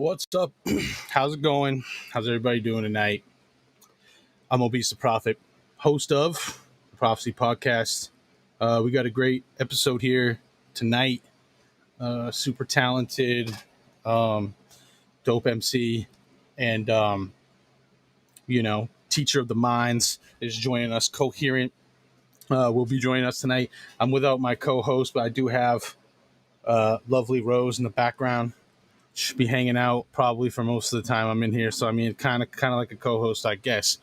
What's up? How's it going? How's everybody doing tonight? I'm Obese the Prophet, host of the Prophecy Podcast. We got a great episode here tonight. Super talented, dope MC, and teacher of the minds is joining us. Coherent will be joining us tonight. I'm without my co-host, but I do have lovely Rose in the background. Should be hanging out probably for most of the time I'm in here. So I mean, kind of like a co-host, I guess.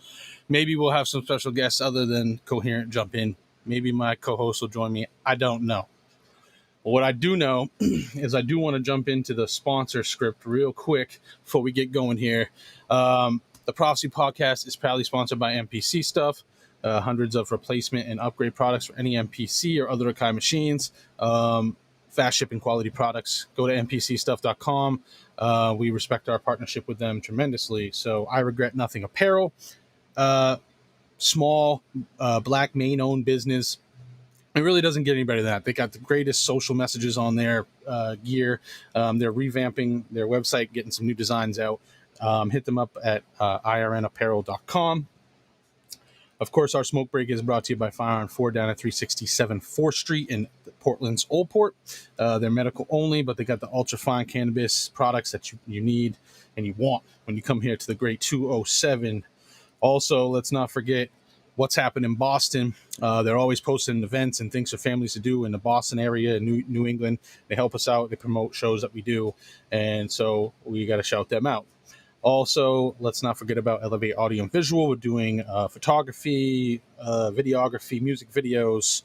Maybe we'll have some special guests other than Coherent jump in. Maybe my co-host will join me. I don't know. But what I do know is I do want to jump into the sponsor script real quick before we get going here. The Prophecy Podcast is proudly sponsored by MPC Stuff. Hundreds of replacement and upgrade products for any MPC or other Akai machines. Fast shipping quality products. Go to mpcstuff.com. We respect our partnership with them tremendously. So I regret nothing apparel. Small black Maine owned business. It really doesn't get any better than that. They got the greatest social messages on their gear. They're revamping their website, getting some new designs out. Hit them up at irnapparel.com. Of course, our smoke break is brought to you by Fire on 4 down at 367 4th Street in Portland's Old Port. They're medical only, but they got the ultra-fine cannabis products that you need and you want when you come here to the great 207. Also, let's not forget what's happened in Boston. They're always posting events and things for families to do in the Boston area, New England. They help us out. They promote shows that we do, and so we got to shout them out. Also, let's not forget about Elevate Audio and Visual. We're doing photography, videography, music videos.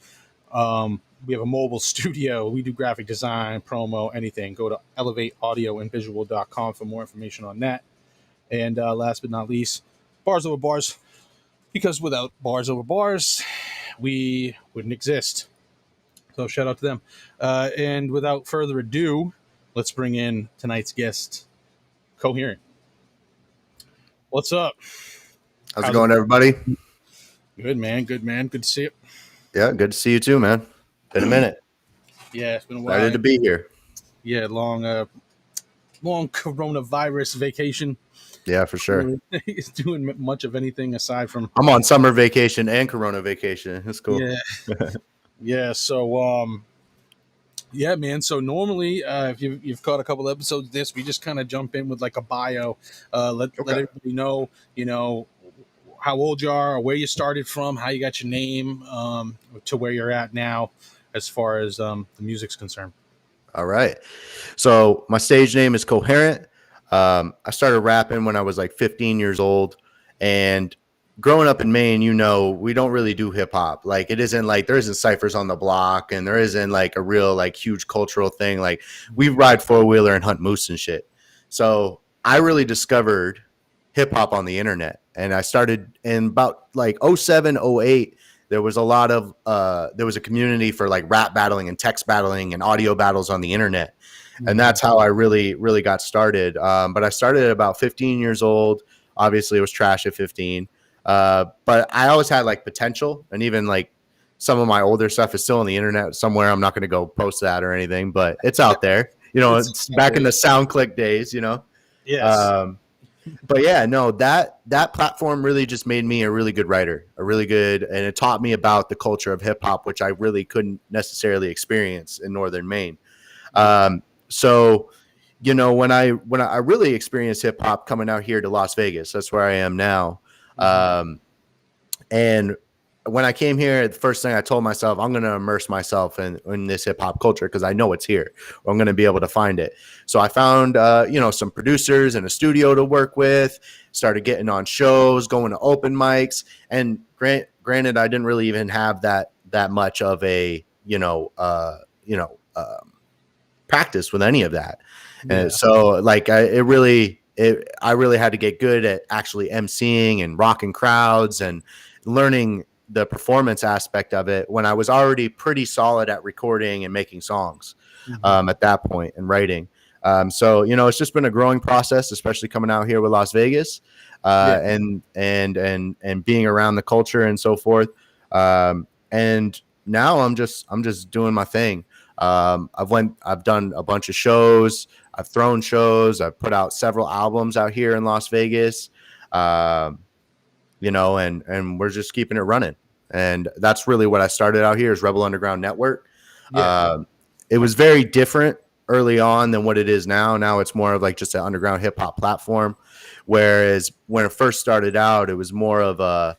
We have a mobile studio. We do graphic design, promo, anything. Go to elevateaudioandvisual.com for more information on that. And last but not least, Bars Over Bars. Because without Bars Over Bars, we wouldn't exist. So shout out to them. And without further ado, let's bring in tonight's guest, Coherent. What's up? How's it going, everybody? Good, man. Good to see you. Yeah, good to see you too, man. Been a minute. Yeah, it's been a while. Excited to be here. Yeah, long coronavirus vacation. Yeah, for sure. He's doing much of anything aside from. I'm on summer vacation and Corona vacation. It's cool. Yeah. Yeah. So, yeah, man. So normally, if you've caught a couple episodes of this, we just kind of jump in with like a bio. Let everybody know, how old you are, or where you started from, how you got your name, to where you're at now, as far as the music's concerned. All right. So my stage name is Coherent. I started rapping when I was like 15 years old, and growing up in Maine, we don't really do hip hop. Like it isn't like there isn't ciphers on the block, and there isn't like a real like huge cultural thing. Like we ride 4-wheeler and hunt moose and shit. So I really discovered hip hop on the internet, and I started in about like 07, 08. There was a lot of there was a community for like rap battling and text battling and audio battles on the internet. And that's how I really got started. But I started at about 15 years old. Obviously, it was trash at 15. But I always had like potential, and even like some of my older stuff is still on the internet somewhere. I'm not going to go post that or anything, but it's out there. It's back in the SoundClick days. Yes. But yeah, no, that platform really just made me a really good writer, and it taught me about the culture of hip hop, which I really couldn't necessarily experience in Northern Maine. So, when I really experienced hip hop coming out here to Las Vegas, that's where I am now. And when I came here, the first thing I told myself, I'm going to immerse myself in this hip hop culture because I know it's here. Or I'm going to be able to find it. So I found, some producers and a studio to work with, started getting on shows, going to open mics. And granted, I didn't really even have that much of a, practice with any of that. Yeah. And so like I really had to get good at actually emceeing and rocking crowds and learning the performance aspect of it when I was already pretty solid at recording and making songs at that point and writing. So, it's just been a growing process, especially coming out here with Las Vegas and being around the culture and so forth. And now I'm just doing my thing. I've done a bunch of shows. I've thrown shows. I've put out several albums out here in Las Vegas. You know, and we're just keeping it running. And that's really what I started out here is Rebel Underground Network. Yeah. It was very different early on than what it is now. Now it's more of like just an underground hip hop platform. Whereas when it first started out, it was more of a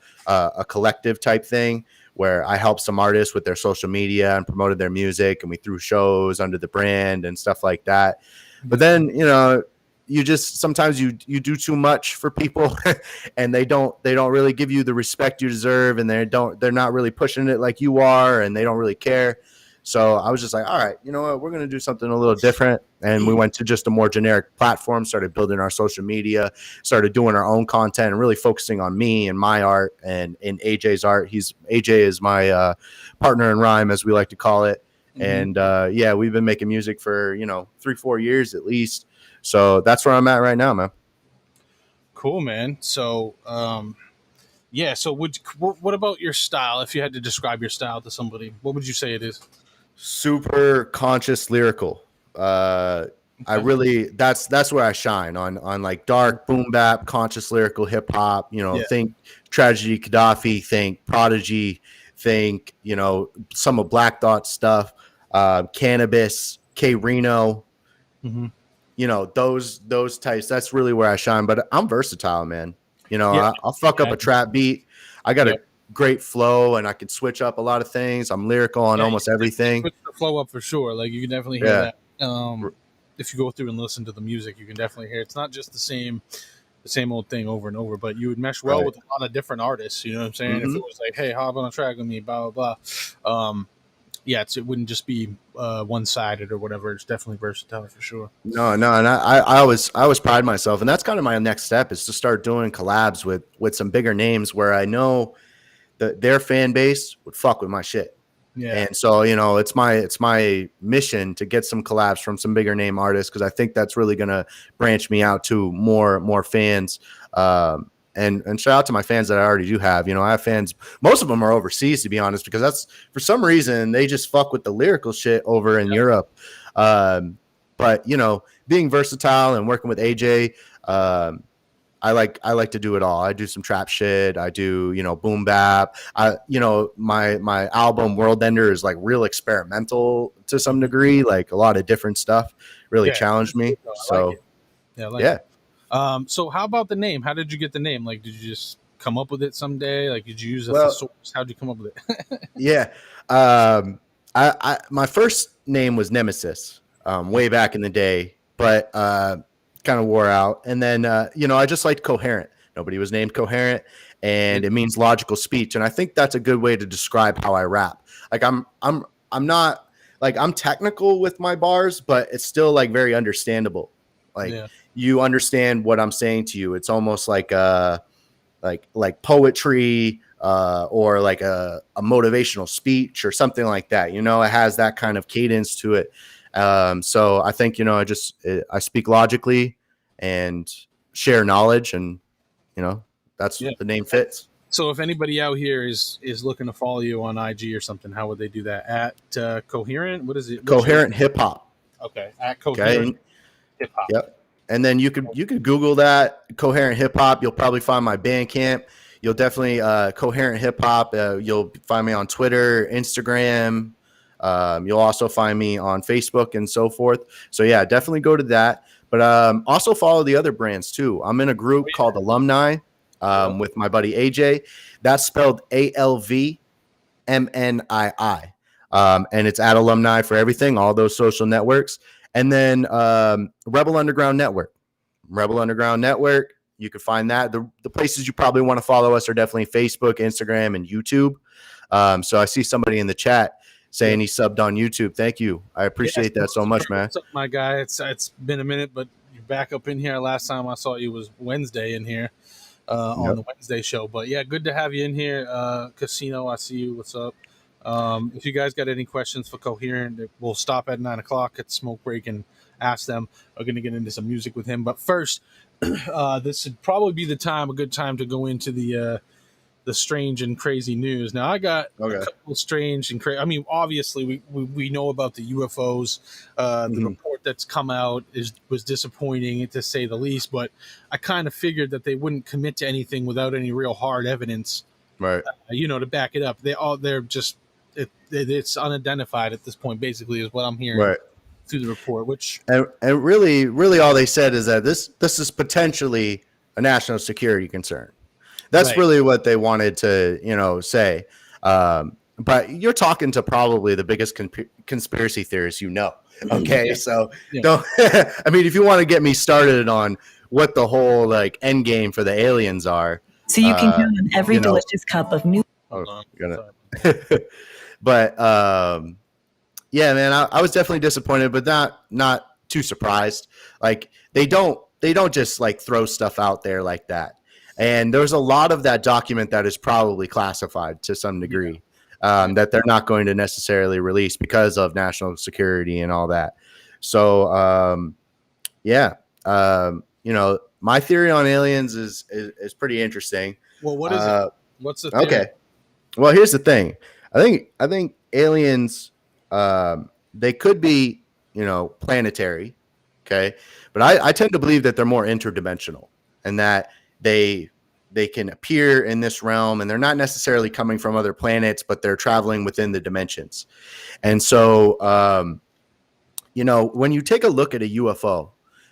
collective type thing where I helped some artists with their social media and promoted their music, and we threw shows under the brand and stuff like that. But then, you know, you just sometimes you do too much for people and they don't really give you the respect you deserve, and they're not really pushing it like you are, and they don't really care. So I was just like, all right, you know what, we're going to do something a little different. And we went to just a more generic platform, started building our social media, started doing our own content, and really focusing on me and my art and in AJ's art. AJ is my partner in rhyme, as we like to call it. And yeah, we've been making music for, 3-4 years at least. So that's where I'm at right now, man. Cool, man. So, yeah. So, what about your style? If you had to describe your style to somebody, what would you say it is? Super conscious lyrical. I really that's where I shine on like dark boom bap, conscious lyrical hip hop. Think Tragedy Gaddafi, think Prodigy, think some of Black Thought stuff, Cannabis, K Reno. Mm-hmm. Those types. That's really where I shine. But I'm versatile, man. I'll fuck up a trap beat. I got a great flow, and I can switch up a lot of things. I'm lyrical on almost everything. Switch the flow up for sure. Like you can definitely hear that. If you go through and listen to the music, you can definitely hear it's not just the same old thing over and over, but you would mesh well with a lot of different artists. You know what I'm saying? Mm-hmm. If it was like, hey, hop on a track with me, blah blah blah. It wouldn't just be one-sided or whatever. It's definitely versatile for sure. No, and I always pride myself, and that's kind of my next step is to start doing collabs with some bigger names where I know that their fan base would fuck with my shit. Yeah. And so, it's my mission to get some collabs from some bigger name artists, because I think that's really going to branch me out to more fans. And shout out to my fans that I already do have. I have fans. Most of them are overseas, to be honest, because that's for some reason they just fuck with the lyrical shit over in Europe. But being versatile and working with AJ, I like to do it all. I do some trap shit. I do, boom bap. My album World Ender is like real experimental to some degree, like a lot of different stuff really challenged me. So so how about the name? How did you get the name? Like, did you just come up with it someday? Like, did you use a source? How'd you come up with it? Yeah. My first name was Nemesis, way back in the day, but, kind of wore out. And then, I just liked Coherent. Nobody was named Coherent, and it means logical speech. And I think that's a good way to describe how I rap. Like I'm not like, I'm technical with my bars, but it's still like very understandable. Like you understand what I'm saying to you. It's almost like like poetry, or like a motivational speech or something like that. It has that kind of cadence to it. So I think, I speak logically and share knowledge, and, that's the name fits. So if anybody out here is looking to follow you on IG or something, how would they do that? At Coherent? What is it? Coherent Hip Hop. Okay. At Coherent Hip Hop. Yep. And then you could Google that, Coherent Hip Hop. You'll probably find my Bandcamp. You'll definitely Coherent Hip Hop. You'll find me on Twitter, Instagram. You'll also find me on Facebook and so forth. So yeah, definitely go to that. But also follow the other brands too. I'm in a group called Alumni with my buddy AJ. That's spelled ALVMNII. And it's at Alumni for everything, all those social networks. And then Rebel Underground Network. Rebel Underground Network. You can find that. The places you probably want to follow us are definitely Facebook, Instagram, and YouTube. So I see somebody in the chat saying he subbed on YouTube. Thank you. I appreciate that so much, man. What's up, my guy? It's been a minute, but you're back up in here. Last time I saw you was Wednesday in here on the Wednesday show. But yeah, good to have you in here. Casino, I see you. What's up? If you guys got any questions for Coherent, we'll stop at 9:00 at smoke break and ask them. We're going to get into some music with him. But first, this would probably be a good time to go into the the strange and crazy news. Now I got a Okay. couple of strange and crazy. I mean, obviously we know about the UFOs. The report that's come out was disappointing to say the least. But I kind of figured that they wouldn't commit to anything without any real hard evidence, Right. to back it up. They're just it's unidentified at this point. Basically, is what I'm hearing Right. through the report. Which And really all they said is that this is potentially a national security concern. That's Right. really what they wanted to, say. But you're talking to probably the biggest conspiracy theorists, Okay, so Yeah. don't. I mean, if you want to get me started on what the whole like end game for the aliens are, So you can count on every delicious cup of new. Hold on. gonna- but yeah, man, I was definitely disappointed, but not too surprised. Like they don't just like throw stuff out there like that. And there's a lot of that document that is probably classified to some degree, that they're not going to necessarily release because of national security and all that. So yeah, my theory on aliens is pretty interesting. Well, what is it? What's the theory? Okay. Well, here's the thing. I think aliens, they could be, planetary. Okay. But I tend to believe that they're more interdimensional and that they can appear in this realm and they're not necessarily coming from other planets, but they're traveling within the dimensions. And so, when you take a look at a UFO,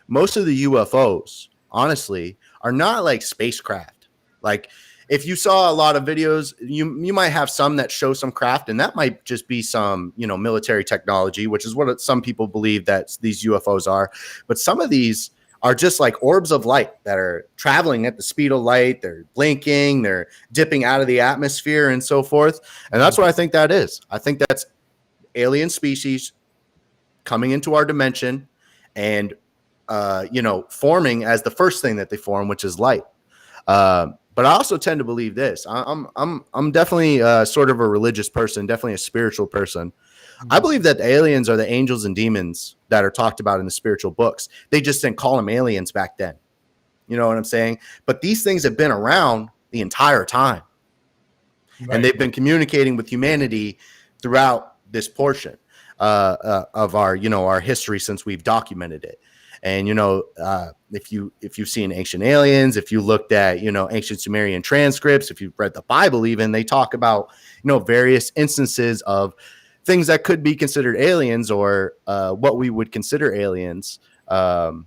most of the UFOs, honestly, are not like spacecraft. Like if you saw a lot of videos, you might have some that show some craft, and that might just be some, military technology, which is what some people believe that these UFOs are. But some of these are just like orbs of light that are traveling at the speed of light. They're blinking, they're dipping out of the atmosphere and so forth. And that's what I think that is. I think that's alien species coming into our dimension and, forming as the first thing that they form, which is light. But I also tend to believe this. I'm definitely sort of a religious person, definitely a spiritual person. I believe that the aliens are the angels and demons that are talked about in the spiritual books. They just didn't call them aliens back then. You know what I'm saying? But these things have been around the entire time. Right. And they've been communicating with humanity throughout this portion of our history since we've documented it. And, if you've seen Ancient Aliens, if you looked at, ancient Sumerian transcripts, if you've read the Bible, even they talk about, various instances of things that could be considered aliens or what we would consider aliens, in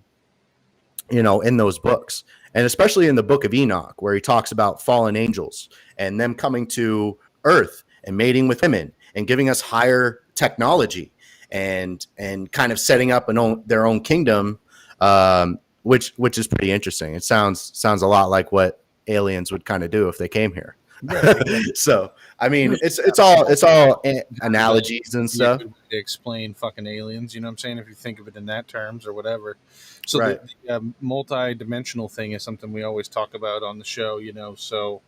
those books. And especially in the book of Enoch, where he talks about fallen angels and them coming to earth and mating with women and giving us higher technology and kind of setting up their own kingdom. Which is pretty interesting. It sounds a lot like what aliens would kind of do if they came here. Right. So, I mean, it's all analogies and stuff. To explain fucking aliens, you know what I'm saying? If you think of it in that terms or whatever. So right. the multi-dimensional thing is something we always talk about on the show, So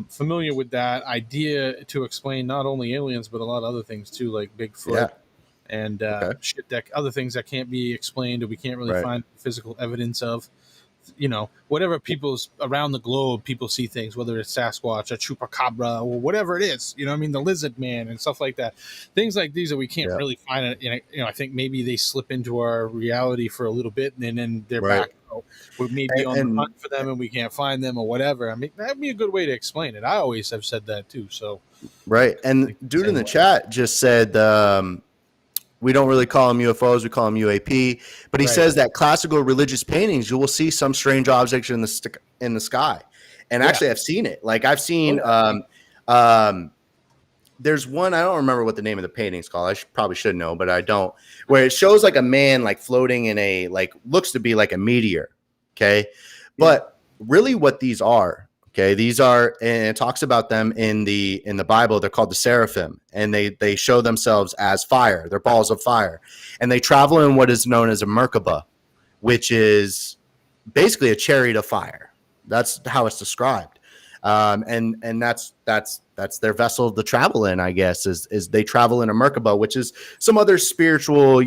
familiar with that idea to explain not only aliens but a lot of other things too, like Bigfoot. Yeah. And other things that can't be explained or we can't really find physical evidence of, whatever people's around the globe, people see things, whether it's Sasquatch, a chupacabra, or whatever it is, the lizard man and stuff like that. Things like these that we can't really find. I think maybe they slip into our reality for a little bit and then they're back. We're maybe on the hunt for them and we can't find them or whatever. I mean, that'd be a good way to explain it. I always have said that too. So, right. And dude in the chat just said, we don't really call them UFOs. We call them UAP. But he says that classical religious paintings, you will see some strange objects in the sky. And actually, I've seen it. Like I've seen, there's one, I don't remember what the name of the painting's called. Probably should know, but I don't. Where it shows like a man like floating in a, like looks to be like a meteor. Okay. But really what these are, okay, these are, and it talks about them in the Bible. They're called the seraphim, and they show themselves as fire. They're balls of fire, and they travel in what is known as a Merkaba, which is basically a chariot of fire. That's how it's described, and that's their vessel to travel in. I guess is they travel in a Merkaba, which is some other spiritual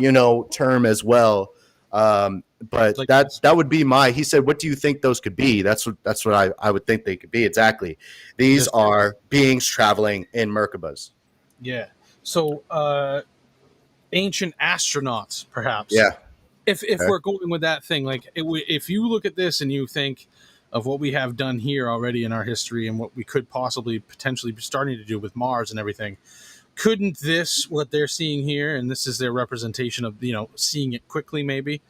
term as well. But Like that would be my. He said, "What do you think those could be?" That's what I would think they could be. Exactly. These are beings traveling in Merkabahs. yeah. So ancient astronauts, perhaps. Yeah. If we're going with that thing, like if you look at this and you think of what we have done here already in our history and what we could possibly potentially be starting to do with Mars and everything, couldn't this, what they're seeing here, and this is their representation of, seeing it quickly, maybe,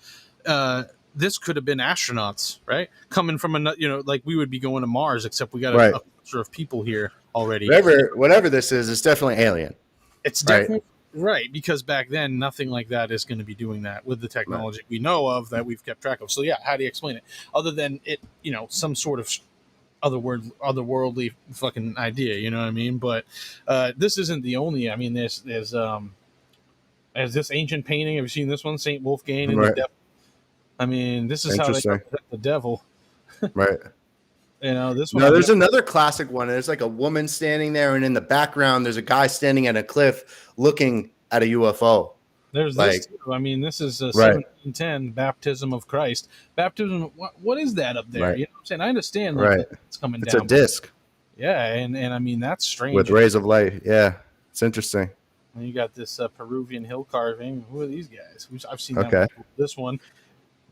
this could have been astronauts, right? Coming from another, like we would be going to Mars, except we got a culture of people here already. Whatever this is, it's definitely alien. It's definitely right, because back then nothing like that is going to be doing that with the technology we know of that we've kept track of. So yeah, how do you explain it other than it, some sort of otherworldly fucking idea, you know what I mean? But this isn't the only. I mean, there's this ancient painting. Have you seen this one, Saint Wolfgang and the devil? I mean, this is how they represent the devil, right? This one. No, there's another classic one. There's like a woman standing there, and in the background, there's a guy standing at a cliff looking at a UFO. There's this. I mean, this is 1710 baptism of Christ. Baptism. What is that up there? Right. You know what I'm saying? I understand. It's coming down. It's a disc. Yeah, and I mean that's strange. With rays of light. Yeah, it's interesting. And you got this Peruvian hill carving. Who are these guys? I've seen that one. This one.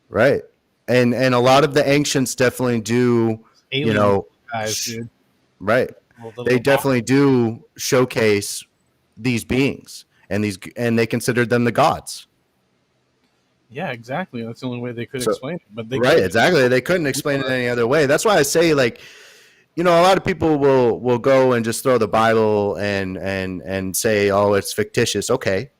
Right, and a lot of the ancients definitely do. Alien guys, dude. Right. They definitely do showcase these beings and they considered them the gods. Yeah, exactly. That's the only way they could explain it. But exactly. They couldn't explain it any other way. That's why I say, like, a lot of people will go and just throw the Bible and say, oh, it's fictitious. Okay,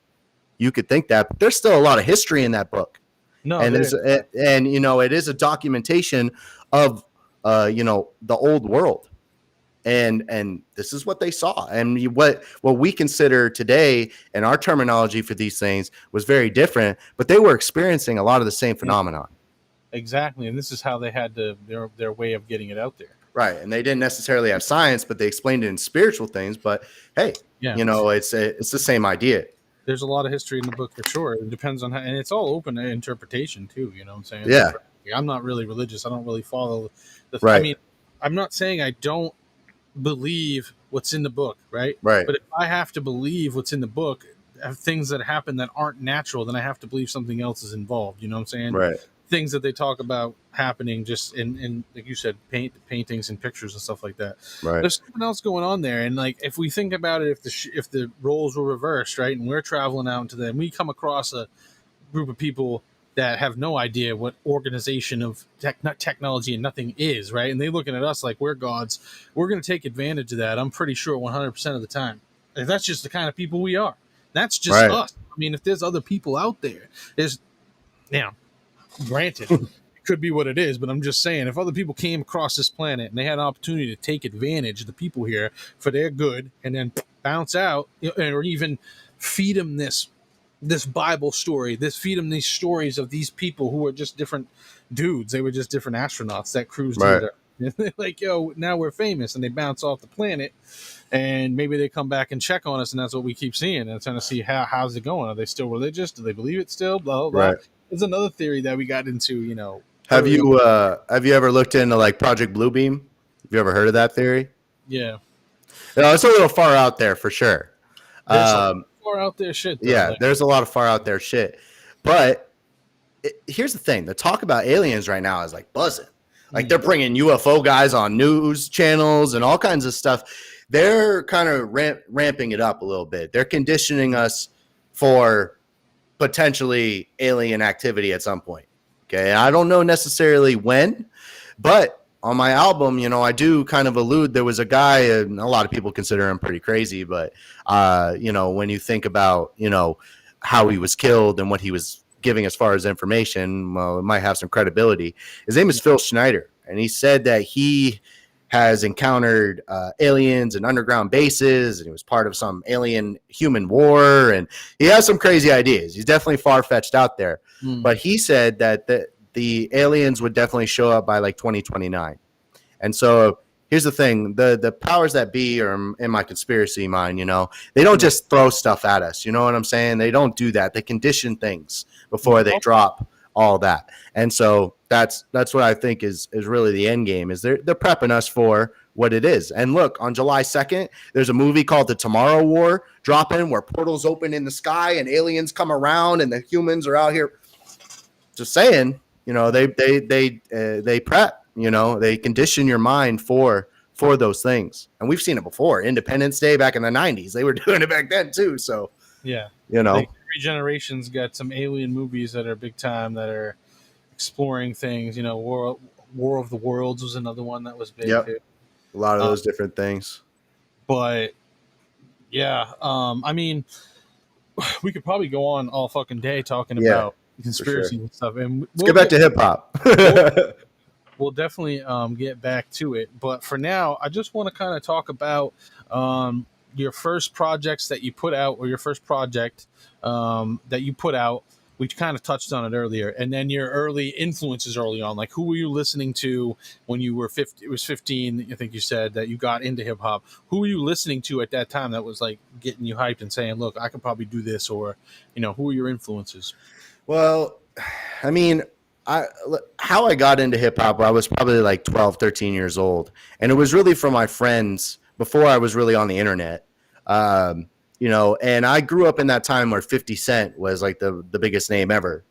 you could think that, but there's still a lot of history in that book. No, and it is a documentation of the old world, and this is what they saw, and what we consider today and our terminology for these things was very different, but they were experiencing a lot of the same phenomenon. Exactly, and this is how they had their way of getting it out there. Right, and they didn't necessarily have science, but they explained it in spiritual things. But hey, it's the same idea. There's a lot of history in the book for sure. It depends on how, and it's all open to interpretation too. You know what I'm saying? Yeah. I'm not really religious. I don't really follow right. I mean, I'm not saying I don't believe what's in the book, right? Right. But if I have to believe what's in the book, things that happen that aren't natural, then I have to believe something else is involved. You know what I'm saying? Right. Things that they talk about happening just in like you said, paintings and pictures and stuff like that. Right. There's something else going on there, and like if we think about it, if the roles were reversed, right, and we're traveling out into them, we come across a group of people that have no idea what organization of technology and nothing is, right, and they looking at us like we're gods. We're going to take advantage of that. I'm pretty sure 100% of the time. If that's just the kind of people we are. That's just us. I mean, if there's other people out there, granted, it could be what it is, but I'm just saying, if other people came across this planet and they had an opportunity to take advantage of the people here for their good and then bounce out, or even feed them this Bible story, feed them these stories of these people who were just different dudes. They were just different astronauts that cruised over there. Like, now we're famous, and they bounce off the planet, and maybe they come back and check on us, and that's what we keep seeing, and trying to see how's it going. Are they still religious? Do they believe it still? Blah, blah, blah. Right. There's another theory that we got into, Have you ever looked into like Project Bluebeam? Have you ever heard of that theory? Yeah. It's a little far out there for sure. Far out there shit. Though, yeah, there's a lot of far out there shit. But here's the thing: the talk about aliens right now is like buzzing. Like they're bringing UFO guys on news channels and all kinds of stuff. They're kind of ramping it up a little bit. They're conditioning us for potentially alien activity at some point. Okay, I don't know necessarily when, but on my album, I do kind of allude. There was a guy, and a lot of people consider him pretty crazy, but when you think about how he was killed and what he was giving as far as information, well, it might have some credibility. His name is Phil Schneider, and he said that he has encountered aliens and underground bases, and he was part of some alien human war, and he has some crazy ideas. He's definitely far-fetched out there. But he said that the aliens would definitely show up by like 2029. And so here's the thing, the powers that be, or in my conspiracy mind, they don't just throw stuff at us. You know what I'm saying? They don't do that. They condition things before they drop all that. And so that's what I think is really the end game, is they're prepping us for what it is. And look, on July 2nd, there's a movie called The Tomorrow War dropping, where portals open in the sky and aliens come around and the humans are out here. Just saying, you know, they prep, you know, they condition your mind for those things. And we've seen it before. Independence Day back in the 90s, they were doing it back then too. So yeah, you know, like every generation's got some alien movies that are big time, that are exploring things. You know, War of the Worlds was another one that was big. Yep. Too. A lot of those different things. But yeah, I mean, we could probably go on all fucking day talking about conspiracy and stuff. And let's get back to hip hop. We'll definitely get back to it. But for now, I just want to kind of talk about your first projects that you put out, or your first project that you put out. We kind of touched on it earlier. And then your early influences early on. Like, who were you listening to when you were 50? It was 15, I think you said, that you got into hip hop. Who were you listening to at that time that was like getting you hyped and saying, look, I could probably do this? Or, you know, who were your influences? Well, I mean, how I got into hip hop, I was probably like 12, 13 years old. And it was really from my friends before I was really on the internet. You know, and I grew up in that time where 50 Cent was like the biggest name ever.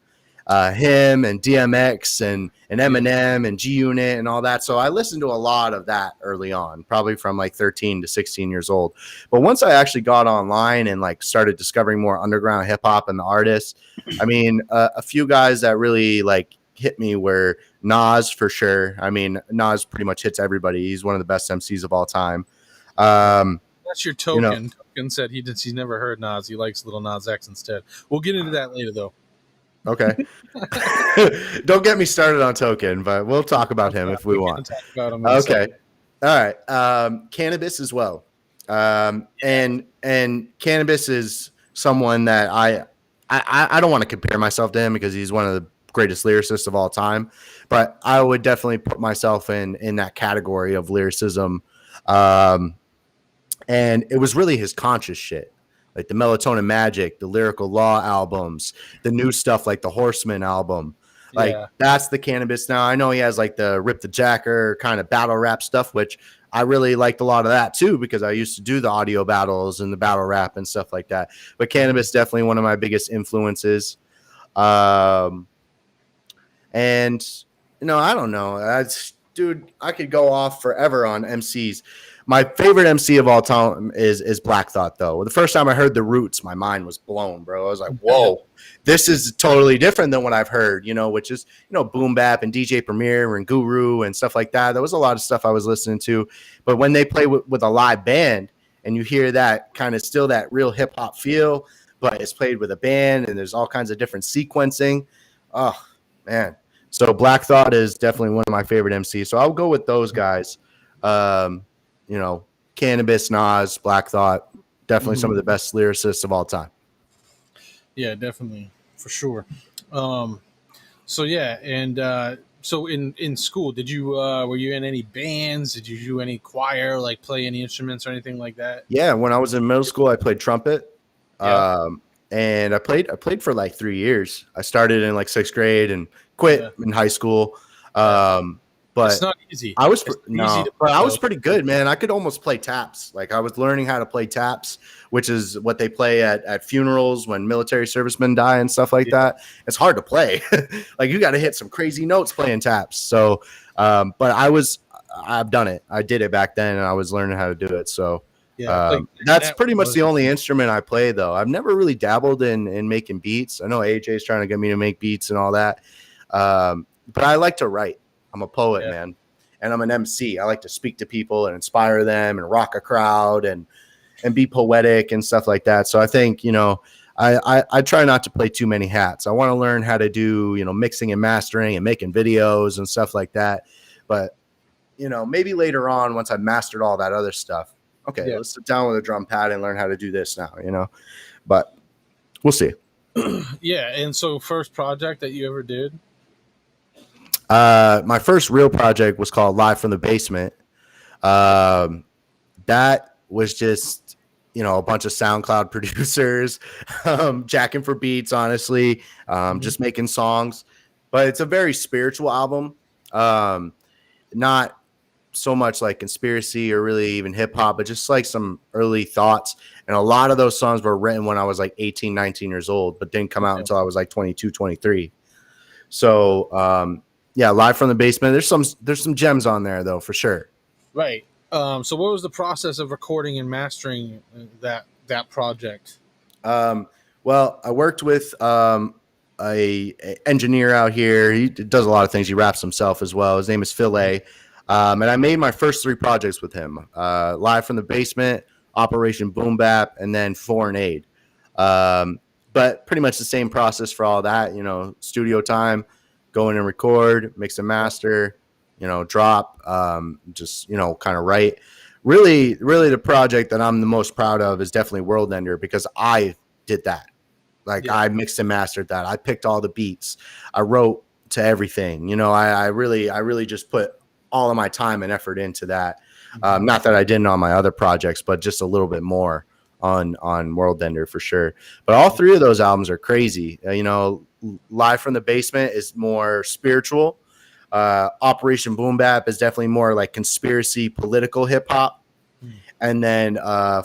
Him and DMX and Eminem and G Unit and all that. So I listened to a lot of that early on, probably from like 13 to 16 years old. But once I actually got online and like started discovering more underground hip hop and the artists, I mean, a few guys that really like hit me were Nas, for sure. I mean, Nas pretty much hits everybody. He's one of the best MCs of all time. That's your token. You know, Token said he's never heard Nas. He likes Little Nas X instead. We'll get into that later, though. Okay. Don't get me started on Token, but we'll talk about him if we want. Talk about him Okay. All right. Cannabis as well. And Cannabis is someone that I don't want to compare myself to him because he's one of the greatest lyricists of all time, but I would definitely put myself in that category of lyricism. And it was really his conscious shit, like the Melatonin Magic, the Lyrical Law albums, the new stuff like the Horseman album. Like that's the Cannabis. Now I know he has like the Rip the Jacker kind of battle rap stuff, which I really liked a lot of that too, because I used to do the audio battles and the battle rap and stuff like that. But Cannabis, definitely one of my biggest influences. And you know, I don't know, dude, I could go off forever on MCs. My favorite MC of all time is Black Thought, though. The first time I heard The Roots, my mind was blown, bro. I was like, whoa, this is totally different than what I've heard, you know, which is, you know, Boom Bap and DJ Premier and Guru and stuff like that. There was a lot of stuff I was listening to. But when they play with a live band and you hear that kind of still that real hip hop feel, but it's played with a band and there's all kinds of different sequencing. Oh, man. So Black Thought is definitely one of my favorite MCs. So I'll go with those guys. You know, Cannabis, Nas, Black Thought, definitely some of the best lyricists of all time. Yeah, definitely, for sure. So yeah, and so in school, did you were you in any bands? Did you do any choir, like play any instruments or anything like that? Yeah, when I was in middle school, I played trumpet. Yeah. And I played for like 3 years. I started in like 6th grade and quit in high school. But it's not easy. I was I was pretty good, man. I could almost play taps. Like I was learning how to play taps, which is what they play at funerals when military servicemen die and stuff like that. It's hard to play. Like you got to hit some crazy notes playing taps. So, but I've done it. I did it back then, and I was learning how to do it. So that's pretty much the only instrument I play, though. I've never really dabbled in making beats. I know AJ's trying to get me to make beats and all that, but I like to write. I'm a poet, man, and I'm an MC. I like to speak to people and inspire them and rock a crowd and be poetic and stuff like that. So I think, you know, I try not to play too many hats. I want to learn how to do, you know, mixing and mastering and making videos and stuff like that. But, you know, maybe later on, once I've mastered all that other stuff, okay, let's sit down with a drum pad and learn how to do this now, you know, but we'll see. Yeah. And so first project that you ever did? My first real project was called Live from the Basement. That was just, you know, a bunch of SoundCloud producers, jacking for beats, honestly, just making songs. but it's a very spiritual album. Not so much like conspiracy or really even hip hop, but just like some early thoughts. And a lot of those songs were written when I was like 18, 19 years old, but didn't come out until I was like 22, 23. So, yeah, Live from the Basement. There's some gems on there though, for sure. Right. So what was the process of recording and mastering that project? Well, I worked with a engineer out here. He does a lot of things. He raps himself as well. His name is Phil A. And I made my first 3 projects with him: Live from the Basement, Operation Boom Bap, and then Foreign Aid. But pretty much the same process for all that. You know, studio time, go in and record, mix and master. You know, drop. Just kind of write. Really, the project that I'm the most proud of is definitely World Ender, because I did that. Like, I mixed and mastered that. I picked all the beats. I wrote to everything. You know, I really just put all of my time and effort into that. Not that I didn't on my other projects, but just a little bit more on World Ender for sure. But all 3 of those albums are crazy. Live from the Basement is more spiritual. Operation Boom Bap is definitely more like conspiracy, political hip hop. And then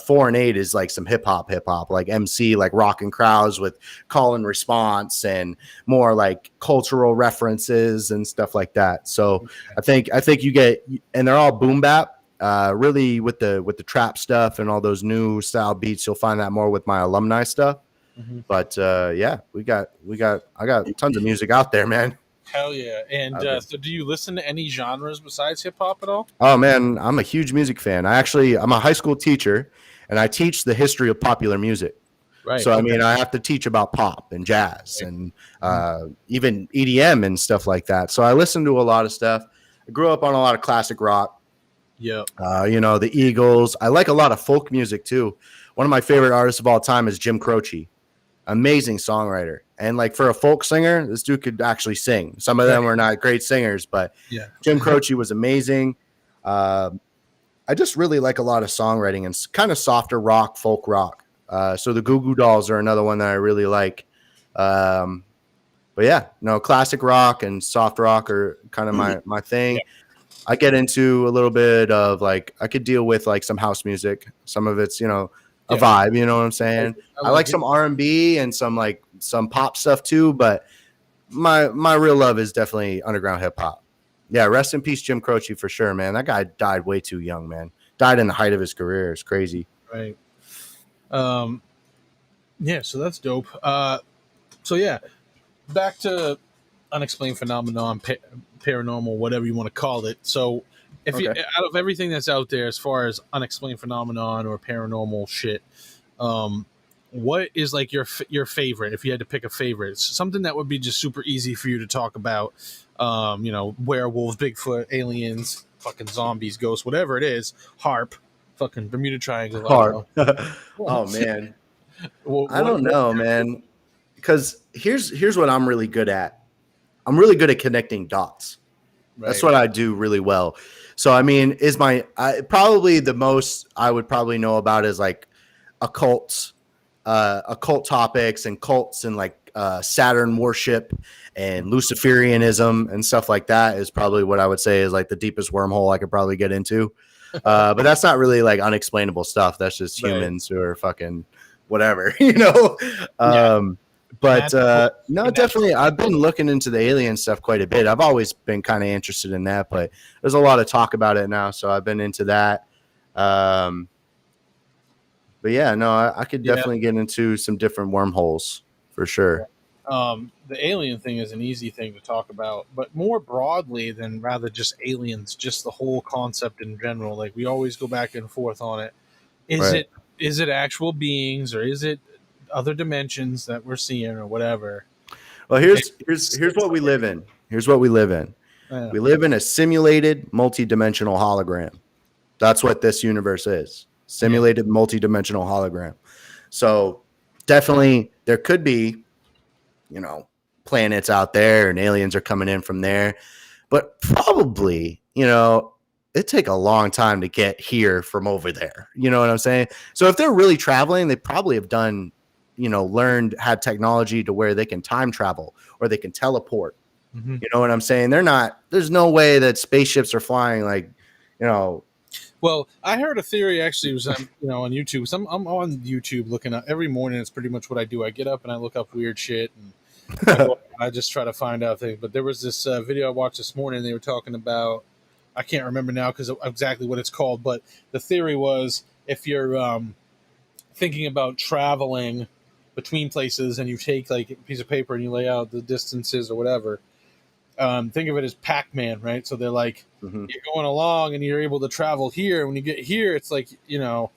Foreign Aid is like some hip hop, like MC, like rocking crowds with call and response and more like cultural references and stuff like that. So I think you get, and they're all boom bap. Really with the trap stuff and all those new style beats, you'll find that more with my alumni stuff. Mm-hmm. But yeah, I got tons of music out there, man. Hell yeah. And so do you listen to any genres besides hip hop at all? Oh man, I'm a huge music fan. I'm a high school teacher, and I teach the history of popular music. Right. So, I mean, I have to teach about pop and jazz and even EDM and stuff like that. So I listen to a lot of stuff. I grew up on a lot of classic rock. Yeah. The Eagles. I like a lot of folk music too. One of my favorite artists of all time is Jim Croce. Amazing songwriter. And like for a folk singer, this dude could actually sing. Some of them were not great singers, but Jim Croce was amazing. I just really like a lot of songwriting and kind of softer rock, folk rock. So the Goo Goo Dolls are another one that I really like. But yeah, classic rock and soft rock are kind of my thing. Yeah. I get into a little bit of like, I could deal with like some house music. Some of it's, a vibe, you know what I'm saying? I like some R&B and some pop stuff too, but my real love is definitely underground hip hop. Yeah, rest in peace, Jim Croce, for sure, man. That guy died way too young, man. Died in the height of his career. It's crazy. Right. Yeah, so that's dope. So yeah, back to unexplained phenomenon, paranormal, whatever you want to call it. So if you, out of everything that's out there as far as unexplained phenomenon or paranormal shit, what is like your favorite? If you had to pick a favorite, it's something that would be just super easy for you to talk about. Werewolves, Bigfoot, aliens, fucking zombies, ghosts, whatever it is. HAARP, fucking Bermuda Triangle. HAARP. Oh man, I don't know, man. Because here's what I'm really good at. I'm really good at connecting dots. Right. That's what I do really well. So, I mean, probably the most I would probably know about is like occult topics and cults and like Saturn worship and Luciferianism and stuff like that is probably what I would say is like the deepest wormhole I could probably get into. But that's not really like unexplainable stuff. That's just humans who are fucking whatever, But no, definitely. I've been looking into the alien stuff quite a bit. I've always been kind of interested in that, but there's a lot of talk about it now. So I've been into that. But yeah, no, I could definitely get into some different wormholes for sure. The alien thing is an easy thing to talk about, but more broadly than rather just aliens, just the whole concept in general. Like we always go back and forth on it. Is it actual beings or is it other dimensions that we're seeing or whatever? Well, here's what we live in. Here's what we live in. We live in a simulated multi-dimensional hologram. That's what this universe is. Simulated multi-dimensional hologram. So definitely there could be, planets out there and aliens are coming in from there. But probably, it'd take a long time to get here from over there. You know what I'm saying? So if they're really traveling, they probably have done, had technology to where they can time travel or they can teleport Mhm. You know what I'm saying? There's no way that spaceships are flying like, you know. Well, I heard a theory actually. It was on, on YouTube. So I'm on YouTube looking at every morning. It's pretty much what I do. I get up and I look up weird shit, and I just try to find out things. But there was this video I watched this morning. They were talking about, I can't remember now because exactly what it's called, but the theory was if you're thinking about traveling between places and you take like a piece of paper and you lay out the distances or whatever, think of it as Pac-Man, right? So they're like, Mhm. you're going along and you're able to travel here. When you get here, it's like, you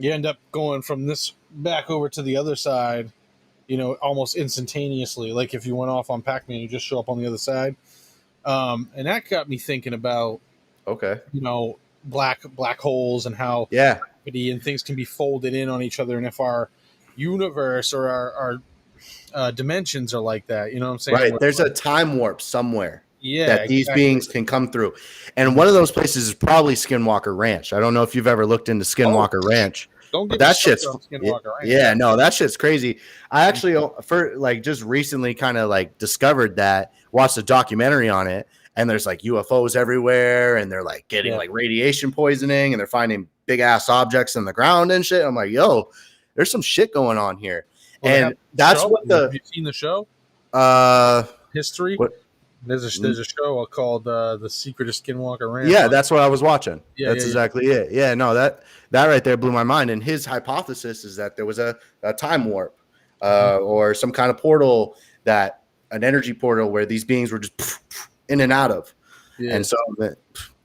end up going from this back over to the other side, almost instantaneously. Like if you went off on Pac-Man, you just show up on the other side. And that got me thinking about, Okay. black holes and how Yeah. gravity and things can be folded in on each other. And if our universe or our dimensions are like that, you know what I'm saying? Right. There's a time warp somewhere Yeah, that these exactly. beings can come through. And one of those places is probably Skinwalker Ranch. I don't know if you've ever looked into Skinwalker Ranch. Don't But get that me started shit's on Skinwalker, right? yeah, no, that shit's crazy. I actually for like just recently kind of like discovered that, watched a documentary on it, and there's like UFOs everywhere, and they're like getting like radiation poisoning, and they're finding big ass objects in the ground and shit. I'm like, yo, there's some shit going on here. Well, And that's what have you seen the show? History? What? There's a show called The Secret of Skinwalker Ranch. Yeah, that's what I was watching. Yeah, that's exactly it. Yeah, no, that right there blew my mind. And his hypothesis is that there was a time warp or some kind of portal, that an energy portal where these beings were just in and out of. Yeah. And so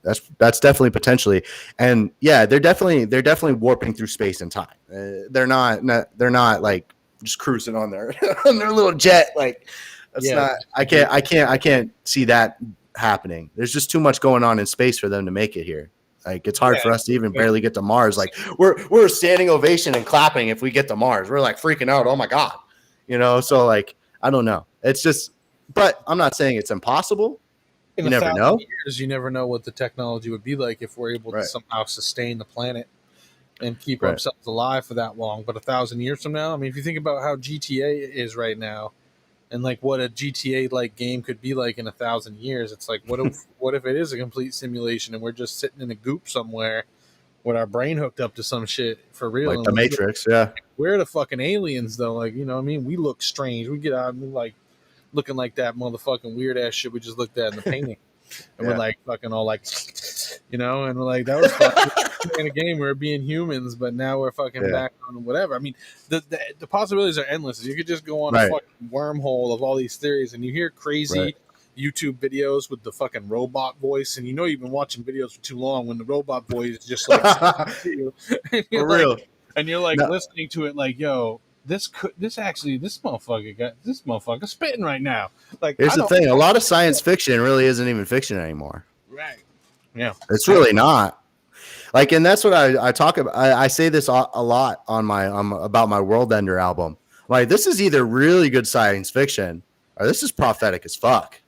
that's definitely potentially. And yeah, they're definitely warping through space and time. They're not like just cruising on their on their little jet. Like that's not. I can't see that happening. There's just too much going on in space for them to make it here. Like it's hard for us to even barely get to Mars. Like we're standing ovation and clapping if we get to Mars. We're like freaking out. Oh my god, So like I don't know. It's just. But I'm not saying it's impossible. You never know. You never know what the technology would be like if we're able to somehow sustain the planet and keep ourselves alive for that long. But 1,000 years from now, I mean, if you think about how GTA is right now, and like what a GTA like game could be like in 1,000 years, it's like what if it is a complete simulation and we're just sitting in a goop somewhere with our brain hooked up to some shit for real? Like the Matrix, yeah. We're the fucking aliens though, like what I mean? We look strange. We get out and like looking like that motherfucking weird ass shit we just looked at in the painting. And we're like fucking all like, and we're like, that was fucking in a game. We were being humans, but now we're fucking back on whatever. I mean, the possibilities are endless. You could just go on a fucking wormhole of all these theories, and you hear crazy YouTube videos with the fucking robot voice, and you've been watching videos for too long when the robot voice is just like, for real, and you're like listening to it like, yo. This motherfucker spitting right now. Like, here's the thing: a lot of science fiction really isn't even fiction anymore. Right? Yeah, it's really not. Like, and that's what I talk about. I say this a lot on my about my World Ender album. Like, this is either really good science fiction or this is prophetic as fuck.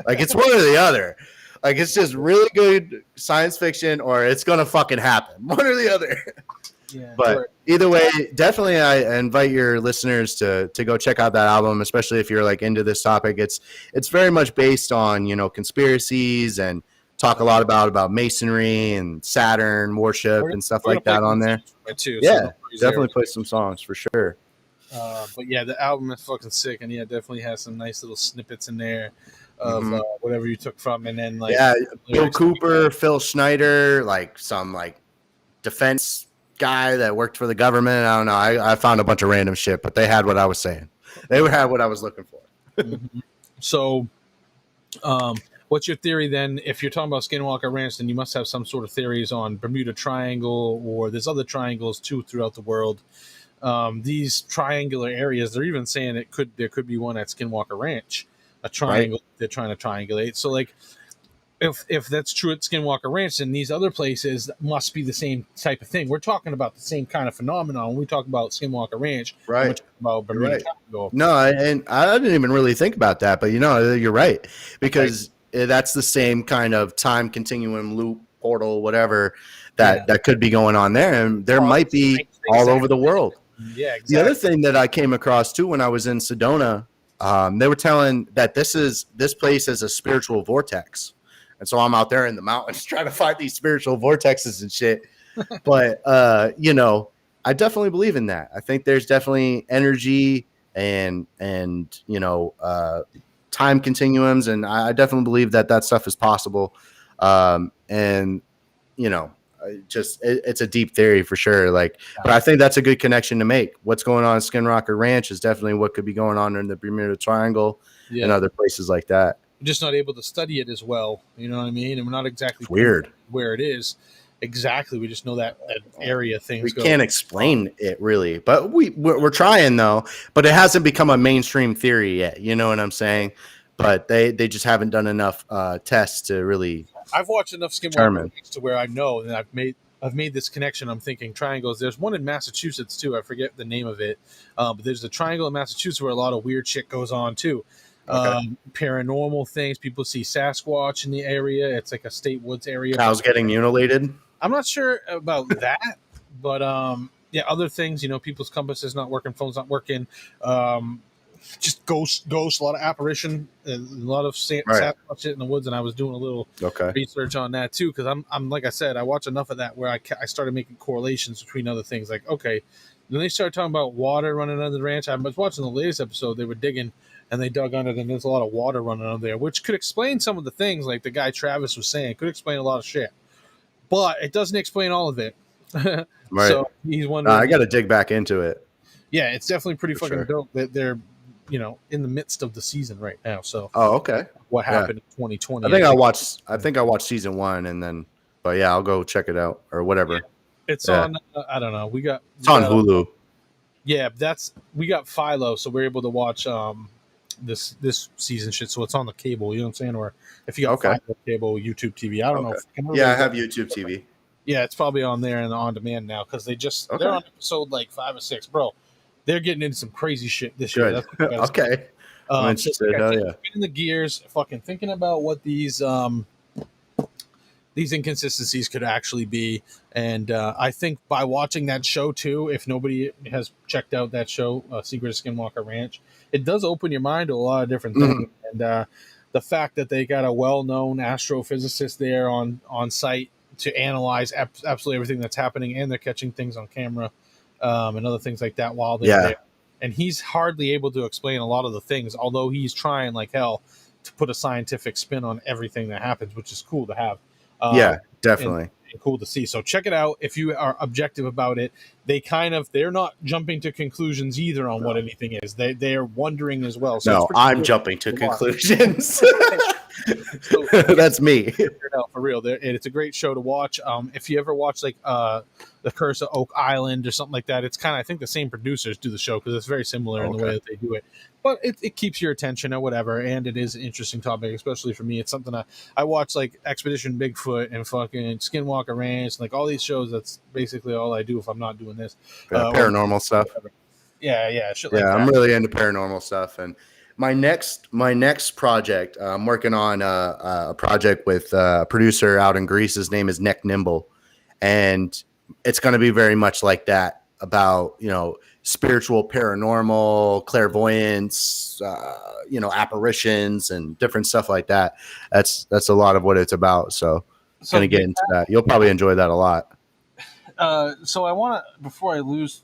Like, it's one or the other. Like, it's just really good science fiction or it's gonna fucking happen. One or the other. Yeah, but either way, definitely I invite your listeners to go check out that album, especially if you're like into this topic. It's very much based on, conspiracies and talk a lot about masonry and Saturn worship and stuff like that on there. Too, yeah, definitely play some songs for sure. But yeah, the album is fucking sick, and definitely has some nice little snippets in there of whatever you took from, and then like Bill Cooper, Phil Schneider, like some like defense guy that worked for the government. I don't know. I found a bunch of random shit, but they had what I was saying. They would have what I was looking for. So, what's your theory then? If you're talking about Skinwalker Ranch, then you must have some sort of theories on Bermuda Triangle, or there's other triangles too throughout the world. These triangular areas, they're even saying there could be one at Skinwalker Ranch, a triangle they're trying to triangulate. So like, if that's true at Skinwalker Ranch, then these other places must be the same type of thing. We're talking about the same kind of phenomenon when we talk about Skinwalker Ranch. Right. We're talking about Bermuda Triangle. No, and I didn't even really think about that, but you're right, because that's the same kind of time continuum, loop, portal, whatever that could be going on there, and there might be all over the world. Yeah, exactly. The other thing that I came across too when I was in Sedona, They were telling that this place is a spiritual vortex, and so I'm out there in the mountains trying to find these spiritual vortexes and shit. But I definitely believe in that. I think there's definitely energy and time continuums, and I definitely believe that stuff is possible. And it's a deep theory for sure. But I think that's a good connection to make. What's going on at Skinwalker Ranch is definitely what could be going on in the Bermuda Triangle and other places like that. We're just not able to study it as well. You know what I mean? And we're not exactly weird where it is. Exactly. We just know that area things. We can't explain it really, but we're trying though. But it hasn't become a mainstream theory yet. You know what I'm saying? But they just haven't done enough tests to really. I've watched enough Skinwalker to where I know that I've made this connection. I'm thinking triangles. There's one in Massachusetts too. I forget the name of it, but there's a triangle in Massachusetts where a lot of weird shit goes on too. Okay. Paranormal things. People see Sasquatch in the area. It's like a state woods area. Cows getting mutilated. I'm not sure about that, but other things. People's compasses not working, phones not working. Just ghosts, a lot of apparition, a lot of Sasquatch shit in the woods, and I was doing a little research on that too, because I'm like I said, I watch enough of that where I started making correlations between other things. Like, okay, then they started talking about water running under the ranch. I was watching the latest episode; they were digging, and they dug under, and there's a lot of water running under there, which could explain some of the things, like the guy Travis was saying. It could explain a lot of shit, but it doesn't explain all of it. Right. So he's wondering. I got to dig back into it. Yeah, it's definitely pretty fucking dope that they're in the midst of the season right now. So what happened in 2020? I think I watched season 1 and then, but yeah, I'll go check it out or whatever. Yeah. It's on. I don't know. It's on Hulu. Yeah, we got Philo, so we're able to watch this season shit. So it's on the cable. You know what I'm saying? Or if you got Philo cable, YouTube TV. I don't know. I have YouTube TV. Yeah, it's probably on there and on demand now because they're on episode like 5 or 6, bro. They're getting into some crazy shit this year. That's okay. I'm interested. In the gears, fucking thinking about what these inconsistencies could actually be, and I think by watching that show too, if nobody has checked out that show, Secret of Skinwalker Ranch, it does open your mind to a lot of different things. And the fact that they got a well-known astrophysicist there on site to analyze absolutely everything that's happening, and they're catching things on camera. And other things like that while they're there. And he's hardly able to explain a lot of the things, although he's trying like hell to put a scientific spin on everything that happens, which is cool to have. Definitely. And cool to see. So check it out if you are objective about it. They're not jumping to conclusions either on what anything is. They're wondering as well. So I'm jumping to conclusions. So, that's me. For real. It's a great show to watch. If you ever watch like The Curse of Oak Island or something like that, it's kind of, I think the same producers do the show because it's very similar in the way that they do it. But it keeps your attention or whatever, and it is an interesting topic, especially for me. It's something I watch, like Expedition Bigfoot and fucking Skinwalker Ranch, like all these shows. That's basically all I do if I'm not doing this. Paranormal stuff. Yeah, shit like that. I'm really into paranormal stuff, and my next project, I'm working on a project with a producer out in Greece. His name is Nick Nimble, and it's going to be very much like that, about spiritual, paranormal, clairvoyance, apparitions and different stuff like that. That's a lot of what it's about. So going to get into that. You'll probably enjoy that a lot. So I want to, before I lose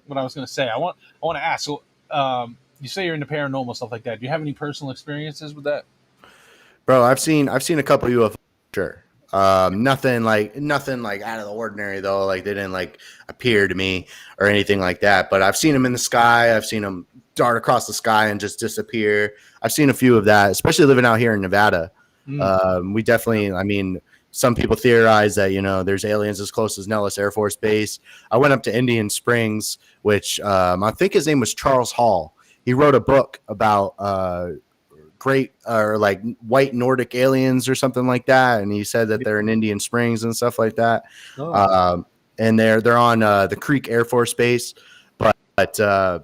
what I was going to say, I want to ask. So you say you're into paranormal stuff like that. Do you have any personal experiences with that? Bro, I've seen a couple of UFOs. Sure. Nothing like out of the ordinary though. Like they didn't like appear to me or anything like that. But I've seen them in the sky. I've seen them dart across the sky and just disappear. I've seen a few of that, especially living out here in Nevada. We definitely, some people theorize that, there's aliens as close as Nellis Air Force Base. I went up to Indian Springs, which I think his name was Charles Hall. He wrote a book about great or like white Nordic aliens or something like that, and he said that they're in Indian Springs and stuff like that. And they're on the Creek Air Force Base, but I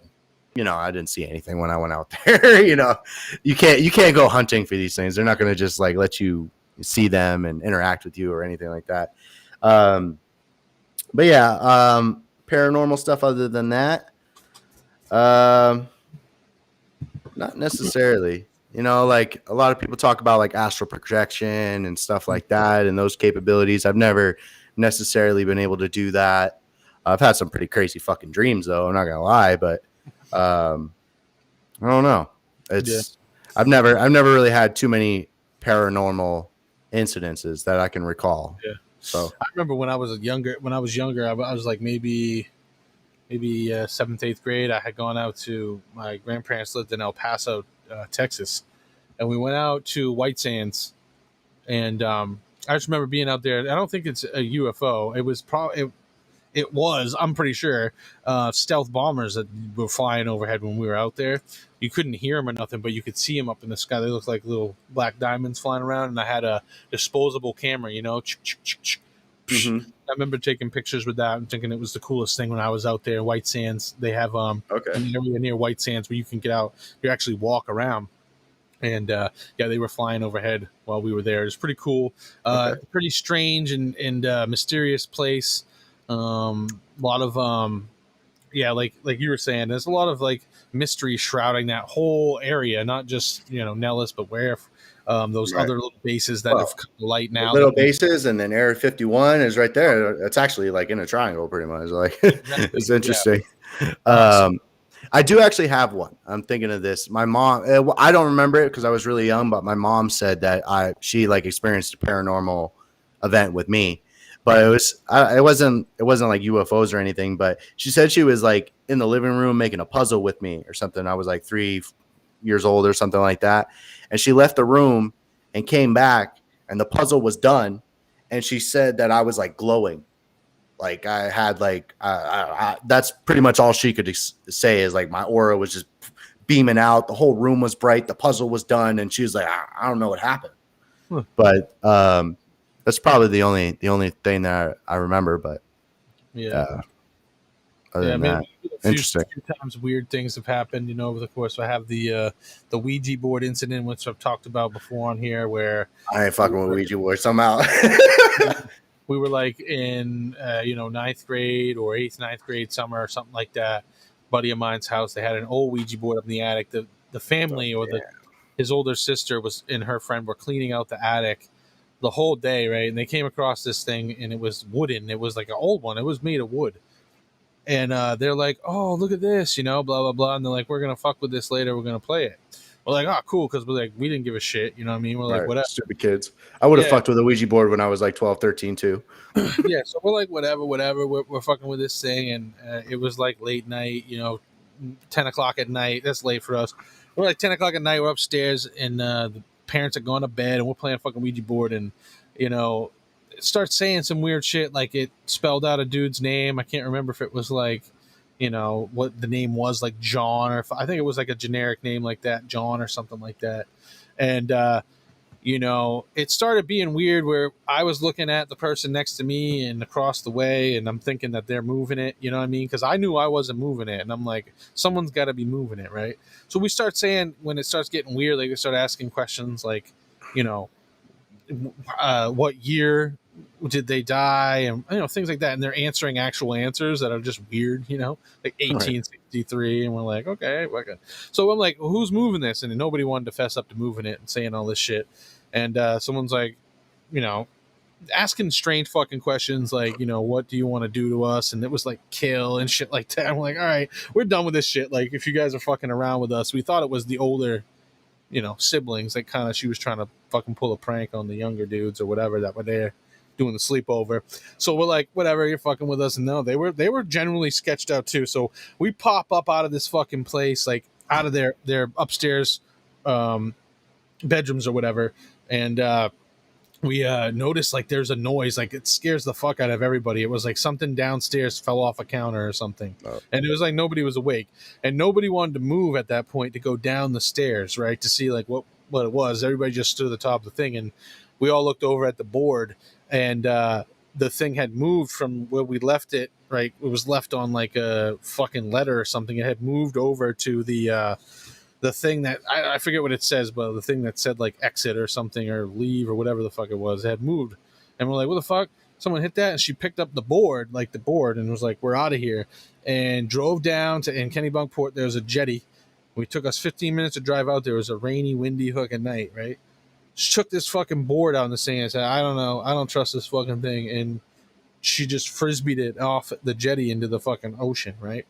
didn't see anything when I went out there. You can't go hunting for these things. They're not going to just like let you see them and interact with you or anything like that. But paranormal stuff other than that. Not necessarily. You know, like a lot of people talk about like astral projection and stuff like that and those capabilities. I've never necessarily been able to do that. I've had some pretty crazy fucking dreams though, I'm not gonna lie, but I don't know. Yeah. I've never really had too many paranormal incidences that I can recall. Yeah. So I remember when I was younger. I was like maybe 7th, 8th grade. I had gone out to my grandparents lived in El Paso, Texas, and we went out to White Sands. And I just remember being out there. I don't think it's a UFO. It was probably it was. I'm pretty sure stealth bombers that were flying overhead when we were out there. You couldn't hear them or nothing, but you could see them up in the sky. They looked like little black diamonds flying around. And I had a disposable camera, you know. mhm. I remember taking pictures with that and thinking it was the coolest thing when I was out there. White Sands. They have an Okay. area near White Sands where you can get out. You actually walk around. And yeah, they were flying overhead while we were there. It was pretty cool. Okay. Pretty strange and mysterious place. A lot of yeah, like you were saying, there's a lot of like mystery shrouding that whole area, not just Nellis, but where those Right. other little bases that have come to light now. Little bases, and then Area 51 is right there. It's actually like in a triangle, pretty much. Like it's interesting. I do actually have one. I'm thinking of this. My mom. I don't remember it because I was really young, but my mom said that she like experienced a paranormal event with me, but it wasn't like UFOs or anything. But she said she was like in the living room making a puzzle with me or something. I was like 3 years old or something like that, and she left the room and came back, and the puzzle was done, and she said that I was like glowing. Like I had like that's pretty much all she could say is like my aura was just beaming out. The whole room was bright. The puzzle was done, and she was like, I don't know what happened, but that's probably the only thing that I remember. But Yeah. other than that, interesting. A few times weird things have happened, over the course. So I have the Ouija board incident, which I've talked about before on here, where I ain't fucking with Ouija board somehow. we were like in 9th grade or 8th, 9th grade summer or something like that. Buddy of mine's house, they had an old Ouija board up in the attic. The family his older sister and her friend were cleaning out the attic the whole day, right? And they came across this thing, and it was wooden. It was like an old one. It was made of wood. And they're like, "Oh, look at this," blah blah blah. And they're like, "We're gonna fuck with this later. We're gonna play it." We're like, "Oh, cool," because we didn't give a shit. You know what I mean? We're like, Right, "Whatever." stupid kids. I would have fucked with a Ouija board when I was like 12, 13 too. Yeah, so we're like, whatever. We're fucking with this thing, and it was like late night, 10 o'clock at night. That's late for us. We're like 10 o'clock at night. We're upstairs, and the parents are going to bed, and we're playing fucking Ouija board, and it starts saying some weird shit, like it spelled out a dude's name. I can't remember if it was like, what the name was, like John, or if, I think it was like a generic name like that, John or something like that, and it started being weird where I was looking at the person next to me and across the way, and I'm thinking that they're moving it, you know what I mean? Because I knew I wasn't moving it, and I'm like, someone's got to be moving it, right? So we start saying, when it starts getting weird, like we start asking questions like, what year did they die, and things like that, and they're answering actual answers that are just weird, like 1863, and we're like, okay. So I'm like, well, who's moving this? And nobody wanted to fess up to moving it and saying all this shit, and someone's like, asking strange fucking questions like, what do you want to do to us? And it was like kill and shit like that. I'm like, all right, we're done with this shit. Like, if you guys are fucking around with us. We thought it was the older siblings that kind of, she was trying to fucking pull a prank on the younger dudes or whatever that were there doing the sleepover. So we're like, whatever, you're fucking with us. And no, they were generally sketched out too. So we pop up out of this fucking place, like out of their upstairs bedrooms or whatever, and we noticed like there's a noise, like it scares the fuck out of everybody. It was like something downstairs fell off a counter or something. And it was like nobody was awake, and nobody wanted to move at that point to go down the stairs, right, to see like what it was. Everybody just stood at the top of the thing, and we all looked over at the board, and the thing had moved from where we left it, right? It was left on like a fucking letter or something. It had moved over to the thing that I forget what it says, but the thing that said like exit or something or leave or whatever the fuck it was, it had moved. And we're like, what the fuck? Someone hit that, and she picked up the board, and was like, we're out of here, and drove down to, in Kennebunkport, there's a jetty, We took us 15 minutes to drive out there. It was a rainy, windy fucking night, right? She took this fucking board out in the sand and said, I don't know. I don't trust this fucking thing. And she just frisbeed it off the jetty into the fucking ocean, right?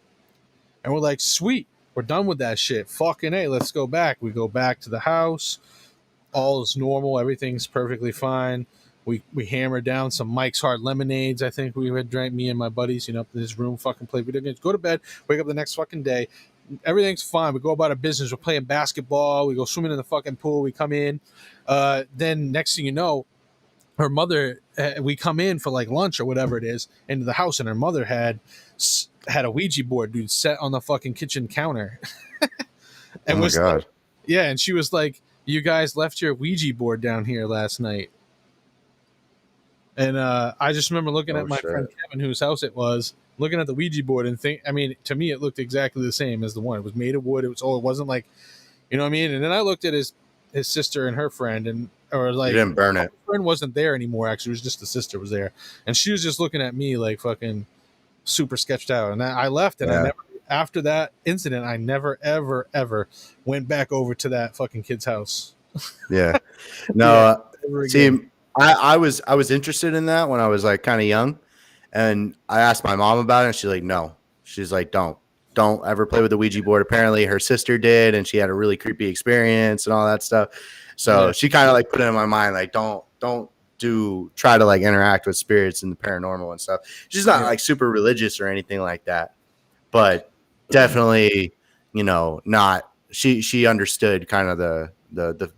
And we're like, sweet. We're done with that shit. Fucking A, let's go back. We go back to the house. All is normal. Everything's perfectly fine. We hammered down some Mike's Hard Lemonades. I think we had drank, me and my buddies, in his room, fucking play video games, go to bed, wake up the next fucking day. Everything's fine. We go about our business. We're playing basketball. We go swimming in the fucking pool. We come in. Then next thing you know, her mother, we come in for like lunch or whatever it is into the house, and her mother had a Ouija board, dude, set on the fucking kitchen counter. And oh my God. like, yeah, and she was like, you guys left your Ouija board down here last night. And I just remember looking at my friend Kevin, whose house it was, looking at the Ouija board and to me, it looked exactly the same as the one. It was made of wood. It wasn't like, you know what I mean? And then I looked at his sister and her friend, and or like, you didn't burn it. Her friend wasn't there anymore. Actually, it was just the sister was there, and she was just looking at me like fucking super sketched out. And I left, and after that incident, I never ever ever went back over to that fucking kid's house. Yeah, no. See, I was interested in that when I was like kind of young, and I asked my mom about it, and she's like, no. She's like, don't ever play with the Ouija board. Apparently her sister did, and she had a really creepy experience and all that stuff. So she kind of like put it in my mind, like, don't try to like interact with spirits and the paranormal and stuff. She's not like super religious or anything like that, but definitely, not, she understood kind of the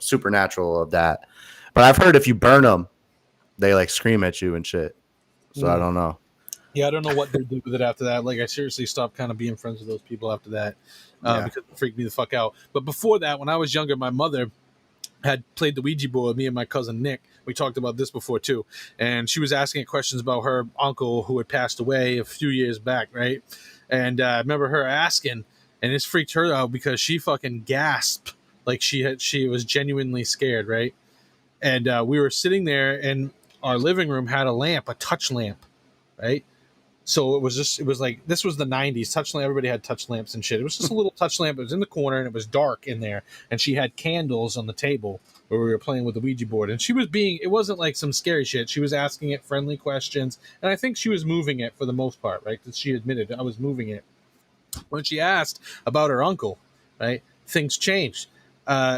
supernatural of that. But I've heard if you burn them, they like scream at you and shit. So I don't know. Yeah, I don't know what they did with it after that. Like, I seriously stopped kind of being friends with those people after that because it freaked me the fuck out. But before that, when I was younger, my mother had played the Ouija board with me and my cousin Nick. We talked about this before too. And she was asking questions about her uncle who had passed away a few years back, right? And I remember her asking, and this freaked her out because she fucking gasped. Like she was genuinely scared, right? And we were sitting there, and our living room had a touch lamp, right? So it was like, this was the 90s. Touch lamp, everybody had touch lamps and shit. It was just a little touch lamp. It was in the corner, and it was dark in there. And she had candles on the table where we were playing with the Ouija board. And it wasn't like some scary shit. She was asking it friendly questions. And I think she was moving it for the most part, right? Because she admitted, I was moving it. When she asked about her uncle, right, things changed.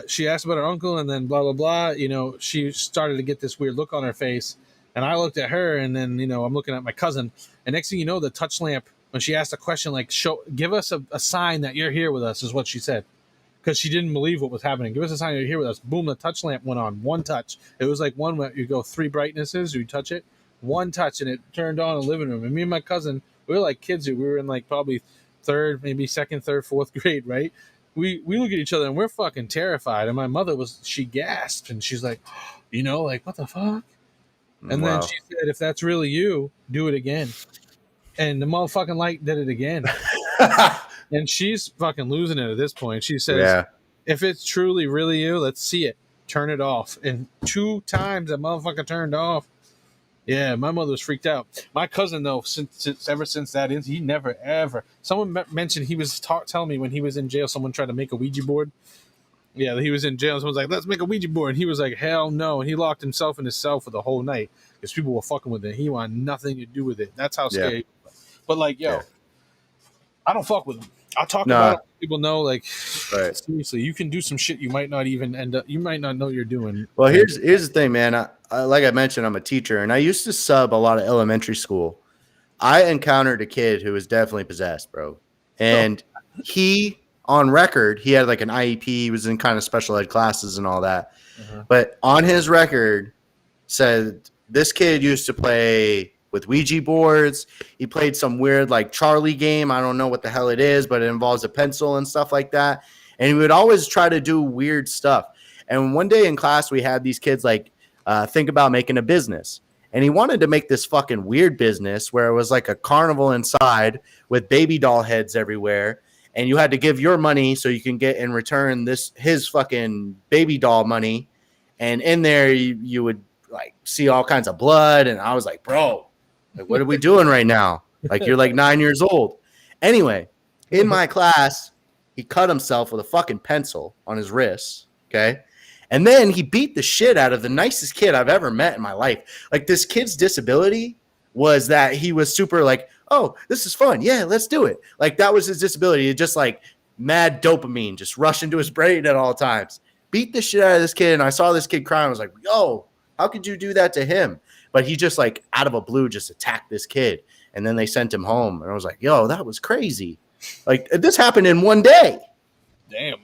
She asked about her uncle, and then blah, blah, blah. She started to get this weird look on her face. And I looked at her, and then, I'm looking at my cousin. And next thing you know, the touch lamp, when she asked a question like, give us a sign that you're here with us, is what she said. Because she didn't believe what was happening. Give us a sign you're here with us. Boom, the touch lamp went on. One touch. It was like one where you go 3 brightnesses, you touch it. One touch, and it turned on in the living room. And me and my cousin, we were like kids. We were in like probably 3rd, maybe 2nd, 3rd, 4th grade, right? We look at each other, and we're fucking terrified. And my mother she gasped, and she's like, like, what the fuck? And then she said, if that's really you, do it again. And the motherfucking light did it again. And she's fucking losing it at this point. She says, if it's truly really you, let's see it. Turn it off. And 2 times that motherfucker turned off. Yeah, my mother was freaked out. My cousin, though, ever since that, he never, ever. Someone mentioned he was telling me when he was in jail, someone tried to make a Ouija board. Yeah, he was in jail. Someone was like, let's make a Ouija board. And he was like, hell no. And he locked himself in his cell for the whole night because people were fucking with it. He wanted nothing to do with it. That's how scary he was. But, like, I don't fuck with him. I'll talk about it. People know, like, seriously, you can do some shit you might not even you might not know you're doing. Well, here's the thing, man. Like I mentioned, I'm a teacher, and I used to sub a lot of elementary school. I encountered a kid who was definitely possessed, bro. And he, on record, he had like an IEP. He was in kind of special ed classes and all that. But on his record said this kid used to play with Ouija boards. He played some weird like Charlie game. I don't know what the hell it is, but it involves a pencil and stuff like that. And he would always try to do weird stuff. And one day in class, we had these kids like think about making a business. And he wanted to make this fucking weird business where it was like a carnival inside with baby doll heads everywhere. And you had to give your money so you can get in return his fucking baby doll money. And in there, you would like see all kinds of blood. And I was like, bro, like, what are we doing right now? Like, you're like 9 years old. Anyway, in my class, he cut himself with a fucking pencil on his wrist. Okay. And then he beat the shit out of the nicest kid I've ever met in my life. Like, this kid's disability was that he was super like, oh, this is fun. Yeah, let's do it. Like, that was his disability. It just like mad dopamine just rushed into his brain at all times. Beat the shit out of this kid. And I saw this kid crying. I was like, yo, how could you do that to him? But he just like out of a blue just attacked this kid. And then they sent him home. And I was like, yo, that was crazy. Like, this happened in one day. Damn.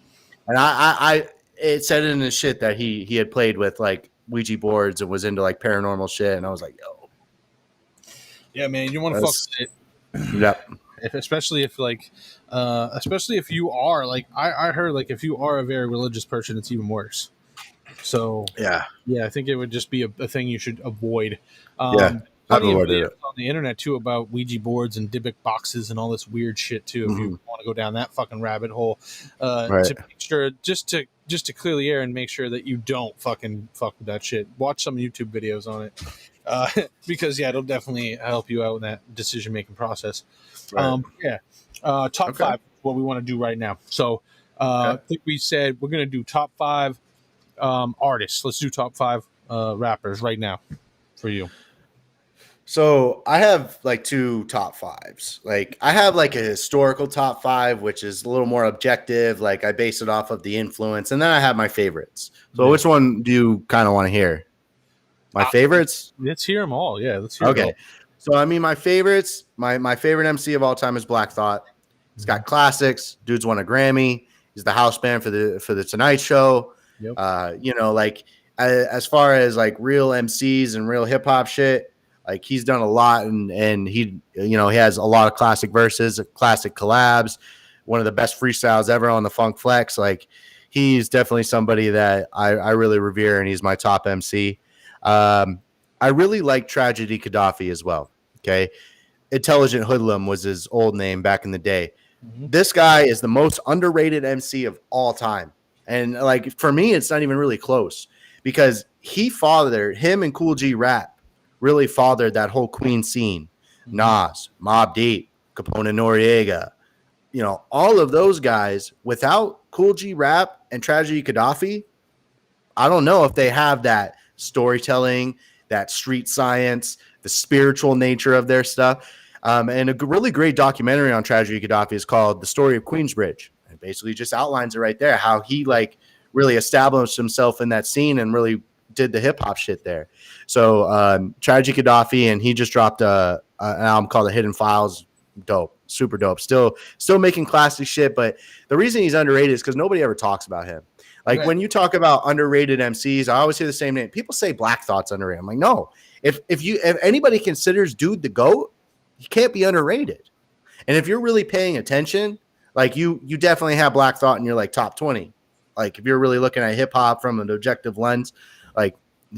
And I it said in his shit that he had played with like Ouija boards and was into like paranormal shit. And I was like, yo. Yeah, man, you want to fuck with it. Yep. Especially if you are like, I heard like if you are a very religious person, it's even worse. So Yeah. I think it would just be a thing you should avoid. Yeah. Plenty of videos on the internet too about Ouija boards and Dybbuk boxes and all this weird shit too. If you want to go down that fucking rabbit hole, to make sure just to clear the air and make sure that you don't fucking fuck with that shit. Watch some YouTube videos on it, because it'll definitely help you out in that decision making process. Right. Top five, what we want to do right now. So I think we said we're gonna do top five artists. Let's do top five rappers right now for you. So I have like two top fives. Like, I have like a historical top five, which is a little more objective. Like, I base it off of the influence, and then I have my favorites. So which one do you kind of want to hear? My favorites? Let's hear them all. Yeah, let's hear them all. So I mean, my favorites. My favorite MC of all time is Black Thought. He's got classics. Dude's won a Grammy. He's the house band for the Tonight Show. Yep. You know, like, as far as like real MCs and real hip hop shit. Like, he's done a lot, and he, you know, he has a lot of classic verses, classic collabs, one of the best freestyles ever on the Funk Flex. Like, he's definitely somebody that I really revere, and he's my top MC. I really like Tragedy Gaddafi as well. Okay. Intelligent Hoodlum was his old name back in the day. Mm-hmm. This guy is the most underrated MC of all time. And like, for me, it's not even really close, because him and Cool G Rap really fathered that whole Queen scene. Nas, Mobb Deep, Capone Noriega, you know, all of those guys. Without Cool G Rap and Tragedy Gaddafi, I don't know if they have that storytelling, that street science, the spiritual nature of their stuff. And a really great documentary on Tragedy Gaddafi is called The Story of Queensbridge. It basically just outlines it right there, how he like really established himself in that scene and really did the hip hop shit there. So Tragedy Gaddafi, and he just dropped an album called The Hidden Files. Dope, super dope. Still making classic shit. But the reason he's underrated is because nobody ever talks about him. Like, when you talk about underrated MCs, I always hear the same name. People say Black Thought's underrated. I'm like, no. If anybody considers Dude the GOAT, he can't be underrated. And if you're really paying attention, like, you definitely have Black Thought in your like top 20. Like, if you're really looking at hip hop from an objective lens, like,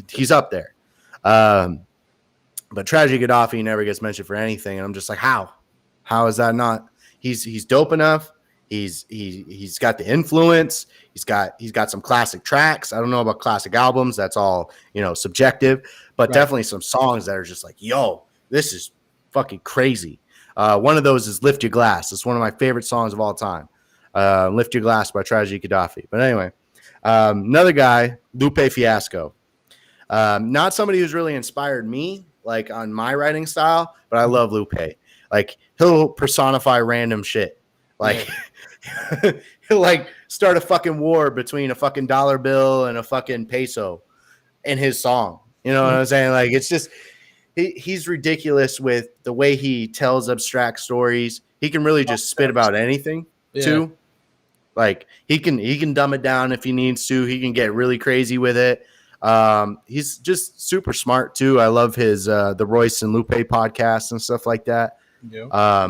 he's up there. But Tragedy Gaddafi never gets mentioned for anything, and I'm just like, how is that not? He's dope enough. He's got the influence. He's got some classic tracks. I don't know about classic albums. That's all, you know, subjective, but definitely some songs that are just like, yo, this is fucking crazy. One of those is Lift Your Glass. It's one of my favorite songs of all time. Lift Your Glass by Tragedy Gaddafi. But anyway, another guy, Lupe Fiasco. Not somebody who's really inspired me, like, on my writing style, but I love Lupe. Like, he'll personify random shit. Like, he'll like start a fucking war between a fucking dollar bill and a fucking peso in his song. You know what I'm saying? Like, it's just, he's ridiculous with the way he tells abstract stories. He can really just spit about anything too. Like, he can dumb it down if he needs to. He can get really crazy with it. He's just super smart too. I love his the Royce and Lupe podcast and stuff like that. Yeah.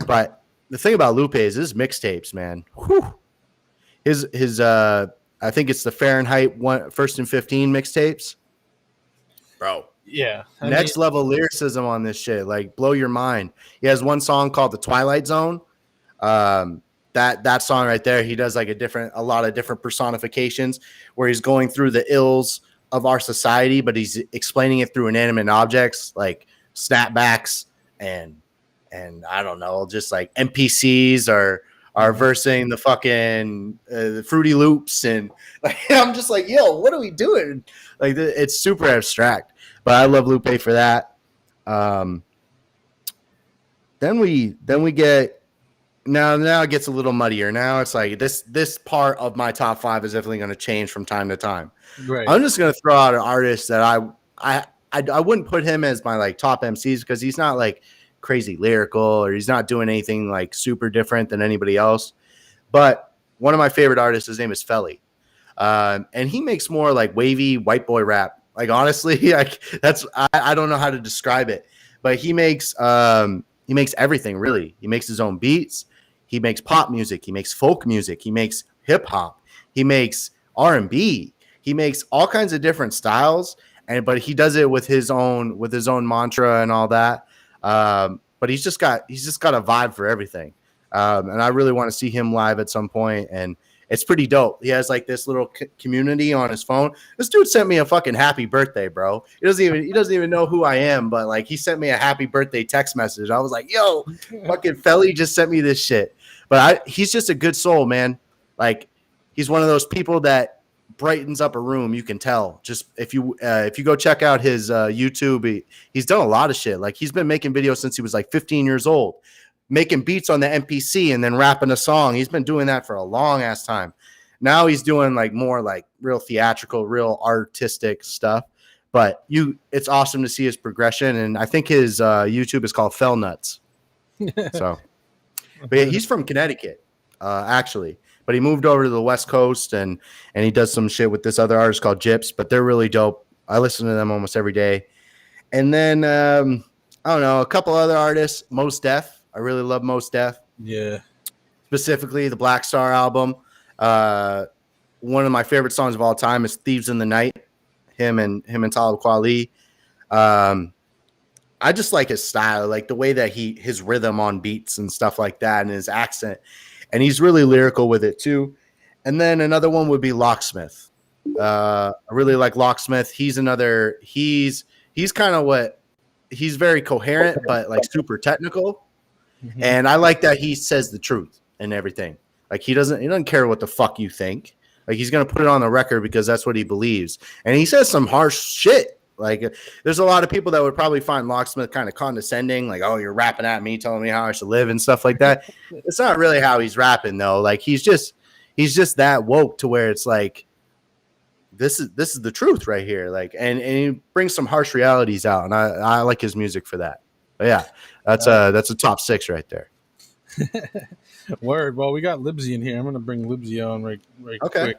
But the thing about Lupe is his mixtapes, man. Whew. His I think it's the Fahrenheit 1st and 15 mixtapes. Bro. Yeah. Next level lyricism on this shit. Like, blow your mind. He has one song called The Twilight Zone. That song right there, he does like a lot of different personifications where he's going through the ills of our society, but he's explaining it through inanimate objects like snapbacks and I don't know, just like NPCs or are versing the fucking the Fruity Loops, and like I'm just like, yo, what are we doing? Like it's super abstract, but I love Lupe for that. Then we get now it gets a little muddier. Now it's like this part of my top 5 is definitely going to change from time to time. Right. I'm just going to throw out an artist that I wouldn't put him as my like top MCs because he's not like crazy lyrical or he's not doing anything like super different than anybody else. But one of my favorite artists, his name is Felly. And he makes more like wavy white boy rap. Like honestly, like I don't know how to describe it, but he makes everything really. He makes his own beats. He makes pop music. He makes folk music. He makes hip hop. He makes R&B. He makes all kinds of different styles, but he does it with his own mantra and all that. But he's just got a vibe for everything. And I really want to see him live at some point. And it's pretty dope. He has like this little community on his phone. This dude sent me a fucking happy birthday, bro. He doesn't even know who I am, but like he sent me a happy birthday text message. I was like, yo, fucking Felly just sent me this shit. But he's just a good soul, man. Like he's one of those people that brightens up a room. You can tell just if you go check out his YouTube, he's done a lot of shit. Like he's been making videos since he was like 15 years old. Making beats on the MPC and then rapping a song. He's been doing that for a long ass time. Now he's doing like more like real theatrical, real artistic stuff. But it's awesome to see his progression. And I think his YouTube is called Fell Nuts. So, but yeah, he's from Connecticut, actually. But he moved over to the West Coast and he does some shit with this other artist called Gyps. But they're really dope. I listen to them almost every day. And then I don't know, a couple other artists, Mos Def. I really love Mos Def. Yeah. Specifically, the Black Star album. One of my favorite songs of all time is Thieves in the Night. Him and Talib Kweli. I just like his style, like the way that his rhythm on beats and stuff like that and his accent. And he's really lyrical with it too. And then another one would be Locksmith. I really like Locksmith. He's kind of he's very coherent, but like super technical. Mm-hmm. And I like that he says the truth and everything. Like he doesn't care what the fuck you think. Like he's gonna put it on the record because that's what he believes. And he says some harsh shit. Like there's a lot of people that would probably find Locksmith kind of condescending, like, oh, you're rapping at me, telling me how I should live and stuff like that. It's not really how he's rapping though. Like he's just that woke to where it's like this is the truth right here. Like and he brings some harsh realities out, and I like his music for that. But yeah, that's a top 6 right there. Word. Well, we got Libsy in here. I'm gonna bring Libsy on right okay. Quick.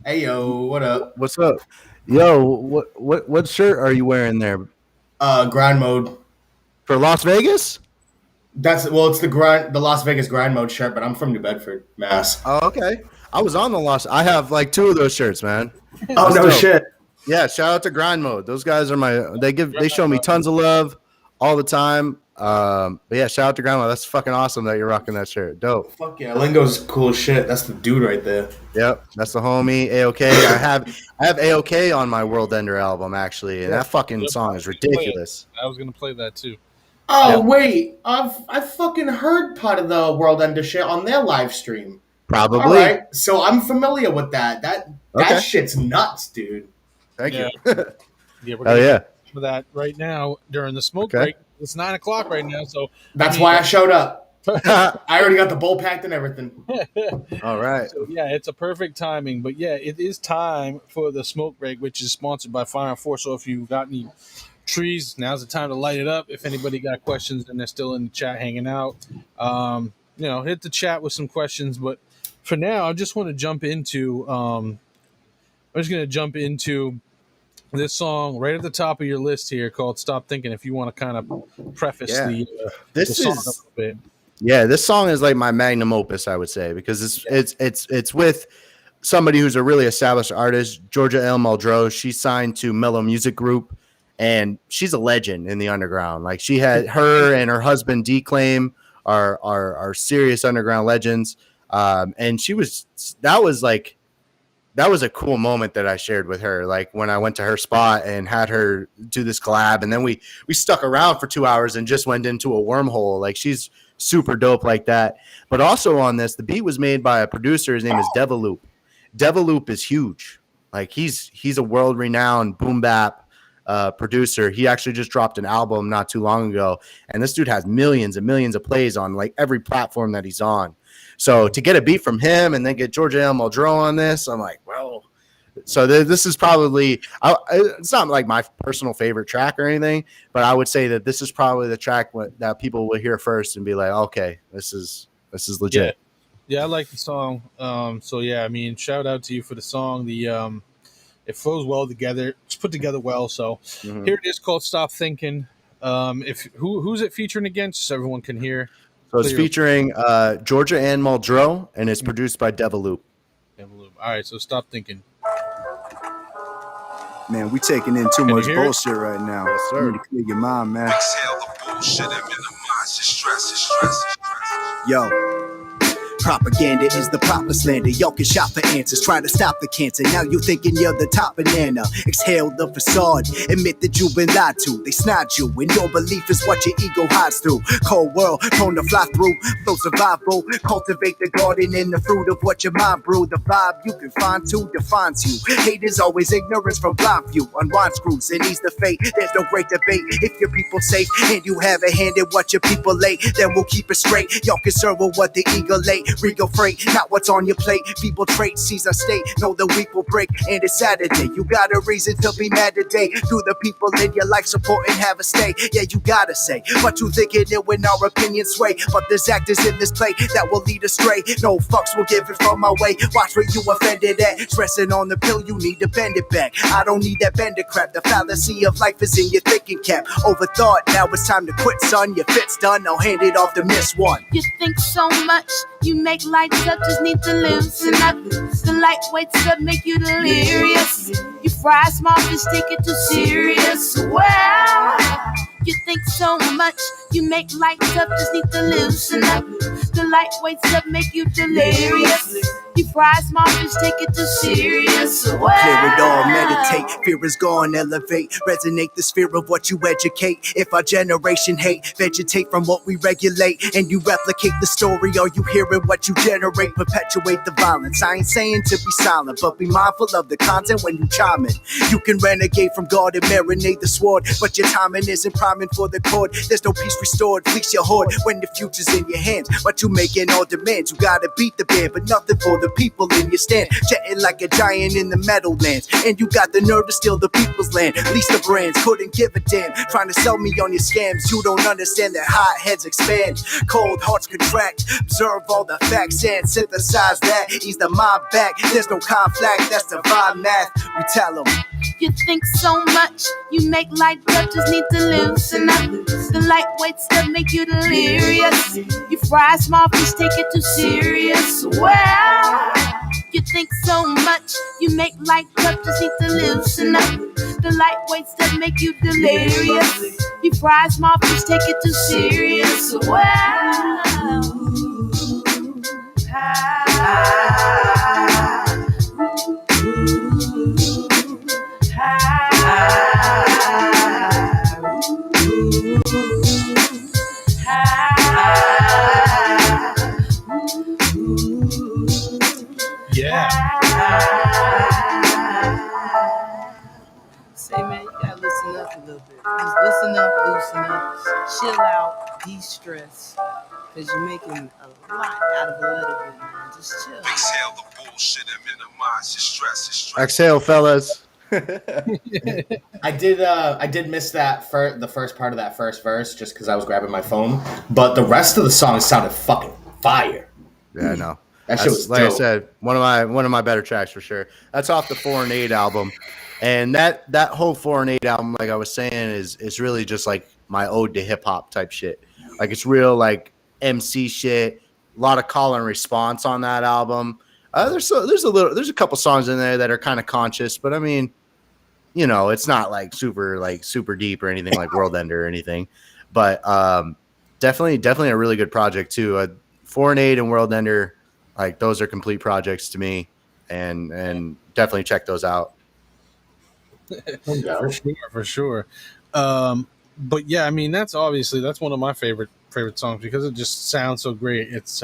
Hey yo, what up? What's up? Yo, what shirt are you wearing there? Grind mode for Las Vegas. It's the Las Vegas grind mode shirt, but I'm from New Bedford, Mass. Oh, okay. I was on I have like 2 of those shirts, man. Oh no shit. Yeah, shout out to Grind Mode. Those guys are they show me tons of love all the time. But yeah, shout out to Grind Mode. That's fucking awesome that you're rocking that shirt. Dope. Fuck yeah, Lingo's cool as shit. That's the dude right there. Yep, that's the homie. AOK. I have AOK on my World Ender album actually, and that fucking song is ridiculous. I was gonna play that too. Oh wait, I fucking heard part of the World Ender shit on their live stream. Probably. All right, so I'm familiar with that. That shit's nuts, dude. Thank you. Yeah, we're gonna for that right now during the smoke break. It's 9:00 right now, so that's why I showed up. I already got the bowl packed and everything. All right. So, yeah, it's a perfect timing. But yeah, it is time for the smoke break, which is sponsored by Fire and Force. So if you got any trees, now's the time to light it up. If anybody got questions and they're still in the chat hanging out, hit the chat with some questions. But for now, I just want to jump into this song right at the top of your list here called Stop Thinking, if you want to kind of preface the song a little bit. Yeah, this song is like my magnum opus, I would say, because it's with somebody who's a really established artist, Georgia L. Muldrow. She's signed to Mellow Music Group, and she's a legend in the underground. Like she had her and her husband Declaim are serious underground legends. And that was a cool moment that I shared with her. Like when I went to her spot and had her do this collab, and then we stuck around for 2 hours and just went into a wormhole. Like she's super dope like that. But also on this, the beat was made by a producer. His name is Devaloop. Devaloop is huge. Like he's a world renowned boom bap producer. He actually just dropped an album not too long ago, and this dude has millions and millions of plays on like every platform that he's on. So to get a beat from him and then get Georgia L. Muldrow on this, I'm like, well. So this is probably it's not like my personal favorite track or anything, but I would say that this is probably the track that people will hear first and be like, okay, this is legit. Yeah, I like the song. So yeah, I mean, shout out to you for the song. The it flows well together. It's put together well. So here it is, called "Stop Thinking." Who's it featuring against, so everyone can hear. So it's featuring Georgia Ann Muldrow, and it's produced by Devaloop. All right, so "Stop Thinking." Man, we taking in too much you hear bullshit right now. Yes, sir. You need to clear your mind, man. Exhale the bullshit and minimize your stress. Yo. Propaganda is the proper slander. Y'all can shop for answers. Try to stop the cancer. Now you thinking you're the top banana. Exhale the facade. Admit that you've been lied to. They snide you. And your belief is what your ego hides through. Cold world, prone to fly through. Flow survival. Cultivate the garden and the fruit of what your mind brew. The vibe you can find to defines you. Hate is always ignorance from blind view. Unwind screws and ease the fate. There's no great debate. If your people safe and you have a hand in what your people late, then we'll keep it straight. Y'all concerned with what the ego late. Regal freight, not what's on your plate. Feeble trait sees our state. Know the week will break, and it's Saturday. You got a reason to be mad today. Do the people in your life support and have a stay? Yeah, you gotta say what you thinking it when our opinions sway. But there's actors in this play that will lead astray. No fucks will give it from my way. Watch where you offended at. Stressing on the pill, you need to bend it back. I don't need that bender crap. The fallacy of life is in your thinking cap. Overthought, now it's time to quit, son. Your fit's done, I'll hand it off to Miss One. You think so much, you make lights up, just need to loosen up. The lightweights that make you delirious. You fry small fish, take it too serious. Well, you think so much, you make lights up, just need to loosen up. The lightweights that make you delirious. You fry small fish, take it too serious. Well, clear it all, meditate. Fear is gone, elevate. Resonate the sphere of what you educate. If our generation hate, vegetate from what we regulate. And you replicate the story, are you hearing what you generate? Perpetuate the violence. I ain't saying to be silent, but be mindful of the content when you chime in. You can renegade from God and marinate the sword, but your timing isn't priming for the chord. There's no peace restored, fleece your hoard when the future's in your hands. But you making all demands, you gotta beat the band, but nothing for the people in your stand. Jetting like a giant in the meadowlands, and you got the nerve to steal the people's land. Least the brands couldn't give a damn, trying to sell me on your scams. You don't understand that hot heads expand, cold hearts contract. Observe all the facts and synthesize that. Ease the mind back, there's no conflict, that's divine math. We tell them. you think so much, you make light up, just need to loosen up. The lightweights that make you delirious. You fry small fish, take it too serious. Well, you think so much, you make light up, just need to loosen up. The lightweights that make you delirious. You fry small fish, take it too serious. Well, Yeah. Say, man, you gotta listen up a little bit. Just listen up, loosen up, chill out, de-stress. Because you're making a lot out of a little bit, man. Just chill. Exhale the bullshit and minimize your stress. Exhale, fellas. I did miss the first part of that first verse just because I was grabbing my phone, but the rest of the song sounded fucking fire. Yeah, I know. That shit was like dope. I said, one of my better tracks for sure. That's off the 4 and 8 album, and that whole 4 and 8 album, like I was saying, is really just like my ode to hip hop type shit. Like it's real like MC shit. A lot of call and response on that album. There's a couple songs in there that are kind of conscious, but I mean, you know, it's not like super deep or anything like World Ender or anything. But definitely a really good project too. 4 and 8 and World Ender, like those are complete projects to me, and definitely check those out. For sure. But yeah, I mean, that's one of my favorite favorite songs because it just sounds so great. It's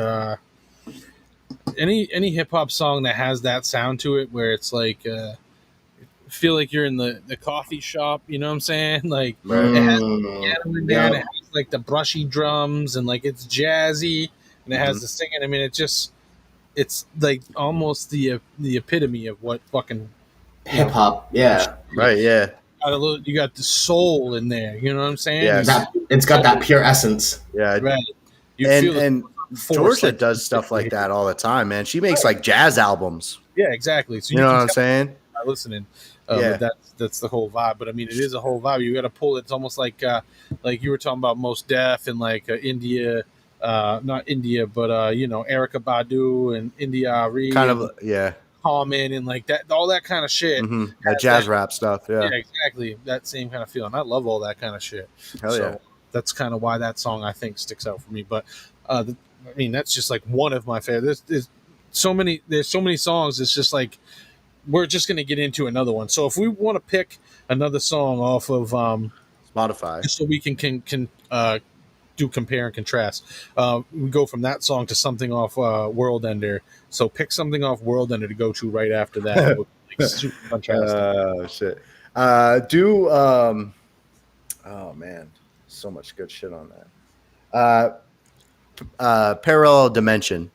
any hip hop song that has that sound to it, where it's like feel like you're in the coffee shop. You know what I'm saying? Like it has the piano in there, and it has like the brushy drums, and like it's jazzy, and it has the singing. I mean, it's like almost the epitome of what fucking hip hop. Yeah. Right. Yeah. You got the soul in there. You know what I'm saying? Yeah. It's got that pure essence. Yeah. Right. And Georgia does stuff like that all the time, man. She makes like jazz albums. Yeah, exactly. So you know what I'm saying? Listening. But that's the whole vibe. But I mean, it is a whole vibe. You got to pull it. It's almost like you were talking about Mos Def and like India, not India, but Erykah Badu and India Ari, kind of Common and like that, all that kind of shit. That jazz rap stuff. Yeah, exactly. That same kind of feeling. I love all that kind of shit. Hell yeah. That's kind of why that song I think sticks out for me. But I mean, that's just like one of my favorites. There's so many songs. It's just like we're just gonna get into another one. So if we want to pick another song off of Spotify, just so we can do compare and contrast, we go from that song to something off World Ender. So pick something off World Ender to go to right after that. Like, super contrasting. Shit. Oh man, so much good shit on that. Parallel Dimension.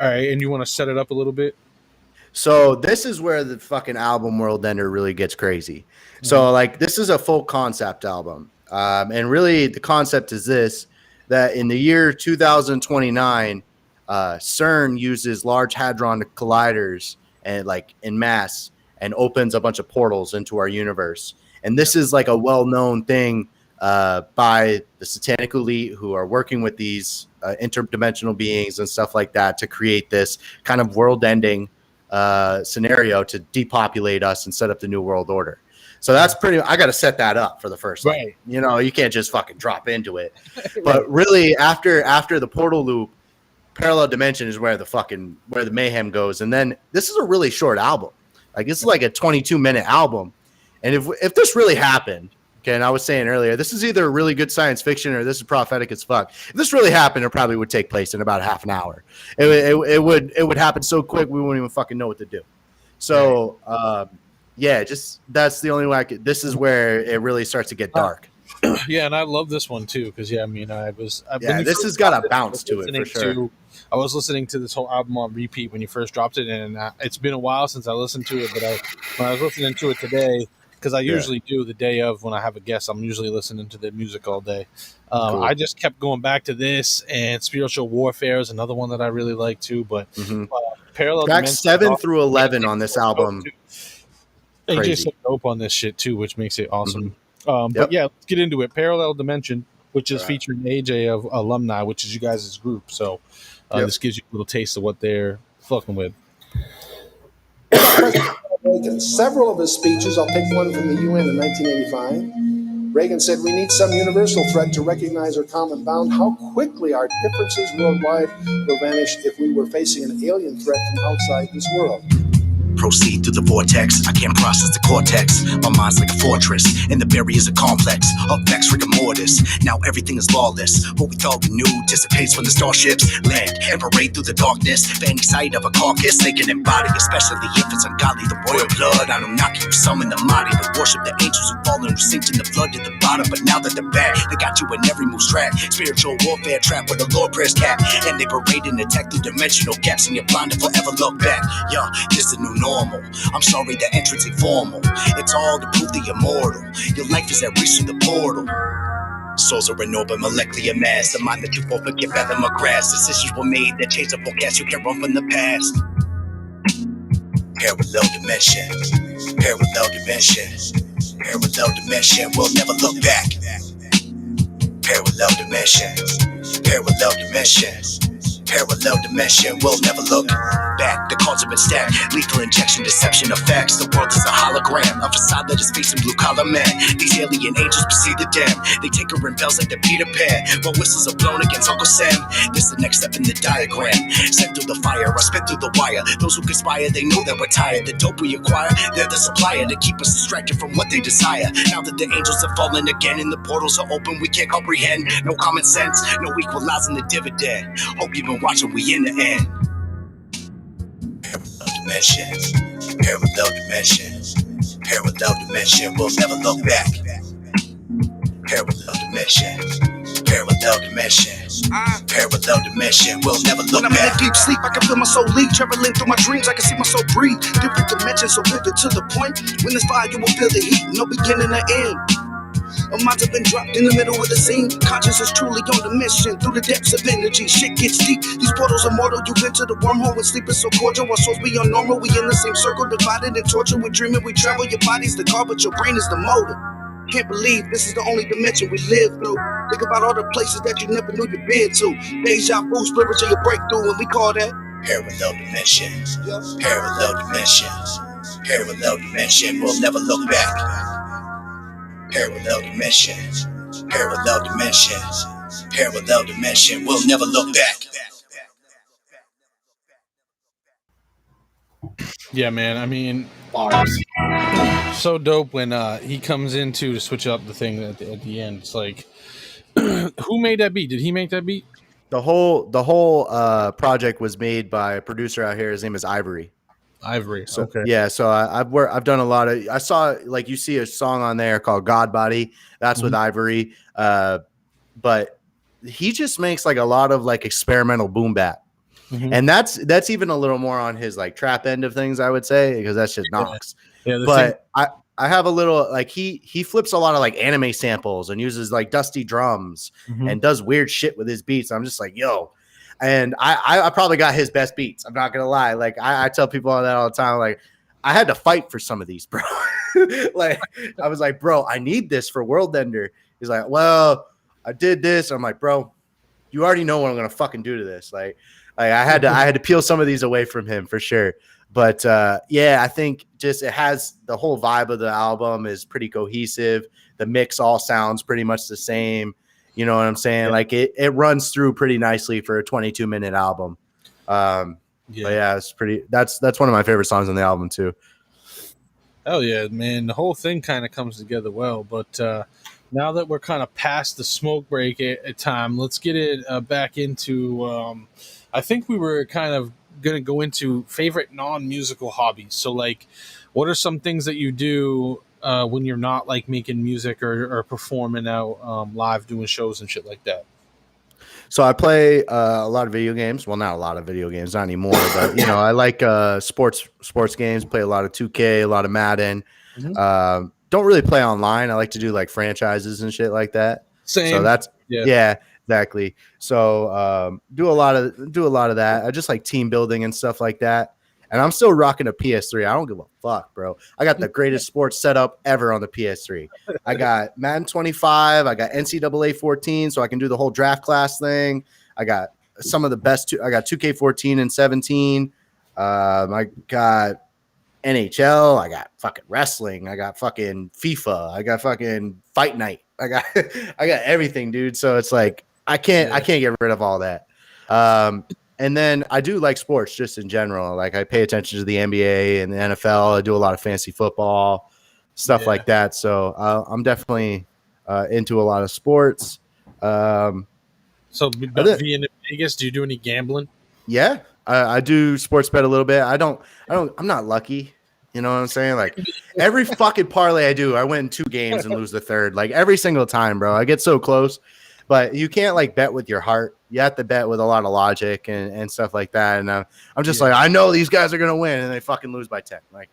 All right, and you want to set it up a little bit? So this is where the fucking album World Ender really gets crazy. So like this is a full concept album. And really the concept is this, that in the year 2029, CERN uses Large Hadron Colliders and like en masse and opens a bunch of portals into our universe. And this is like a well-known thing by the Satanic Elite, who are working with these interdimensional beings and stuff like that to create this kind of world-ending scenario to depopulate us and set up the New World Order. So that's I got to set that up for the first time. Right. You know, you can't just fucking drop into it. But really after the portal loop, Parallel Dimension is where the mayhem goes. And then this is a really short album. Like this is like a 22-minute album. And if this really happened, okay, and I was saying earlier, this is either really good science fiction or this is prophetic as fuck. If this really happened, it probably would take place in about half an hour. It would happen so quick we wouldn't even fucking know what to do. So just that's the only way I could. This is where it really starts to get dark. Yeah, and I love this one too because I mean this has got a bounce to it for sure. I was listening to this whole album on repeat when you first dropped it, and it's been a while since I listened to it. But when I was listening to it today, because I usually do the day of when I have a guest, I'm usually listening to their music all day. Cool. I just kept going back to this, and Spiritual Warfare is another one that I really like too. But Parallel Track 7 through 11 on this album. AJ's so dope on this shit too, which makes it awesome. But yeah, let's get into it. Parallel Dimension, which is featuring AJ of Alumni, which is you guys' group. So this gives you a little taste of what they're fucking with. Reagan, several of his speeches, I'll take one from the UN in 1985. Reagan said, "We need some universal threat to recognize our common bound. How quickly our differences worldwide will vanish if we were facing an alien threat from outside this world." Proceed through the vortex, I can't process the cortex. My mind's like a fortress, and the barriers are complex. Up vex, rigor mortis, now everything is lawless. What we thought we knew dissipates when the starships land and parade through the darkness. For any sight of a carcass, they can embody, especially if it's ungodly. The royal blood, I don't knock you, summon the mighty. To worship the angels who fallen, who sinked in the flood to the bottom. But now that they're back, they got you in every move's track. Spiritual warfare trap with a Lord prayers cap. And they parade and attack through dimensional gaps, and you're blind to forever look back. Yeah, this is new normal. I'm sorry, the entrance ain't formal. It's all to prove the immortal. Your life is at reach through the portal. Souls are an orbit, molecular mass. The mind that you both forget, fathom or grasp. Decisions were made that change the forecast. You can't run from the past. Parallel dimension. Parallel dimension. Parallel dimension. We'll never look back. Parallel dimension. Parallel dimension. Parallel dimension, we'll never look back. The cards have been stacked. Lethal injection, deception of facts. The world is a hologram, a facade that is facing blue collar man. These alien angels proceed to damn. They take her in bells like the Peter Pan. While whistles are blown against Uncle Sam. This is the next step in the diagram. Sent through the fire, I spit through the wire. Those who conspire, they know that we're tired. The dope we acquire, they're the supplier to keep us distracted from what they desire. Now that the angels have fallen again and the portals are open, we can't comprehend. No common sense, no equalizing the dividend. Hope you've been watching, we in the end. Parallel dimensions, parallel dimensions, parallel dimension, we'll never look back. Parallel dimensions, parallel dimensions, parallel dimension, we'll never look back. When I'm in a deep sleep, I can feel my soul leak, traveling through my dreams, I can see my soul breathe. Different dimensions, so vivid to the point. When there's fire, you will feel the heat, no beginning or end. Our minds have been dropped in the middle of the scene. Consciousness truly on the mission. Through the depths of energy, shit gets deep. These portals are mortal. You enter the wormhole and sleep is so cordial. Our souls beyond normal. We in the same circle, divided and tortured. We're dreaming, we travel. Your body's the car, but your brain is the motor. Can't believe this is the only dimension we live through. Think about all the places that you never knew you'd been to. Deja vu, spiritual breakthrough, and we call that parallel dimensions. Parallel dimensions. Parallel dimension. We'll never look back. Parallel dimensions, parallel dimensions, parallel dimension, we'll never look back. Yeah, man. I mean, Bars. so dope when he comes in to switch up the thing at the end. It's like, who made that beat? Did he make that beat? The whole project was made by a producer out here. His name is Ivory. Ivory. So, Okay. Yeah, so I've done a lot of. I saw, like, you see a song on there called God Body. That's with Ivory. But he just makes like a lot of like experimental boom bap, and that's even a little more on his like trap end of things, I would say, because that shit knocks. Yeah. But I have a little like he flips a lot of like anime samples and uses like dusty drums and does weird shit with his beats. I'm just like, yo. And I probably got his best beats. I'm not gonna lie. Like I tell people that all the time. Like I had to fight for some of these, bro. Like I was like, bro, I need this for World Ender. He's like, well, I did this. I'm like, bro, you already know what I'm gonna fucking do to this. Like I had to peel some of these away from him for sure. But yeah, I think just it has the whole vibe of the album is pretty cohesive. The mix all sounds pretty much the same. You know what I'm saying? Yeah. Like it runs through pretty nicely for a 22-minute album. But yeah, it's pretty. That's one of my favorite songs on the album too. Oh yeah, man! The whole thing kind of comes together well. But now that we're kind of past the smoke break at time, let's get it back into. I think we were kind of gonna go into favorite non-musical hobbies. So like, what are some things that you do? When you're not like making music or performing out live doing shows and shit like that? So I play a lot of video games. Well, not a lot of video games, not anymore, but you know, I like sports games, play a lot of 2K, a lot of Madden. Don't really play online. I like to do like franchises and shit like that. Same. So that's yeah, exactly. So do a lot of that. I just like team building and stuff like that. And I'm still rocking a PS3. I don't give a fuck, bro. I got the greatest sports setup ever on the PS3. I got Madden 25. I got NCAA 14, so I can do the whole draft class thing. I got some of the best. I got 2K14 and 17. I got NHL. I got fucking wrestling. I got fucking FIFA. I got fucking Fight Night. I got everything, dude. So it's like I can't get rid of all that. And then I do like sports just in general. Like I pay attention to the NBA and the NFL. I do a lot of fantasy football, stuff like that. So I'm definitely into a lot of sports. So being in Vegas, do you do any gambling? Yeah, I do sports bet a little bit. I'm not lucky. You know what I'm saying? Like every fucking parlay I do, I win 2 games and lose the third. Like every single time, bro. I get so close. But you can't like bet with your heart. You have to bet with a lot of logic and stuff like that. And I'm just like, I know these guys are gonna win, and they fucking lose by 10. Like,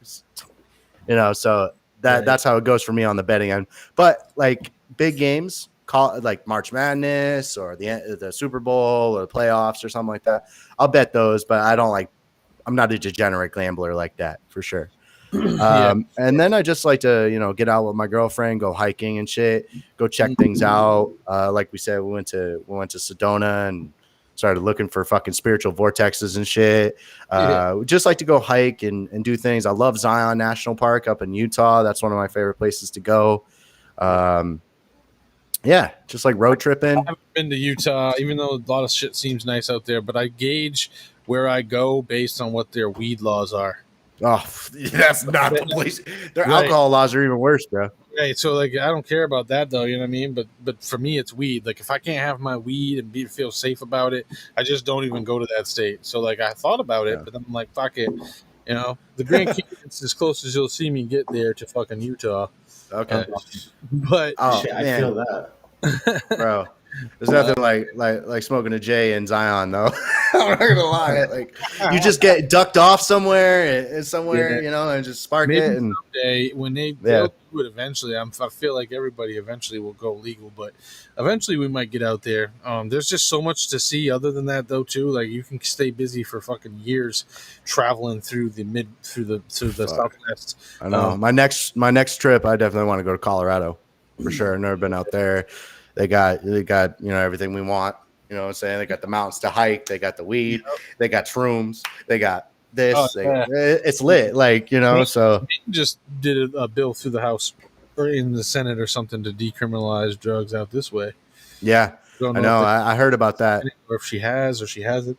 you know, so that's how it goes for me on the betting end. But like big games, like March Madness or the Super Bowl or the playoffs or something like that, I'll bet those. But I'm not a degenerate gambler like that for sure. And then I just like to, you know, get out with my girlfriend, go hiking and shit, go check things out. Like we said, we went to Sedona and started looking for fucking spiritual vortexes and shit. Just like to go hike and do things. I love Zion National Park up in Utah. That's one of my favorite places to go. Yeah, just like road tripping. I haven't been to Utah, even though a lot of shit seems nice out there, but I gauge where I go based on what their weed laws are. Oh, that's not the place. Their Right. alcohol laws are even worse, bro. Right, so like I don't care about that though, you know what I mean? But for me, it's weed. Like if I can't have my weed and feel safe about it, I just don't even go to that state. So like I thought about it, but I'm like, fuck it. You know, the Grand Canyon's as close as you'll see me get there to fucking Utah. Okay, but oh Shit, I man, feel that. bro. There's nothing like smoking a J in Zion, though. I'm not gonna lie. Like you just get ducked off somewhere, you know, and just spark maybe it. And someday when they'll do it eventually, I feel like everybody eventually will go legal, but eventually we might get out there. There's just so much to see. Other than that, though, too, like you can stay busy for fucking years traveling through the Southwest. I know my next trip, I definitely want to go to Colorado for sure. I've never been out there. They got you know everything we want. You know what I'm saying? They got the mountains to hike. They got the weed. They got shrooms. They got this. It's lit. Like, you know, so. They just did a bill through the House or in the Senate or something to decriminalize drugs out this way. Yeah. I know. I heard about that. Or if she has or she hasn't.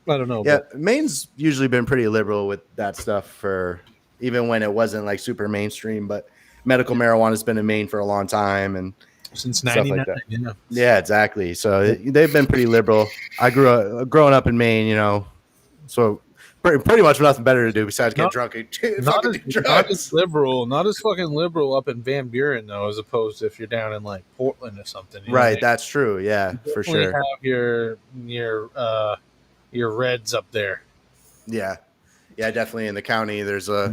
I don't know. Yeah. Maine's usually been pretty liberal with that stuff for even when it wasn't like super mainstream. But medical marijuana has been in Maine for a long time. And since stuff 99, like yeah, exactly. So they've been pretty liberal. I growing up in Maine, you know, so pretty much nothing better to do besides get drunk and not as liberal, not as fucking liberal up in Van Buren though, as opposed to if you're down in like Portland or something. Right, that's true. Yeah, for sure. Have your reds up there. Yeah, definitely in the county. There's I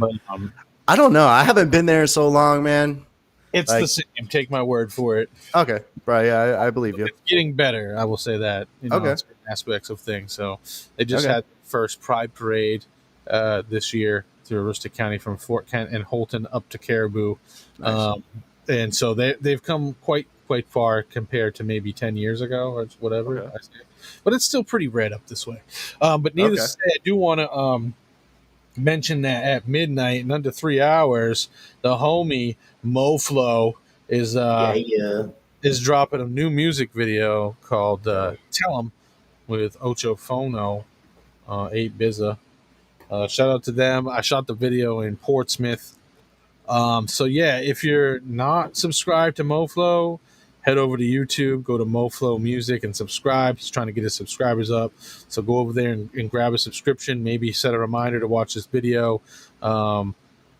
don't know. I haven't been there so long, man. It's the same. Take my word for it. Okay, right. Yeah, I believe you. It's getting better. I will say that. You know, okay. Certain aspects of things. So they just had the first Pride Parade this year through Aroostook County from Fort Kent and Holton up to Caribou, nice. And so they've come quite far compared to maybe 10 years ago or whatever. Okay. But it's still pretty red up this way. But needless to say, I do want to mention that at midnight in under 3 hours, the homie MoFlo is dropping a new music video called Tell 'Em with Ocho Fono, 8 Bizza. Shout out to them. I shot the video in Portsmouth. So yeah, if you're not subscribed to MoFlo, head over to YouTube, go to MoFlo Music and subscribe. He's trying to get his subscribers up. So go over there and grab a subscription, maybe set a reminder to watch this video.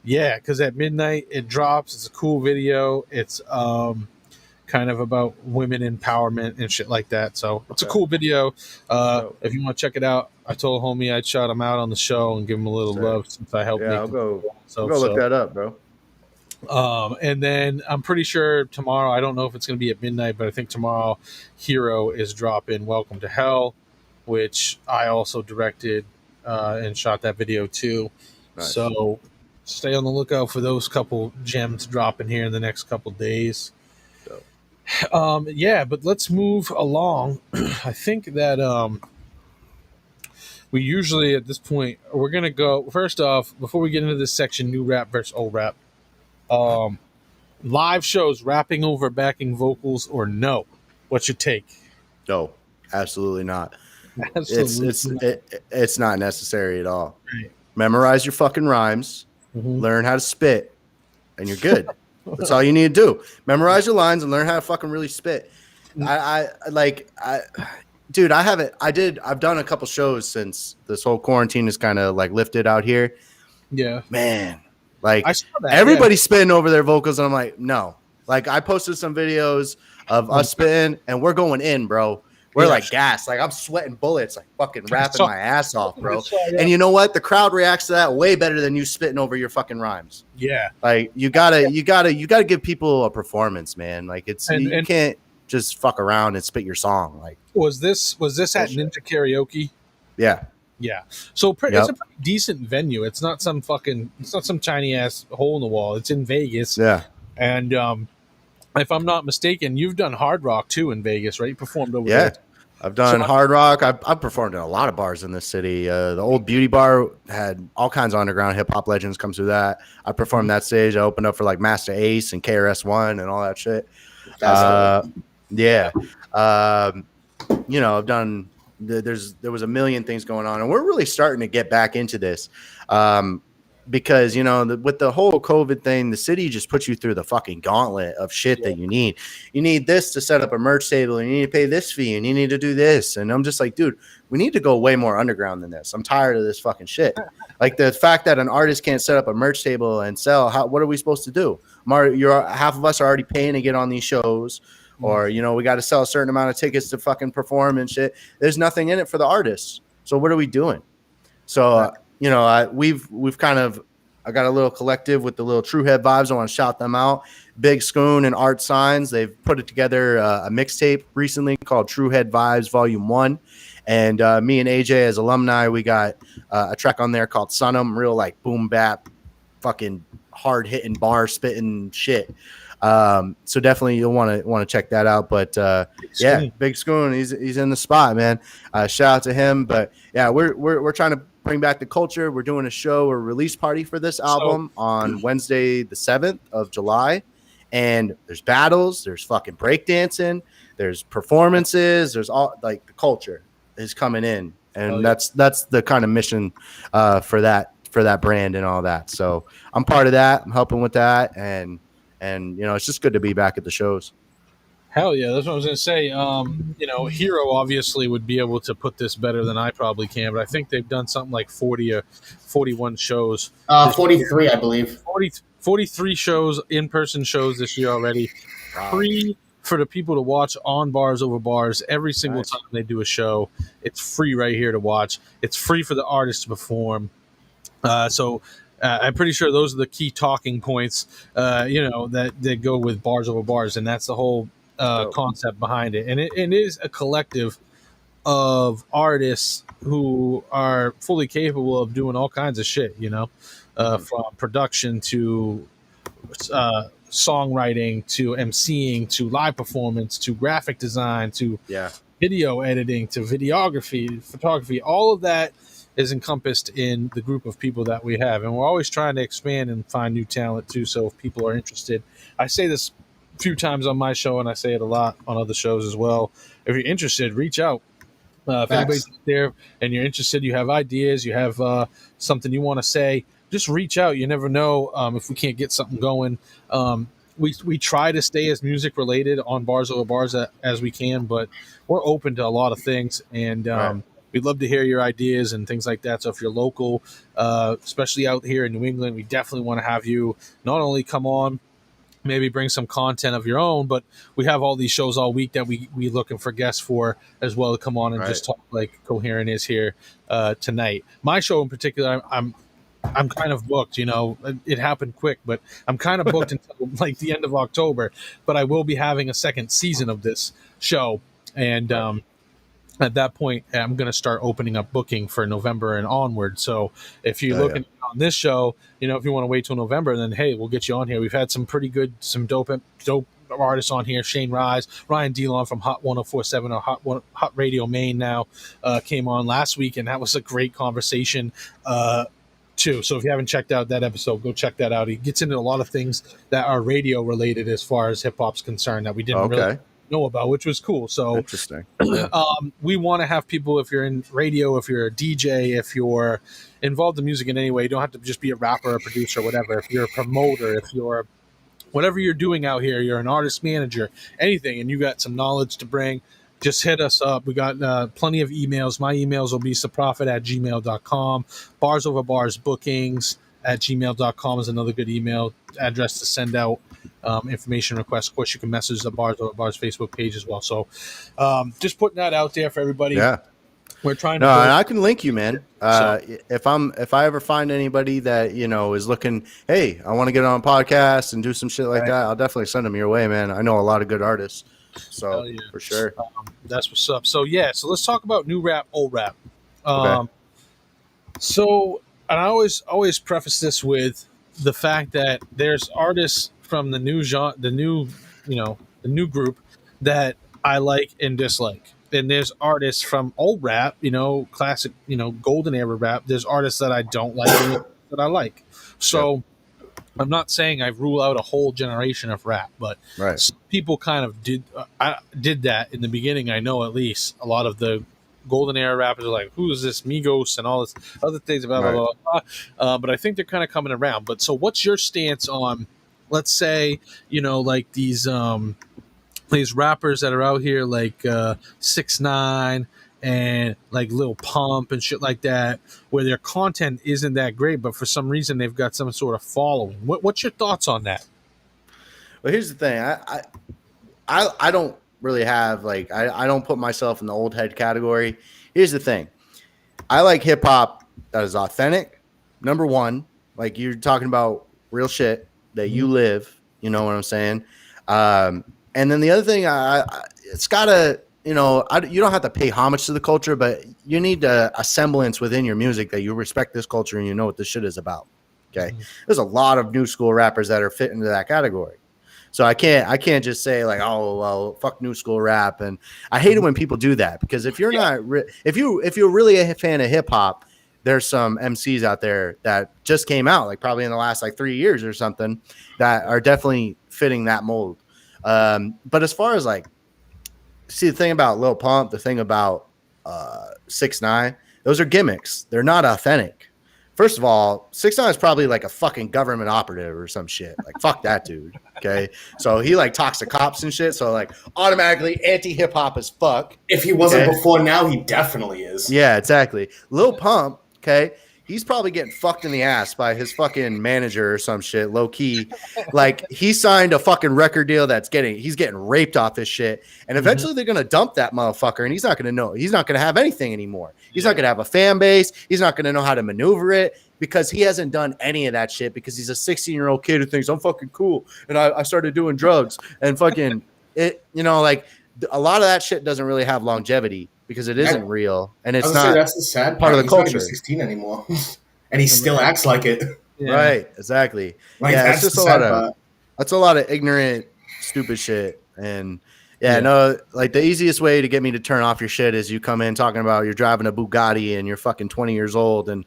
Yeah, because at midnight it drops. It's a cool video. It's kind of about women empowerment and shit like that. So it's a cool video. If you want to check it out, I told homie I'd shout him out on the show and give him a little love since I helped. Yeah, I'll go look that up, bro. And then I'm pretty sure tomorrow, I don't know if it's going to be at midnight, but I think tomorrow Hero is dropping Welcome to Hell, which I also directed and shot that video too. Nice. So stay on the lookout for those couple gems dropping here in the next couple days. Yeah, but let's move along. I think that we usually at this point, we're going to go, first off, before we get into this section, new rap versus old rap. Live shows, rapping over backing vocals or no? What's your take? No, absolutely not. It's not necessary at all. Right. Memorize your fucking rhymes, learn how to spit, and you're good. That's all you need to do. Memorize your lines and learn how to fucking really spit. Dude, I've done a couple shows since this whole quarantine is kind of like lifted out here. Yeah, man. Like everybody's spitting over their vocals, and I'm like, no. Like I posted some videos of us spitting, and we're going in, bro. We're like gas. Like I'm sweating bullets, like fucking rapping my ass off, bro. And you know what? The crowd reacts to that way better than you spitting over your fucking rhymes. Yeah. Like you gotta give people a performance, man. Like you can't just fuck around and spit your song. Like was this at Ninja Karaoke? Yeah. Yeah, so it's a pretty decent venue. It's not some tiny ass hole in the wall. It's in Vegas. Yeah, and if I'm not mistaken, you've done Hard Rock too in Vegas, right? You performed over there. I've done So- Hard Rock. I've performed in a lot of bars in this city. The old Beauty Bar had all kinds of underground hip hop legends come through that. I performed that stage. I opened up for like Master Ace and KRS-One and all that shit. Yeah. You know, I've done. There was a million things going on, and we're really starting to get back into this. Because, you know, with the whole COVID thing, the city just puts you through the fucking gauntlet of shit that you need. You need this to set up a merch table, and you need to pay this fee, and you need to do this. And I'm just like, dude, we need to go way more underground than this. I'm tired of this fucking shit. Like the fact that an artist can't set up a merch table and sell, what are we supposed to do? Half of us are already paying to get on these shows, or, you know, we got to sell a certain amount of tickets to fucking perform and shit. There's nothing in it for the artists. So what are we doing? So, you know, we've kind of, I got a little collective with the little True Head Vibes. I want to shout them out. Big Scoon and Art Signs. They've put it together a mixtape recently called True Head Vibes Volume 1. And me and AJ as alumni, we got a track on there called Sun'em, real like boom bap, fucking hard hitting bar spitting shit. So definitely you'll want to check that out. But yeah, Big Scoon, he's in the spot, man. Shout out to him. But yeah, we're trying to bring back the culture. We're doing a show or release party for this album on Wednesday, the 7th of July. And there's battles, there's fucking breakdancing, there's performances, there's all like the culture is coming in. And that's the kind of mission for that brand and all that. So I'm part of that. I'm helping with that. And you know, it's just good to be back at the shows. Hell yeah, that's what I was going to say. You know, Hero obviously would be able to put this better than I probably can, but I think they've done something like 40 or 41 shows. 43, I believe. 43 shows, in-person shows this year already. Wow. Free for the people to watch on Bars Over Bars every single time they do a show. It's free right here to watch. It's free for the artists to perform. So I'm pretty sure those are the key talking points, you know, that go with Bars Over Bars, and that's the whole concept behind it. And it is a collective of artists who are fully capable of doing all kinds of shit, you know, from production to songwriting to emceeing to live performance to graphic design to video editing to videography, photography. All of that is encompassed in the group of people that we have, and we're always trying to expand and find new talent too. So if people are interested, I say this a few times on my show, and I say it a lot on other shows as well. If you're interested, reach out. If anybody's there and you're interested, you have ideas, you have something you want to say, just reach out. You never know if we can't get something going. We try to stay as music related on Bars Over Bars as we can, but we're open to a lot of things, and we'd love to hear your ideas and things like that. So if you're local, especially out here in New England, we definitely want to have you not only come on, maybe bring some content of your own, but we have all these shows all week that we looking for guests for as well to come on and just talk like Coherent is here tonight. My show in particular, I'm kind of booked, you know. It happened quick, but I'm kind of booked until like the end of October. But I will be having a second season of this show, and at that point, I'm going to start opening up booking for November and onward. So if you're looking on this show, you know, if you want to wait till November, then hey, we'll get you on here. We've had some pretty good, some dope artists on here. Shane Rise, Ryan Delon from Hot 104.7 or Hot Radio Maine now came on last week, and that was a great conversation too. So if you haven't checked out that episode, go check that out. He gets into a lot of things that are radio related as far as hip hop's concerned that we didn't really know about, which was cool. So interesting. We want to have people, if you're in radio, if you're a DJ, if you're involved in music in any way, you don't have to just be a rapper, a producer, whatever. If you're a promoter, if you're whatever you're doing out here, you're an artist manager, anything, and you got some knowledge to bring, just hit us up. We got plenty of emails. My emails will be saprofit@gmail.com. Bars Over Bars bookings at gmail.com is another good email address to send out information requests. Of course, you can message the Bars Over Bars Facebook page as well. So just putting that out there for everybody. Yeah. We're trying to and I can link you, man. If I ever find anybody that, you know, is looking, hey, I want to get on a podcast and do some shit like that, I'll definitely send them your way, man. I know a lot of good artists. So for sure. That's what's up. So so let's talk about new rap, old rap. So, and I always preface this with the fact that there's artists from the new genre, the new group that I like and dislike. and there's artists from old rap, classic, golden era rap. There's artists that I don't like and that I like. So I'm not saying I rule out a whole generation of rap, but some people kind of did that in the beginning. I know at least a lot of the golden era rappers are like, who is this Migos and all this other things, blah, blah, blah, blah. But I think they're kind of coming around. But so what's your stance on, let's say, like these rappers that are out here like 6ix9ine and like Lil Pump and shit like that, where their content isn't that great, but for some reason they've got some sort of following. What's your thoughts on that? Well, here's the thing. I don't really have like I don't put myself in the old head category. Here's the thing. I like hip hop that is authentic. Number one, like you're talking about real shit that you live. You know what I'm saying? And then the other thing, it's gotta. You don't have to pay homage to the culture, but you need a semblance within your music that you respect this culture and you know what this shit is about. Okay. There's a lot of new school rappers that are fit into that category. So I can't just say like, oh, well, fuck new school rap. And I hate it when people do that, because if you're not, if you're really a fan of hip hop, there's some MCs out there that just came out, like probably in the last like 3 years or something, that are definitely fitting that mold. But as far as like, see, the thing about Lil Pump, the thing about 6ix9ine, those are gimmicks. They're not authentic. First of all, 6ix9ine is probably like a fucking government operative or some shit. Like, fuck that dude. Okay. So he like talks to cops and shit. So like automatically anti-hip hop as fuck. If he wasn't before now, he definitely is. Yeah, exactly. Lil Pump, okay, he's probably getting fucked in the ass by his fucking manager or some shit, low key. Like he signed a fucking record deal he's getting raped off this shit. And eventually they're going to dump that motherfucker, and he's not going to know. He's not going to have anything anymore. He's not going to have a fan base. He's not going to know how to maneuver it, because he hasn't done any of that shit, because he's a 16-year-old kid who thinks I'm fucking cool. And I started doing drugs and fucking it, like a lot of that shit doesn't really have longevity, because it isn't real, and it's not. That's the sad part of the he's culture. Not even 16 anymore, and he still acts like it. Yeah. Right, exactly. Like, yeah, it's just that's a lot of ignorant, stupid shit. And no, like the easiest way to get me to turn off your shit is you come in talking about you're driving a Bugatti and you're fucking 20 years old, and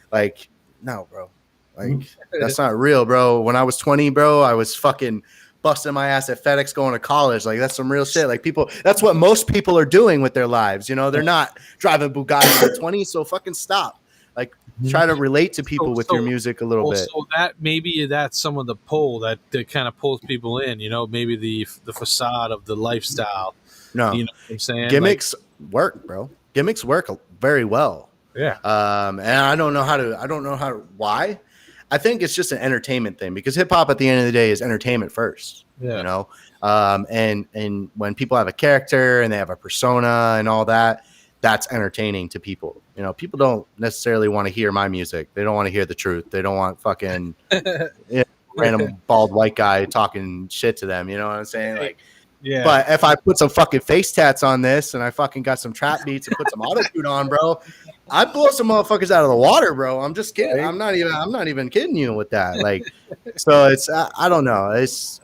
like, no, bro, like that's not real, bro. When I was 20, bro, I was fucking busting my ass at FedEx going to college. Like, that's some real shit. Like, that's what most people are doing with their lives. They're not driving Bugattis at 20. So fucking stop. Like, try to relate to people with your music a little bit. So that's some of the pull that kind of pulls people in, maybe the facade of the lifestyle. No, you know what I'm saying? Gimmicks work, bro. Gimmicks work very well. Yeah. And I don't know why. I think it's just an entertainment thing, because hip hop at the end of the day is entertainment first. Yeah. And when people have a character and they have a persona and all that, that's entertaining to people. People don't necessarily want to hear my music. They don't want to hear the truth. They don't want fucking random bald white guy talking shit to them. You know what I'm saying? Like, yeah. But if I put some fucking face tats on this and I fucking got some trap beats and put some autotune on, bro, I blow some motherfuckers out of the water, bro. I'm just kidding. I'm not even kidding you with that. Like, so it's I don't know. It's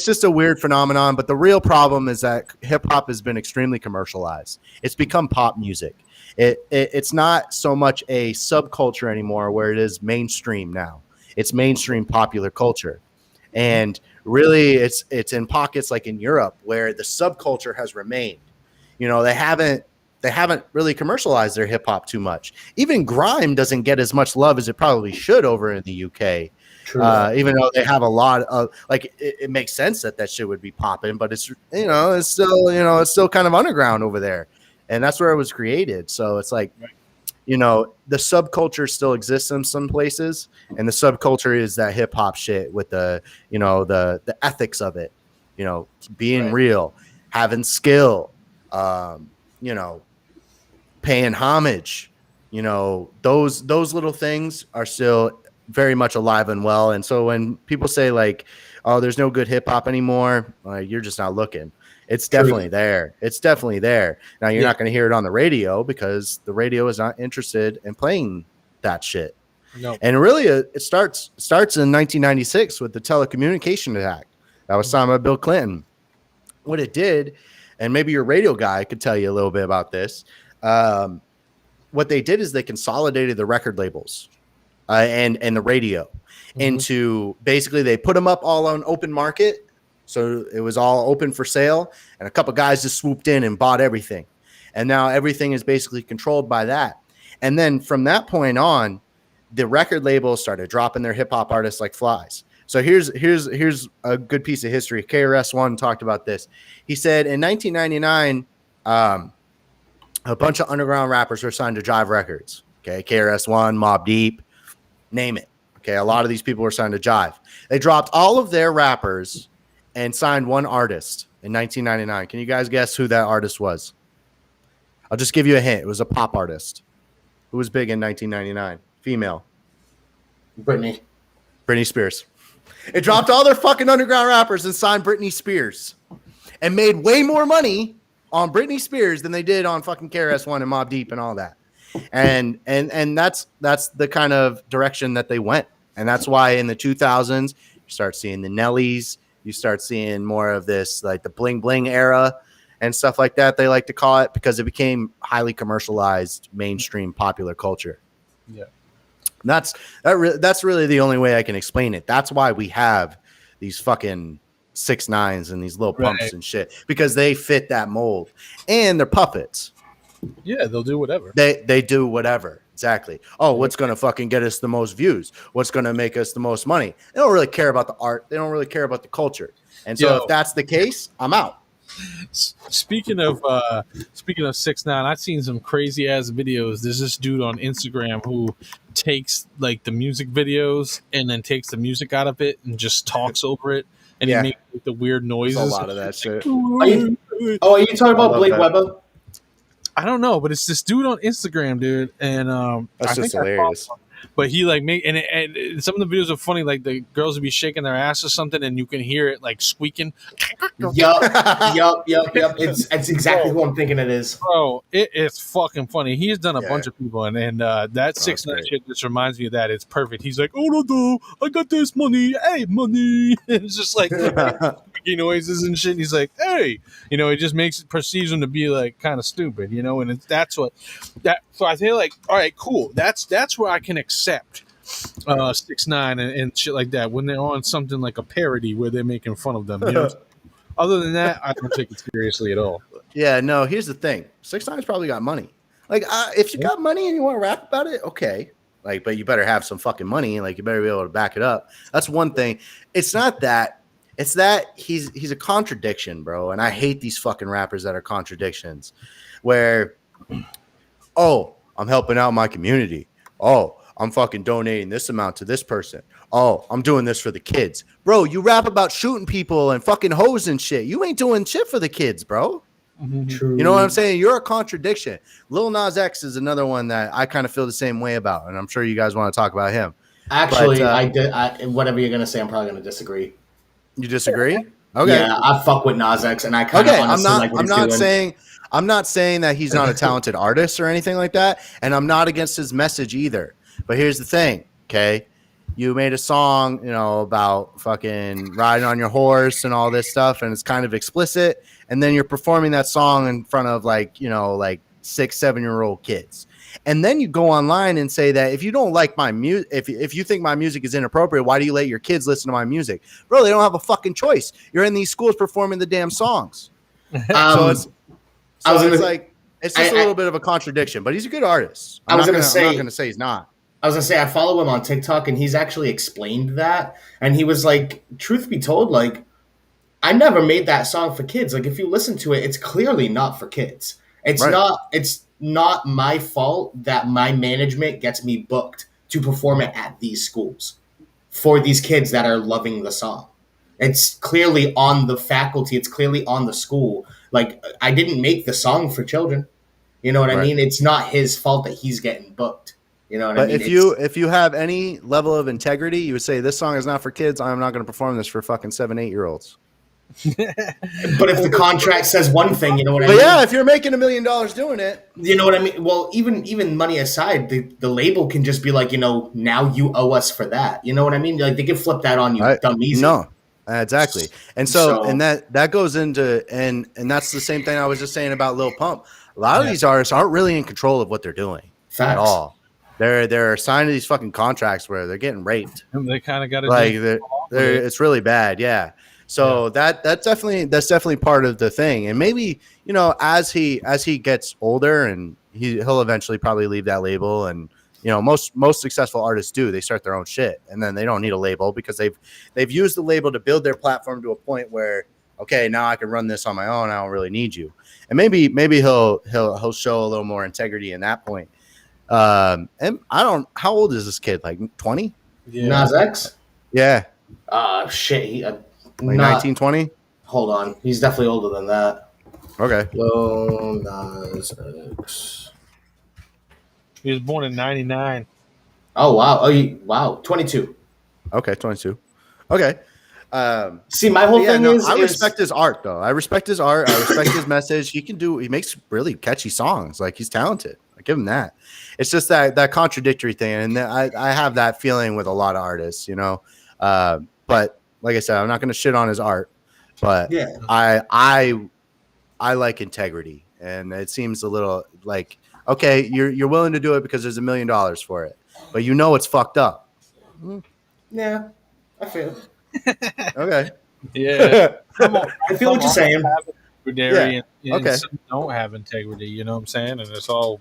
just a weird phenomenon. But the real problem is that hip hop has been extremely commercialized. It's become pop music. It's not so much a subculture anymore, where it is mainstream now. It's mainstream popular culture, and really, it's in pockets like in Europe where the subculture has remained. They haven't really commercialized their hip hop too much. Even grime doesn't get as much love as it probably should over in the UK. True. Even though they have a lot of like, it makes sense that shit would be popping, but it's still kind of underground over there, and that's where it was created. So it's like, the subculture still exists in some places, and the subculture is that hip hop shit with the ethics of it, being real, having skill, paying homage, those little things are still very much alive and well. And so when people say like, oh, there's no good hip hop anymore, you're just not looking. It's definitely there. It's definitely there. Now, you're not going to hear it on the radio, because the radio is not interested in playing that shit. No. And really, it starts in 1996 with the Telecommunication Act that was signed by Bill Clinton. What it did, and maybe your radio guy could tell you a little bit about this. What they did is they consolidated the record labels and the radio into basically they put them up all on open market. So it was all open for sale, and a couple guys just swooped in and bought everything. And now everything is basically controlled by that. And then from that point on, the record labels started dropping their hip hop artists like flies. So here's a good piece of history. KRS-One talked about this. He said in 1999, a bunch of underground rappers were signed to Jive Records. Okay, KRS-One, Mobb Deep, name it. Okay, a lot of these people were signed to Jive. They dropped all of their rappers and signed one artist in 1999. Can you guys guess who that artist was? I'll just give you a hint. It was a pop artist. Who was big in 1999? Female. Britney Spears. It dropped all their fucking underground rappers and signed Britney Spears and made way more money on Britney Spears than they did on fucking KRS-One and Mobb Deep and all that. And that's the kind of direction that they went. And that's why in the 2000s, you start seeing the Nellies, you start seeing more of this, like the bling bling era and stuff like that, they like to call it, because it became highly commercialized, mainstream popular culture. Yeah. That's really the only way I can explain it. That's why we have these fucking 6ix9ines and these little pumps and shit, because they fit that mold, and they're puppets. Yeah, they'll do whatever. They do whatever. Exactly. Oh, what's going to fucking get us the most views? What's going to make us the most money? They don't really care about the art. They don't really care about the culture. And so if that's the case, I'm out. Speaking of 6ix9ine, I've seen some crazy ass videos. There's this dude on Instagram who takes like the music videos and then takes the music out of it and just talks over it, and he makes like, the weird noises. There's a lot of that shit. Are you talking about Blake Weber? I don't know, but it's this dude on Instagram, dude, and that's just hilarious. But he like make and some of the videos are funny. Like the girls would be shaking their ass or something, and you can hear it like squeaking. Yup. It's exactly who I'm thinking it is. Bro, it is fucking funny. He's done a bunch of people, and that 6ix9ine shit just reminds me of that. It's perfect. He's like, oh no, I got this money, hey money. It's just like squeaky noises and shit. And he's like, hey, it just perceives him to be like kind of stupid, and that's what that. So I feel like, all right, cool. That's where I can accept 6ix9ine and shit like that when they're on something like a parody where they're making fun of them. Other than that, I don't take it seriously at all. Yeah, no. Here's the thing: 6ix9ine's probably got money. Like, if you got money and you want to rap about it, okay. Like, but you better have some fucking money. Like, you better be able to back it up. That's one thing. It's not that. It's that he's a contradiction, bro. And I hate these fucking rappers that are contradictions. Where, oh, I'm helping out my community. Oh, I'm fucking donating this amount to this person. Oh, I'm doing this for the kids. Bro, you rap about shooting people and fucking hoes and shit. You ain't doing shit for the kids, bro. True. You know what I'm saying? You're a contradiction. Lil Nas X is another one that I kind of feel the same way about, and I'm sure you guys want to talk about him. Actually, whatever you're going to say, I'm probably going to disagree. You disagree? Okay. Yeah, I fuck with Nas X, and I kind of honestly like what he's doing. I'm not saying that he's not a talented artist or anything like that, and I'm not against his message either. But here's the thing, okay? You made a song, about fucking riding on your horse and all this stuff, and it's kind of explicit, and then you're performing that song in front of like 6-7-year-old kids. And then you go online and say that if you don't like my music, if you think my music is inappropriate, why do you let your kids listen to my music? Bro, they don't have a fucking choice. You're in these schools performing the damn songs. It's just a little bit of a contradiction, but he's a good artist. I'm not going to say he's not. I was going to say, I follow him on TikTok, and he's actually explained that. And he was like, truth be told, like, I never made that song for kids. Like, if you listen to it, it's clearly not for kids. It's not my fault that my management gets me booked to perform it at these schools for these kids that are loving the song. It's clearly on the faculty. It's clearly on the school. Like, I didn't make the song for children. You know what I mean? It's not his fault that he's getting booked. You know what I mean? If you have any level of integrity, you would say this song is not for kids. I'm not going to perform this for fucking 7-8-year-olds. But if the contract says one thing, you know what I mean? But yeah, if you're making $1 million doing it, you know what I mean? Well, even money aside, the label can just be like, now you owe us for that. You know what I mean? Like, they can flip that on you dumb easy. Exactly. And so and that goes into and that's the same thing I was just saying about Lil Pump. A lot of these artists aren't really in control of what they're doing at all. They're signed to these fucking contracts where they're getting raped. And they kind of got to like it's really bad. Yeah. So that's definitely part of the thing. And maybe, you know, as he gets older and he'll eventually probably leave that label, and you know, most successful artists do. They start their own shit, and then they don't need a label because they've used the label to build their platform to a point where, okay, now I can run this on my own. I don't really need you. And maybe he'll show a little more integrity in that point. And I don't. How old is this kid? Like 20? Yeah. Nas X? Yeah. Shit. Like 19, 20? Hold on. He's definitely older than that. Okay. Nas X. He was born in 99. Oh, wow. Wow. 22. Okay, 22. Okay. See, my whole thing is... I respect his art, though. I respect his art. I respect his message. He makes really catchy songs. Like, he's talented. I give him that. It's just that contradictory thing. And I have that feeling with a lot of artists, you know. But like I said, I'm not going to shit on his art. But yeah. I like integrity. And it seems a little like... Okay, you're willing to do it because there's $1 million for it, but you know it's fucked up. Yeah, I feel. Okay. Yeah. I feel what you're saying. And some don't have integrity. You know what I'm saying? And it's all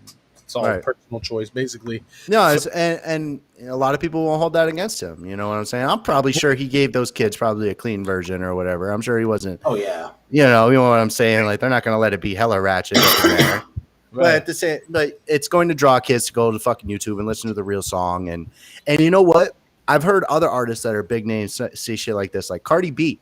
a personal choice, basically. No, and a lot of people won't hold that against him. You know what I'm saying? I'm probably sure he gave those kids probably a clean version or whatever. I'm sure he wasn't. Oh yeah. You know what I'm saying? Like they're not going to let it be hella ratchet up in there. Right. But it's going to draw kids to go to fucking YouTube and listen to the real song. And you know what? I've heard other artists that are big names say shit like this, like Cardi B.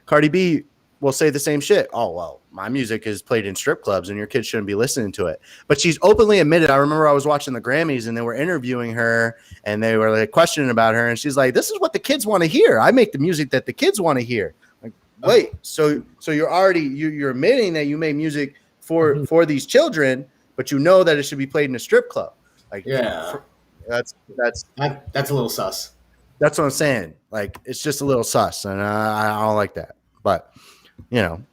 Cardi B will say the same shit. Oh, well, my music is played in strip clubs and your kids shouldn't be listening to it. But she's openly admitted. I remember I was watching the Grammys and they were interviewing her and they were like questioning about her. And she's like, this is what the kids want to hear. I make the music that the kids want to hear. Like, wait, so you're already, you're admitting that you made music for these children, but you know that it should be played in a strip club. Like, that's a little sus. That's what I'm saying. Like, it's just a little sus, and I don't like that. But you know,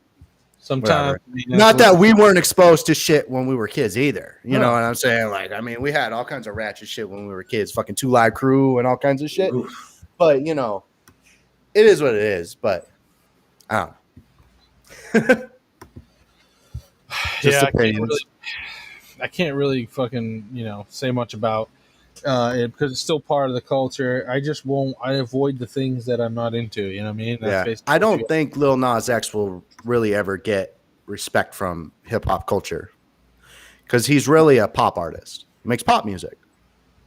sometimes not that we weren't exposed to shit when we were kids either. You know what I'm saying? Like, I mean, we had all kinds of ratchet shit when we were kids, fucking 2 Live Crew and all kinds of shit. Oof. But you know, it is what it is. But I don't know. I can't really fucking, say much about it because it's still part of the culture. I avoid the things that I'm not into. You know what I mean? That's I don't think Lil Nas X will really ever get respect from hip hop culture because he's really a pop artist. He makes pop music.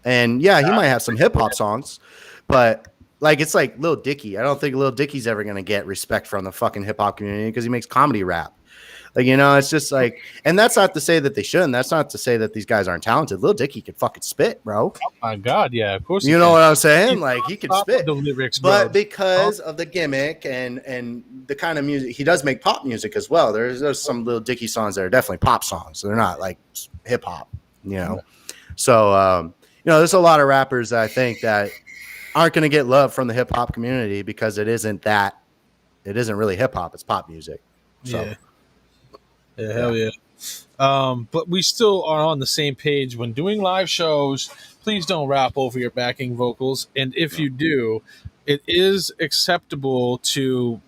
And yeah, he might have some hip hop songs, but like it's like Lil Dicky. I don't think Lil Dicky's ever going to get respect from the fucking hip hop community because he makes comedy rap. Like, it's just like, and that's not to say that they shouldn't. That's not to say that these guys aren't talented. Lil Dicky can fucking spit, bro. Oh my God, yeah, of course. You know what I'm saying? Like, he can spit. The lyrics, but because of the gimmick and the kind of music, he does make pop music as well. There's some Lil Dicky songs that are definitely pop songs. They're not like hip hop, So, there's a lot of rappers that I think that aren't going to get love from the hip hop community because it isn't really hip hop. It's pop music. So. Yeah. Yeah, hell yeah. But we still are on the same page. When doing live shows, please don't rap over your backing vocals. And if you do, it is acceptable to,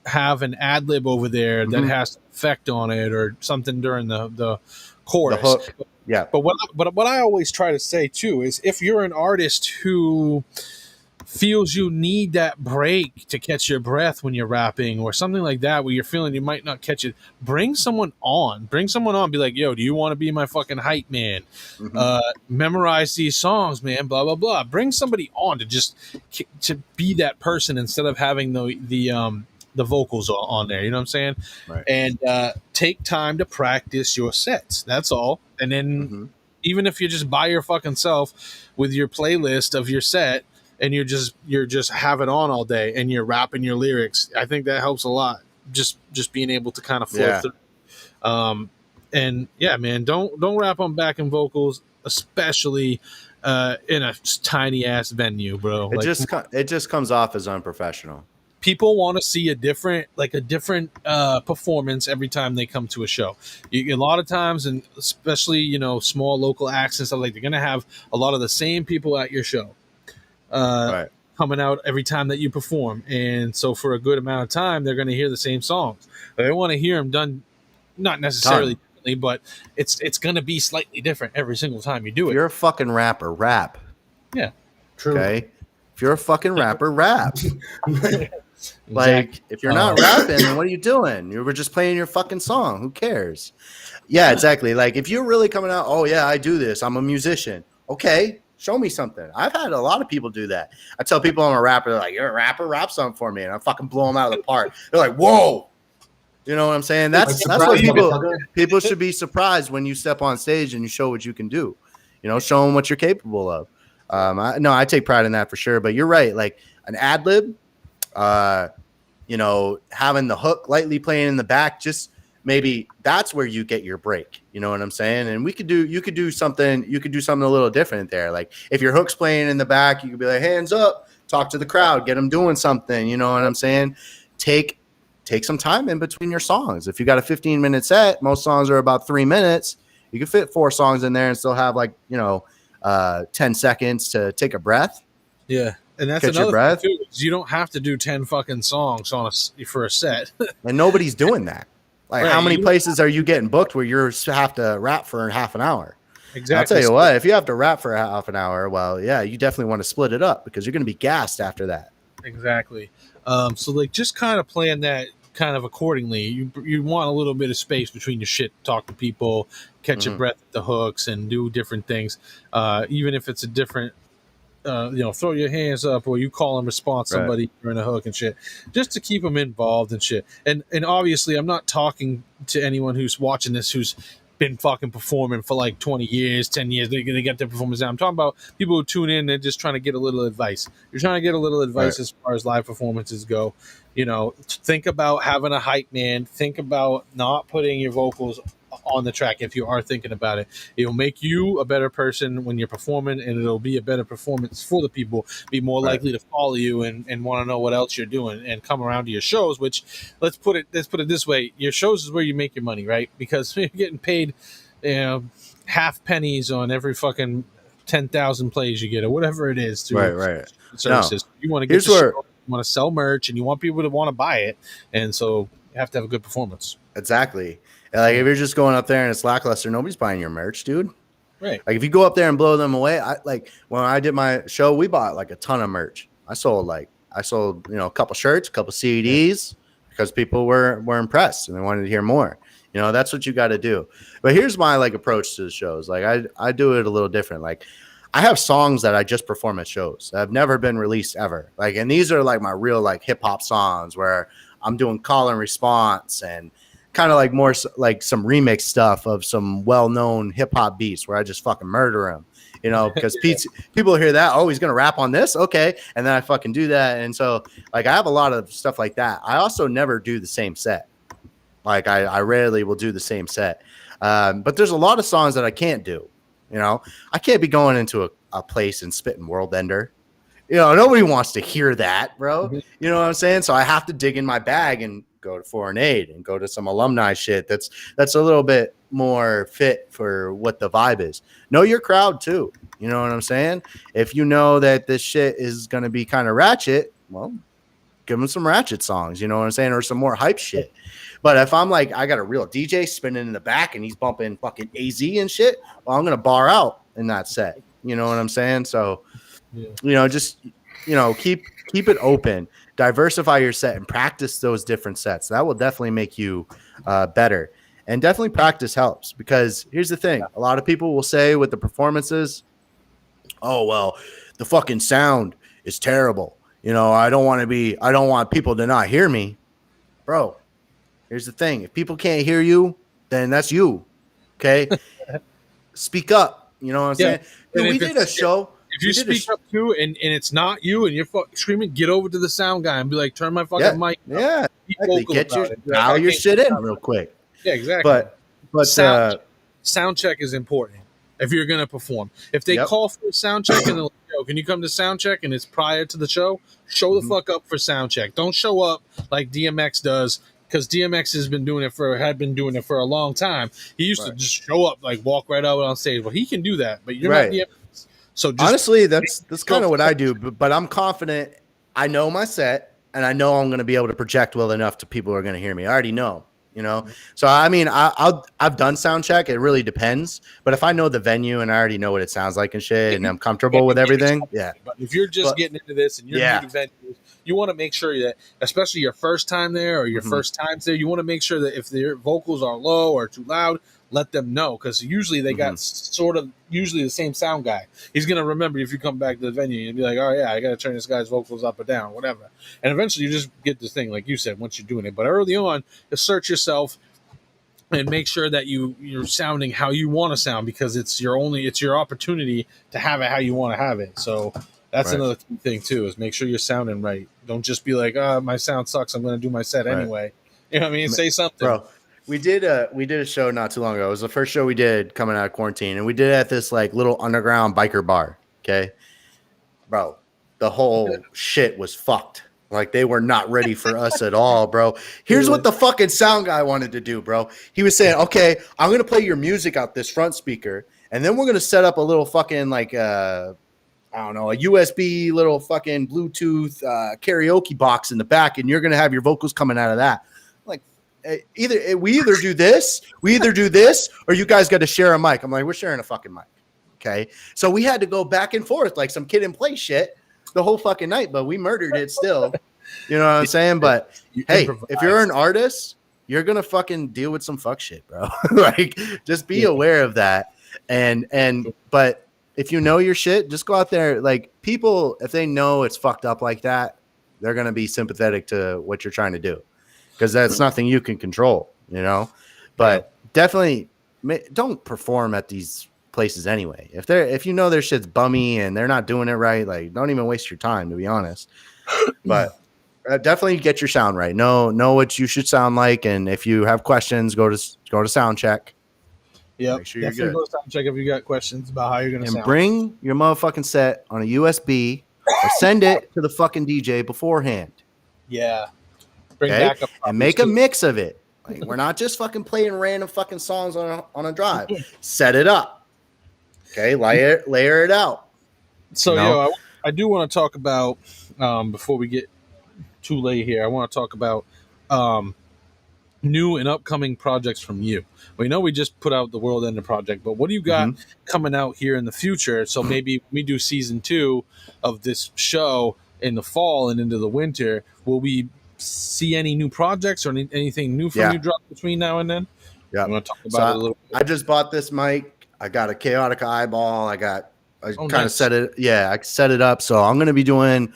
have an ad lib over there that has an effect on it or something during the chorus. The hook. Yeah. But what I always try to say too is if you're an artist who feels you need that break to catch your breath when you're rapping or something like that where you're feeling you might not catch it, bring someone on, be like, yo, do you want to be my fucking hype man? Memorize these songs, man, blah blah blah. Bring somebody on to be that person instead of having the vocals on there, you know what I'm saying? Right. And take time to practice your sets, that's all. And then even if you're just by your fucking self with your playlist of your set and you're just have it on all day and you're rapping your lyrics, I think that helps a lot. Just being able to kind of flow through. And yeah, man, don't rap on backing vocals, especially in a tiny ass venue, bro. It just comes off as unprofessional. people want to see a different performance every time they come to a show. A lot of times, and especially small local acts and stuff, like they're gonna have a lot of the same people at your show coming out every time that you perform, and so for a good amount of time they're gonna hear the same songs. They want to hear them done, not necessarily differently, but it's gonna be slightly different every single time you do it. If you're a fucking rapper, rap. Yeah, True. Okay. If you're a fucking rapper, rap. Like, if you're not rapping, then what are you doing? You were just playing your fucking song. Who cares? Yeah, exactly. Like, if you're really coming out, oh, yeah, I do this. I'm a musician. Okay, show me something. I've had a lot of people do that. I tell people I'm a rapper. They're like, you're a rapper? Rap something for me. And I fucking blow them out of the park. They're like, whoa. You know what I'm saying? That's what people should be surprised when you step on stage and you show what you can do. Show them what you're capable of. I take pride in that for sure. But you're right. Like, an ad lib, having the hook lightly playing in the back, just maybe that's where you get your break. You know what I'm saying? And you could do something a little different there. Like, if your hook's playing in the back, you could be like, hands up, talk to the crowd, get them doing something. You know what I'm saying? Take some time in between your songs. If you got a 15-minute set, most songs are about 3 minutes. You can fit 4 songs in there and still have 10 seconds to take a breath. Yeah. And that's Catch your another breath. thing too, is you don't have to do 10 fucking songs for a set. And nobody's doing that. Like, Right. how many places are you getting booked where you have to rap for half an hour? Exactly. I'll tell you what, if you have to rap for half an hour, well, yeah, you definitely want to split it up because you're going to be gassed after that. Exactly. So like, just kind of plan that kind of accordingly. You want a little bit of space between your shit, talk to people, catch your breath at the hooks, and do different things. Even if it's a different, throw your hands up, or you call and respond to somebody during a hook and shit, just to keep them involved and shit. And obviously, I'm not talking to anyone who's watching this who's been fucking performing for like 20 years, 10 years. They get their performance down. I'm talking about people who tune in and just trying to get a little advice. You're trying to get a little advice as far as live performances go. Think about having a hype man. Think about not putting your vocals on the track if you are thinking about it. It'll make you a better person when you're performing, and it'll be a better performance for the people. Be more likely to follow you and want to know what else you're doing and come around to your shows. Which let's put it this way: your shows is where you make your money, right? Because you're getting paid, half pennies on every fucking 10,000 plays you get, or whatever it is. Through services. You want to get you want to sell merch, and you want people to want to buy it, and so you have to have a good performance. Exactly. Like, if you're just going up there and it's lackluster, nobody's buying your merch, dude. Right. Like, if you go up there and blow them away, when I did my show, we bought like a ton of merch. I sold a couple shirts, a couple CDs because people were impressed and they wanted to hear more. That's what you got to do. But here's my approach to the shows. Like, I do it a little different. Like, I have songs that I just perform at shows that have never been released ever. Like, and these are like my real hip hop songs where I'm doing call and response and kind of like more like some remix stuff of some well-known hip-hop beats where I just fucking murder them, because people hear that, oh, he's gonna rap on this, okay, and then I fucking do that. And so I have a lot of stuff like that. I also never do the same set. Like, I rarely will do the same set, but there's a lot of songs that I can't do. I can't be going into a place and spitting World Ender. Nobody wants to hear that, bro. You know what I'm saying? So I have to dig in my bag and go to Foreign Aid and go to some alumni shit that's a little bit more fit for what the vibe is. Know your crowd too. You know what I'm saying? If you know that this shit is going to be kind of ratchet, well, give them some ratchet songs, you know what I'm saying? Or some more hype shit. But if I'm like, I got a real DJ spinning in the back and he's bumping fucking AZ and shit, well, I'm going to bar out in that set. You know what I'm saying? So, just keep it open. Diversify your set and practice those different sets. That will definitely make you better. And definitely practice helps, because here's the thing. A lot of people will say with the performances, oh, well, the fucking sound is terrible. I don't want people to not hear me. Bro, here's the thing. If people can't hear you, then that's you. Okay? Speak up. You know what I'm saying? Dude, we did a show. If you speak up too, and it's not you, and you're screaming, get over to the sound guy and be like, turn my fucking mic up. Yeah, exactly. Get your shit in real quick. Yeah, exactly. But sound check is important if you're gonna perform. If they call for a sound check and they're like, yo, yo, can you come to sound check? And it's prior to the show. Show the fuck up for sound check. Don't show up like DMX does, because DMX had been doing it for a long time. He used to just show up, like walk right out on stage. Well, he can do that, but you're not DMX. So just honestly, that's kind of what I do. But I'm confident. I know my set, and I know I'm going to be able to project well enough to people who are going to hear me. I already know. So I mean, I've done sound check. It really depends. But if I know the venue and I already know what it sounds like and shit, and I'm comfortable with everything, yeah. But if you're just getting into this and you're new to venues, you want to make sure that, especially your first time there or your first times there, you want to make sure that if their vocals are low or too loud, let them know, because usually they got usually the same sound guy. He's gonna remember if you come back to the venue and be like, oh yeah, I gotta turn this guy's vocals up or down, whatever. And eventually you just get this thing, like you said, once you're doing it. But early on, assert yourself and make sure that you're sounding how you want to sound, because it's your opportunity to have it how you want to have it. So that's another thing too, is make sure you're sounding right. Don't just be like, my sound sucks, I'm gonna do my set anyway. You know what I mean? Say something, bro. We did a show not too long ago. It was the first show we did coming out of quarantine, and we did it at this like little underground biker bar. Okay, bro, the whole shit was fucked. Like, they were not ready for us at all, bro. Here's what the fucking sound guy wanted to do, bro. He was saying, okay, I'm gonna play your music out this front speaker, and then we're gonna set up a little fucking like I don't know, a USB little fucking Bluetooth karaoke box in the back, and you're gonna have your vocals coming out of that. We either do this, or you guys got to share a mic. I'm like, we're sharing a fucking mic. Okay. So we had to go back and forth like some kid and play shit the whole fucking night, but we murdered it still. You know what I'm saying? But hey, if you're an artist, you're going to fucking deal with some fuck shit, bro. Like, just be aware of that. But if you know your shit, just go out there. Like, people, if they know it's fucked up like that, they're going to be sympathetic to what you're trying to do, because that's nothing you can control, but definitely don't perform at these places anyway. If you know their shit's bummy and they're not doing it right, like, don't even waste your time, to be honest. But definitely get your sound right. Know what you should sound like, and if you have questions, go to sound check. Yeah, make sure you're definitely good. go to sound check if you got questions about how you're gonna sound. And bring your motherfucking set on a USB or send it to the fucking DJ beforehand. Yeah. Okay? And make a mix of it. Like, we're not just fucking playing random fucking songs on a drive. Set it up. Okay, layer it out. So I do want to talk about before we get too late here. I want to talk about new and upcoming projects from you. We know we just put out the World Ender project, but what do you got coming out here in the future? So maybe we do season 2 of this show in the fall and into the winter. Will we see any new projects or anything new from you drop between now and then? Yeah, I'm going to talk about it a little bit. I just bought this mic. I got a Chaotic eyeball. I set it up. So I'm going to be doing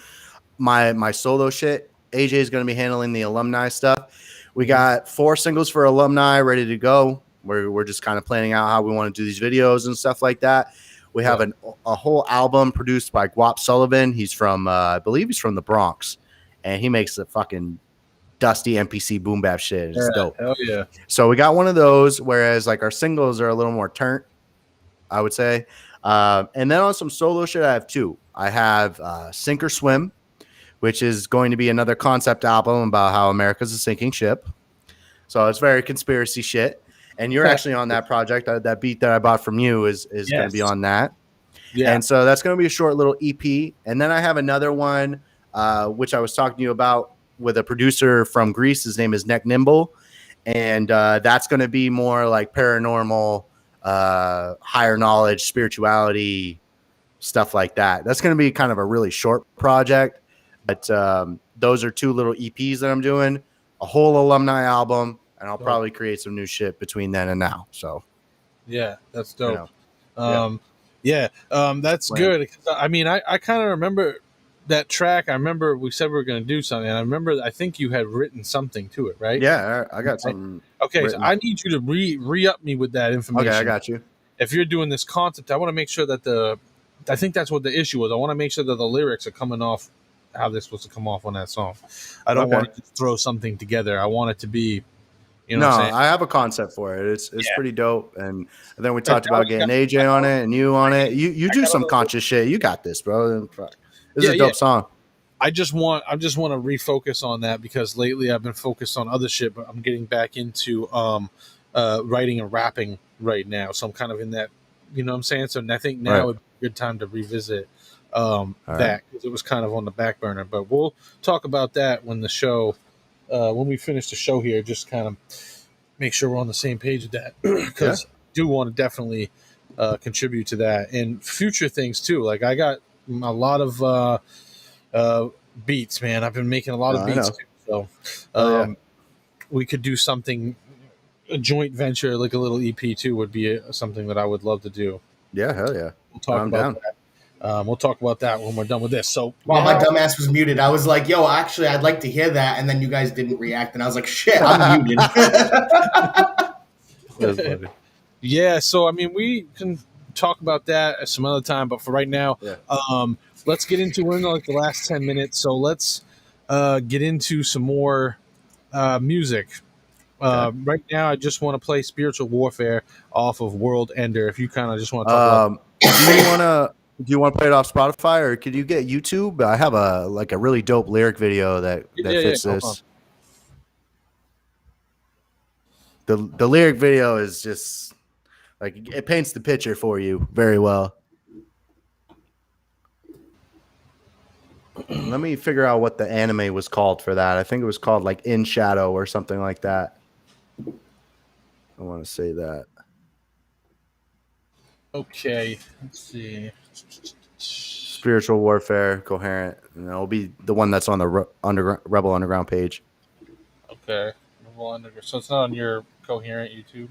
my solo shit. AJ is going to be handling the alumni stuff. We got 4 singles for alumni ready to go. We're just kind of planning out how we want to do these videos and stuff like that. We have a whole album produced by Guap Sullivan. He's from, I believe he's from the Bronx, and he makes the fucking dusty MPC boom bap shit. It's dope. Hell yeah. So we got one of those, whereas like our singles are a little more turnt, I would say. And then on some solo shit, I have 2. I have Sink or Swim, which is going to be another concept album about how America's a sinking ship. So it's very conspiracy shit. And you're actually on that project. That beat that I bought from you is going to be on that. Yeah. And so that's going to be a short little EP. And then I have another one, which I was talking to you about with a producer from Greece. His name is Neck Nimble. And that's going to be more like paranormal, higher knowledge, spirituality, stuff like that. That's going to be kind of a really short project. But those are 2 little EPs that I'm doing, a whole alumni album, and I'll probably create some new shit between then and now. So, yeah, that's dope. That's good. I mean, I kind of remember that track. I remember we said we were going to do something, and I think you had written something to it, right? Yeah, I got something. Okay, written. So I need you to re-up me with that information. Okay, I got you. If you're doing this concept, I want to make sure that I think that's what the issue was. I want to make sure that the lyrics are coming off how they're supposed to come off on that song. I don't want to just throw something together. I want it to be You know No, what I'm saying? I have a concept for it. It's Yeah. pretty dope. And then we That- talked that about was getting kinda- AJ on it and you on it. You do got a some little- conscious shit. You got this, bro. This Yeah, is a dope song. I just want to refocus on that because lately I've been focused on other shit, but I'm getting back into writing and rapping right now. So I'm kind of in that, you know what I'm saying? So I think now Right. would be a good time to revisit right. that because it was kind of on the back burner. But we'll talk about that when the show, when we finish the show here, just kind of make sure we're on the same page with that because I do want to definitely contribute to that and future things too. Like I got a lot of beats, man. I've been making a lot of I beats know. too, so Yeah. we could do something, a joint venture, like a little EP too, would be something that I would love to do. Yeah, hell yeah. We'll talk I'm about down. that. We'll talk about that when we're done with this. So Wow, my now- dumbass was muted. I was like, yo, actually, I'd like to hear that. And then you guys didn't react. And I was like, shit, I'm muted. That's funny. yeah. So I mean, we can talk about that at some other time, but for right now, Yeah. let's get into we're in like the last 10 minutes. So let's get into some more music. Right now, I just want to play Spiritual Warfare off of World Ender. If you kind of just want to talk about Do you want to play it off Spotify or could you get YouTube? I have a really dope lyric video that fits hold this. The lyric video is just like it paints the picture for you very well. Let me figure out what the anime was called for that. I think it was called like In Shadow or something like that. I want to say that. Okay, let's see. Spiritual Warfare, Coherent. And it'll be the one that's on the Rebel Underground page. Okay, so it's not on your Coherent YouTube.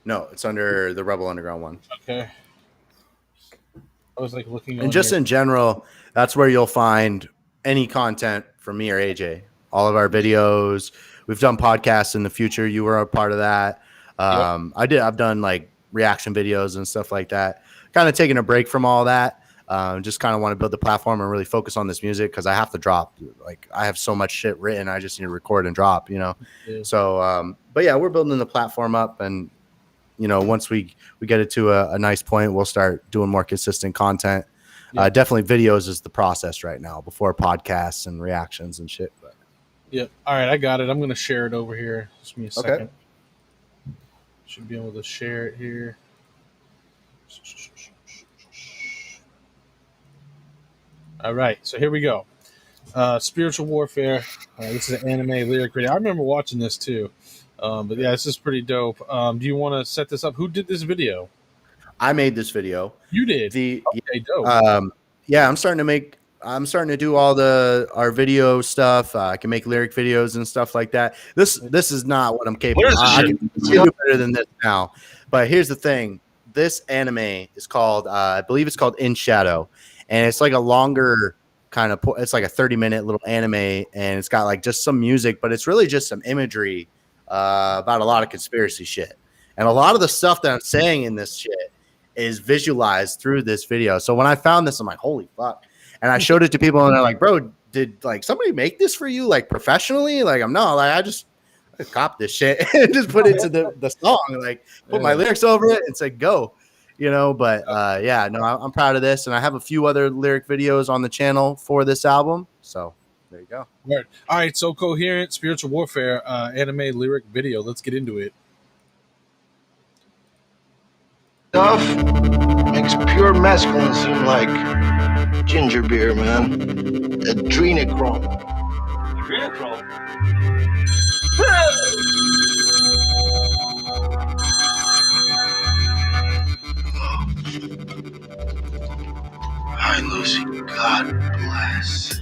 No, it's under the Rebel Underground one. Okay, I was like looking. And just in general, that's where you'll find any content from me or AJ. All of our videos. We've done podcasts in the future. You were a part of that. I've done like reaction videos and stuff like that. Kind of taking a break from all that. Just kind of want to build the platform and really focus on this music because I have to drop. Like I have so much shit written. I just need to record and drop, you know? Yeah. So, but yeah, we're building the platform up and, you know, once we get it to a nice point, we'll start doing more consistent content. Yeah. Definitely videos is the process right now before podcasts and reactions and shit. But. Yep. All right, I got it. I'm going to share it over here. Just give me a second. Okay. Should be able to share it here. All right, so here we go. Spiritual Warfare. This is an anime lyric video. I remember watching this too. But yeah, this is pretty dope. Do you want to set this up? Who did this video? I made this video. You did. Okay, dope. Yeah, I'm starting to do all our video stuff. I can make lyric videos and stuff like that. This is not what I'm capable of. I can do better than this now. But here's the thing. This anime is called, I believe it's called In Shadow. And it's like a longer kind of, it's like a 30-minute little anime. And it's got like just some music, but it's really just some imagery about a lot of conspiracy shit. And a lot of the stuff that I'm saying in this shit is visualized through this video. So when I found this, I'm like, holy fuck. And I showed it to people and they're like, bro, did like somebody make this for you like professionally? Like I'm not like, I copped this shit and just put it to the song, like put my lyrics over it and said, go, you know, but yeah, no, I'm proud of this. And I have a few other lyric videos on the channel for this album. So there you go. All right, so Coherent Spiritual Warfare anime lyric video. Let's get into it. Stuff makes pure masculine seem like ginger beer, man. Adrenochrome. Adrenochrome? Hi, Lucy. God bless.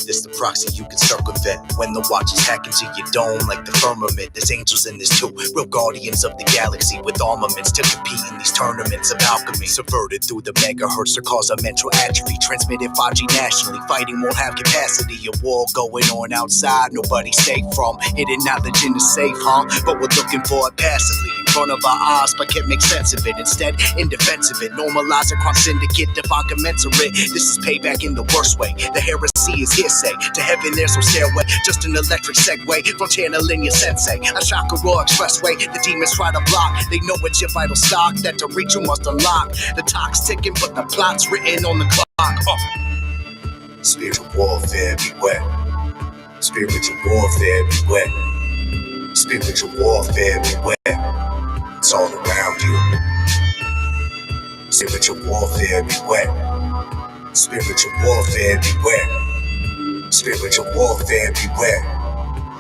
It's the proxy you can circumvent when the watch is hacked into your dome like the firmament. There's angels in this too, real guardians of the galaxy with armaments to compete in these tournaments of alchemy. Subverted through the megahertz to cause a mental atrophy. Transmitted 5G nationally, fighting won't have capacity. A war going on outside, nobody safe from. Hidden knowledge in the safe, huh? But we're looking for it passively in front of our eyes, but can't make sense of it. Instead, in defense of it, normalize a crime syndicate, define commensurate. This is payback in the worst way. The heresy is here. hearsay. To heaven there's no stairway, just an electric segue from channeling your sensei. A chakra expressway, the demons try to block. They know it's your vital stock that to reach you must unlock. The clock's ticking, but the plot's written on the clock. Spiritual warfare, beware. Spiritual warfare, beware. Spiritual warfare, beware. It's all around you. Spiritual warfare, beware. Spiritual warfare, beware. Spiritual warfare, beware.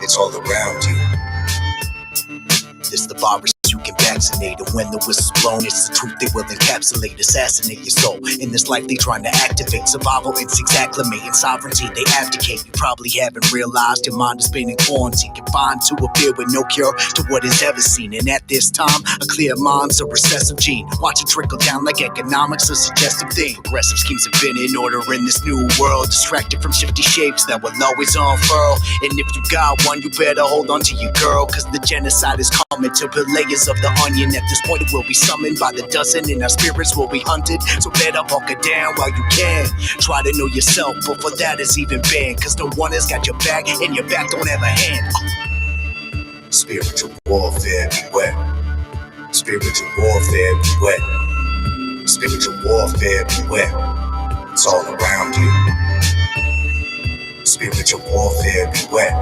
It's all around you. It's the virus you can vaccinate, and when the whistle's blown, it's the truth they will encapsulate, assassinate your soul. In this life they trying to activate survival instincts, acclimate, and sovereignty they abdicate. You probably haven't realized your mind has been in quarantine, confined to a fear with no cure to what is ever seen. And at this time, a clear mind's a recessive gene. Watch it trickle down like economics, a suggestive thing. Progressive schemes have been in order in this new world, distracted from shifty shapes that will always unfurl. And if you got one, you better hold on to your girl, cause the genocide is coming to peel layers of the onion. At this point it will be summoned by the dozen, and our spirits will be hunted. So better bunker down while you can. Try to know yourself before that is even banned, cause no one has got your back, and your back don't have a hand. Spiritual warfare, beware. Spiritual warfare, beware. Spiritual warfare, beware. It's all around you. Spiritual warfare, beware.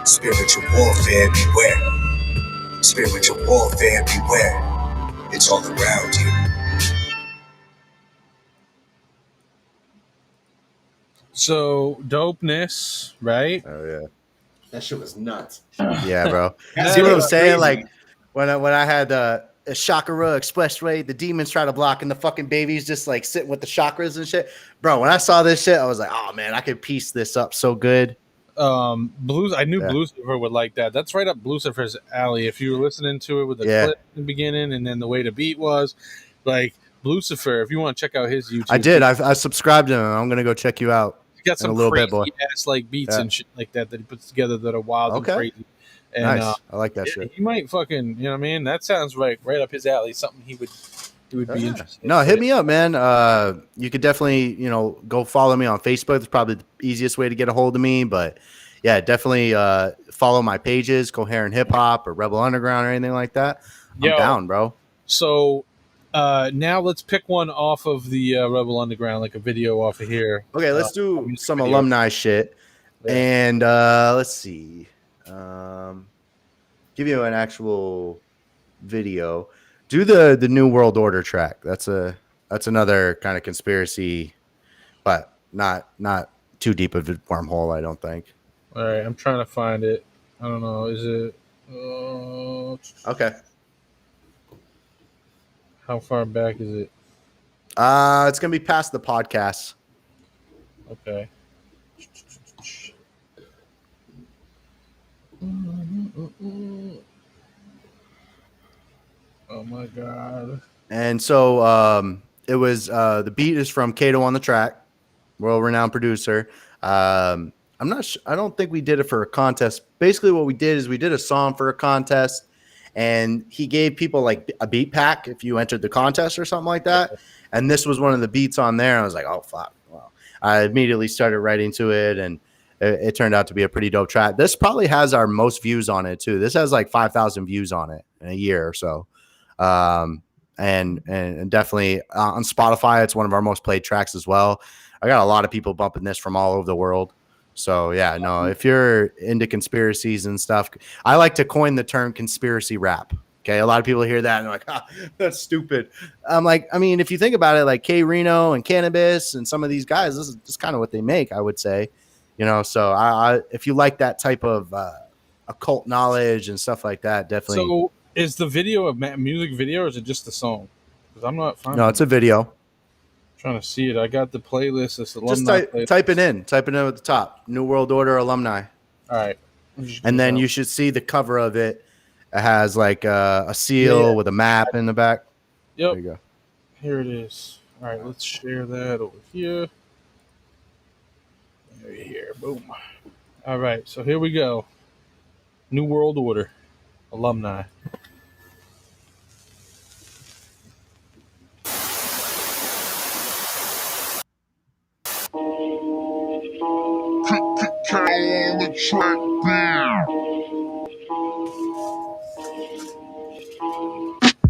Spiritual warfare, beware. Spiritual warfare, beware. It's all around you. So dopeness, right? Oh yeah. That shit was nuts. Yeah, bro. Yeah, See what it I'm was saying? crazy. Like when I had a chakra expressway, the demons try to block, and the fucking babies just like sitting with the chakras and shit. Bro, when I saw this shit, I was like, oh man, I could piece this up so good. Blues. I knew Yeah. Blucifer would like that. That's right up Blucifer's alley. If you were listening to it with the Yeah. clip in the beginning, and then the way the beat was, like Blucifer. If you want to check out his YouTube, I did. I subscribed to him. I'm gonna go check you out. He got in some a little crazy bit, boy. ass like beats Yeah. and shit like that he puts together that are wild Okay. and crazy. And Nice. I like that shit. he might fucking, you know what I mean? That sounds right up his alley. Something he would be Yeah. interested. No, in. hit me up, man. You could definitely, go follow me on Facebook. It's probably the easiest way to get a hold of me. But yeah, definitely follow my pages, Coherent Hip Hop or Rebel Underground or anything like that. I'm Yo. down, bro. So now let's pick one off of the Rebel Underground, like a video off of here. Okay, let's do music some video. alumni shit. Yeah. And let's see. Give you an actual video. Do the New World Order track. That's another kind of conspiracy, but not too deep of a wormhole, I don't think. All right, I'm trying to find it. I don't know. Is it? Okay. How far back is it? It's gonna be past the podcast. Okay. Oh my god. And so it was the beat is from Kato on the track, world-renowned producer. I'm not sure. I don't think we did it for a contest. Basically, what we did is we did a song for a contest, and he gave people like a beat pack if you entered the contest or something like that. And this was one of the beats on there. I was like, oh fuck. Well, I immediately started writing to it, and it turned out to be a pretty dope track. This probably has our most views on it too. This has like 5,000 views on it in a year or so. And definitely on Spotify, it's one of our most played tracks as well. I got a lot of people bumping this from all over the world. So yeah, no, if you're into conspiracies and stuff, I like to coin the term conspiracy rap. Okay. A lot of people hear that and they're like, ah, that's stupid. I'm like, I mean, if you think about it, like K Reno and Cannabis and some of these guys, this is just kind of what they make, I would say, so I if you like that type of occult knowledge and stuff like that, definitely. So is the video a music video or is it just the song? Because I'm not finding No, it's a video. trying to see it. I got the playlist. This alumni Just playlist. type it in. Type it in at the top. New World Order alumni. All right. And then you should see the cover of it. It has like a seal with a map in the back. Yep. There you go. Here it is. All right, let's share that over here. There here. Boom. All right, so here we go. New World Order alumni. on the track now.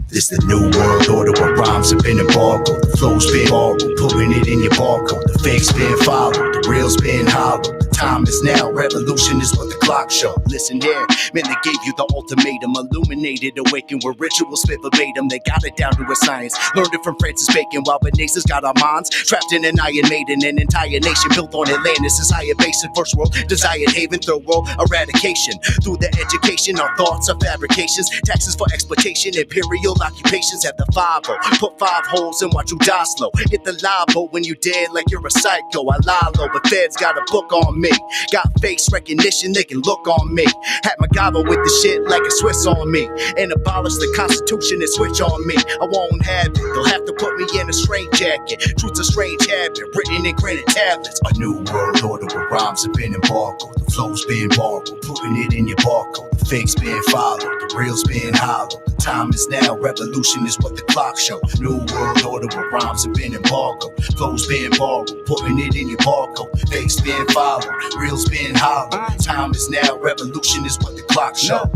This the new world order where rhymes have been embargoed. The flow's been horrible, putting it in your barcode. The fake's been followed, the real's been hollowed. The time is now, revolution is what the clock show. Listen here, man, they gave you the ultimatum. Illuminated, awakened, where rituals spit verbatim. They got it down to a science, learned it from Francis Bacon. While Benaces got our minds trapped in an Iron Maiden. An entire nation built on Atlantis is higher basin. First world, desired haven, third world, eradication. Through the education, our thoughts are fabrications. Taxes for exploitation, imperial occupations at the 5-0. Put 5 holes and watch you die slow. Hit the live when you dead like you're a psycho. I lie low, but feds got a book on me. Got face recognition, they can look on me. Had MacGyver with the shit like a Swiss on me. And abolish the Constitution and switch on me. I won't have it, they'll have to put me in a straight jacket. Truth's a strange habit, written in granite tablets. A new world order where rhymes have been embargoed. The flow's been borrowed, putting it in your barcode. The fake's been followed, the real's been hollowed. The time is now, revolution is what the clock show. New world order where rhymes have been embargoed. Flow's been borrowed, putting it in your barcode. Fake's been followed, real's been hollowed. Time is now, revolution is what the clock show.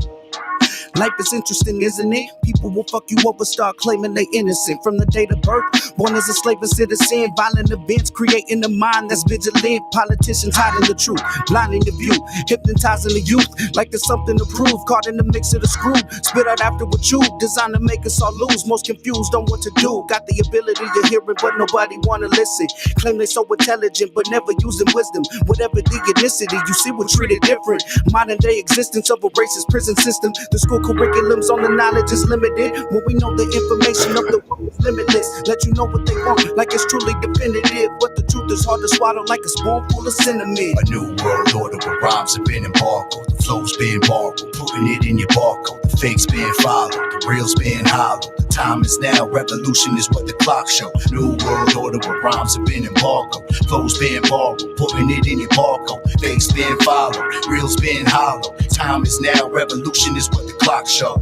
Life is interesting, isn't it? People will fuck you over, start claiming they innocent. From the date of birth, born as a slave and citizen. Violent events creating a mind that's vigilant. Politicians hiding the truth, blinding the view, hypnotizing the youth like there's something to prove. Caught in the mix of the screw, spit out after what you designed to make us all lose. Most confused on what to do. Got the ability to hear it, but nobody wanna listen. Claim they so intelligent, but never using wisdom. Whatever the ethnicity, you see we're treated different. Modern day existence of a racist prison system. The school curriculums on the knowledge is limited. When we know the information of the world is limitless. Let you know what they want, like it's truly definitive. But the truth is hard to swallow, like a spoonful of cinnamon. A new world order where rhymes have been embargoed. The flow's been borrowed, putting it in your barcode. The fake's been followed, the real's been hollowed. The time is now, revolution is what the clock show. New world order where rhymes have been embargoed. Flow's been borrowed, putting it in your barcode. Fake's been followed, real's been hollowed. Time is now, revolution is what the clock show.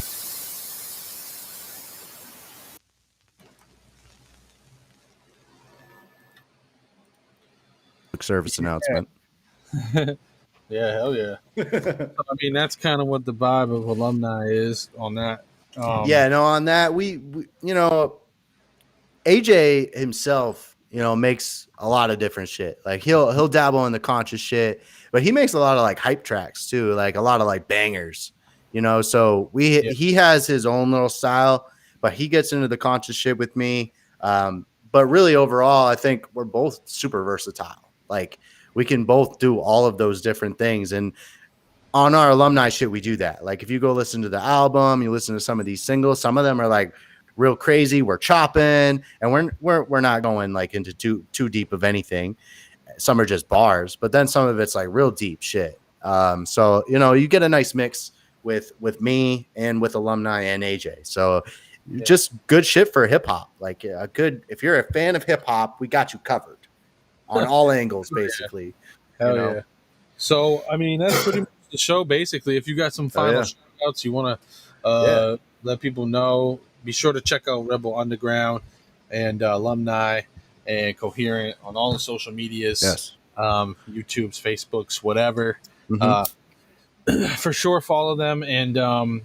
Service announcement. Yeah, hell yeah. I mean, that's kind of what the vibe of alumni is on that. Yeah, no, on that, we you know, AJ himself, you know, makes a lot of different shit. Like he'll dabble in the conscious shit, but he makes a lot of like hype tracks too, like a lot of like bangers, you know. So he has his own little style, but he gets into the conscious shit with me. But really overall, I think we're both super versatile. Like we can both do all of those different things. And on our alumni shit, we do that. Like if you go listen to the album, you listen to some of these singles, some of them are like real crazy. We're chopping and we're not going like into too deep of anything. Some are just bars, but then some of it's like real deep shit. So, you know, you get a nice mix with me and with alumni and AJ. So just good shit for hip hop. Like a good, if you're a fan of hip hop, we got you covered on all angles, basically. Hell yeah. So, I mean, that's pretty much the show, basically. If you got some final shout outs you want to let people know, be sure to check out Rebel Underground and alumni and Coherent on all the social medias. Yes. YouTube's, Facebook's, whatever. For sure, follow them. And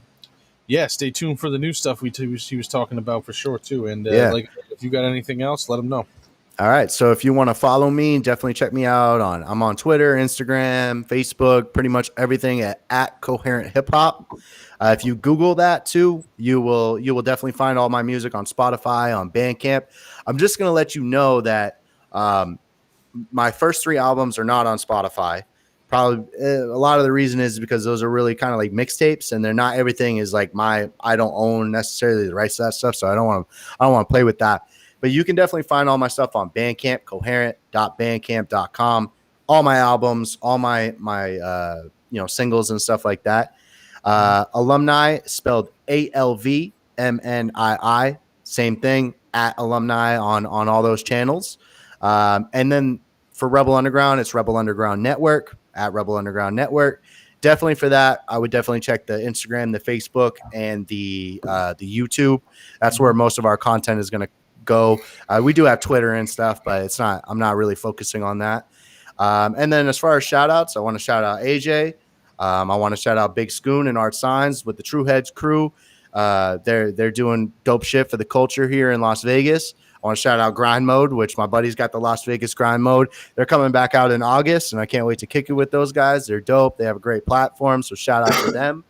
stay tuned for the new stuff he was talking about for sure, too. And like, if you got anything else, let them know. All right. So if you want to follow me, definitely check me out I'm on Twitter, Instagram, Facebook, pretty much everything at Coherent Hip Hop. If you Google that too, you will definitely find all my music on Spotify, on Bandcamp. I'm just going to let you know that my first 3 albums are not on Spotify. Probably a lot of the reason is because those are really kind of like mixtapes, and they're not everything is like I don't own necessarily the rights to that stuff, so I don't want to play with that. But you can definitely find all my stuff on Bandcamp, coherent.bandcamp.com. All my albums, all my singles and stuff like that. Alumni spelled ALVMNII, same thing at alumni on all those channels. And then for Rebel Underground, it's Rebel Underground Network at Rebel Underground Network. Definitely for that, I would definitely check the Instagram, the Facebook, and the YouTube. That's where most of our content is going to go. We do have Twitter and stuff, but I'm not really focusing on that. And then as far as shout outs, I want to shout out AJ. I want to shout out Big Scoon and Art Signs with the True Heads crew. They're doing dope shit for the culture here in Las Vegas. I want to shout out Grind Mode, which my buddy's got the Las Vegas Grind Mode. They're coming back out in August, and I can't wait to kick it with those guys. They're dope. They have a great platform, so shout out to them.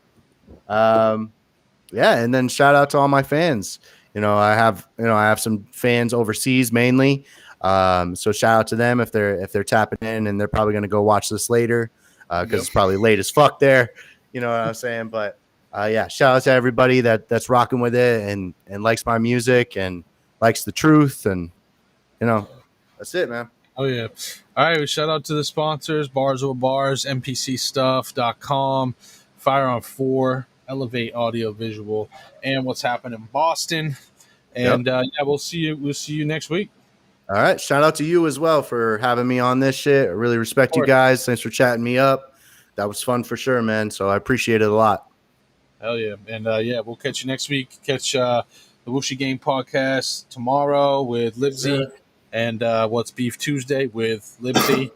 Yeah, and then shout out to all my fans. I have some fans overseas mainly. So shout out to them if they're tapping in, and they're probably going to go watch this later because it's probably late as fuck there. You know what I'm saying? But yeah, shout out to everybody that's rocking with it and likes my music and likes the truth, and that's it, man. Oh yeah. All right, shout out to the sponsors: Bars Over Bars, NPCstuff.com, Fire on 4, Elevate Audio Visual, and What's Happening in Boston. And yeah, we'll see you next week. All right, shout out to you as well for having me on this shit. I really respect you guys. Thanks for chatting me up. That was fun for sure, man. So I appreciate it a lot. Hell yeah. And yeah, we'll catch you next week. Catch the Wuxi Game Podcast tomorrow with Libsy, and What's Beef Tuesday with Libsy,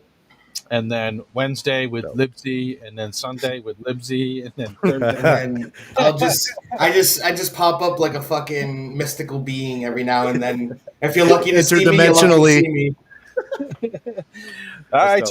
and then Wednesday with Libsy, and then Sunday with Libsy, and then Thursday. And I just pop up like a fucking mystical being every now and then. If you're lucky to see me, you're lucky to see me. All right, y'all.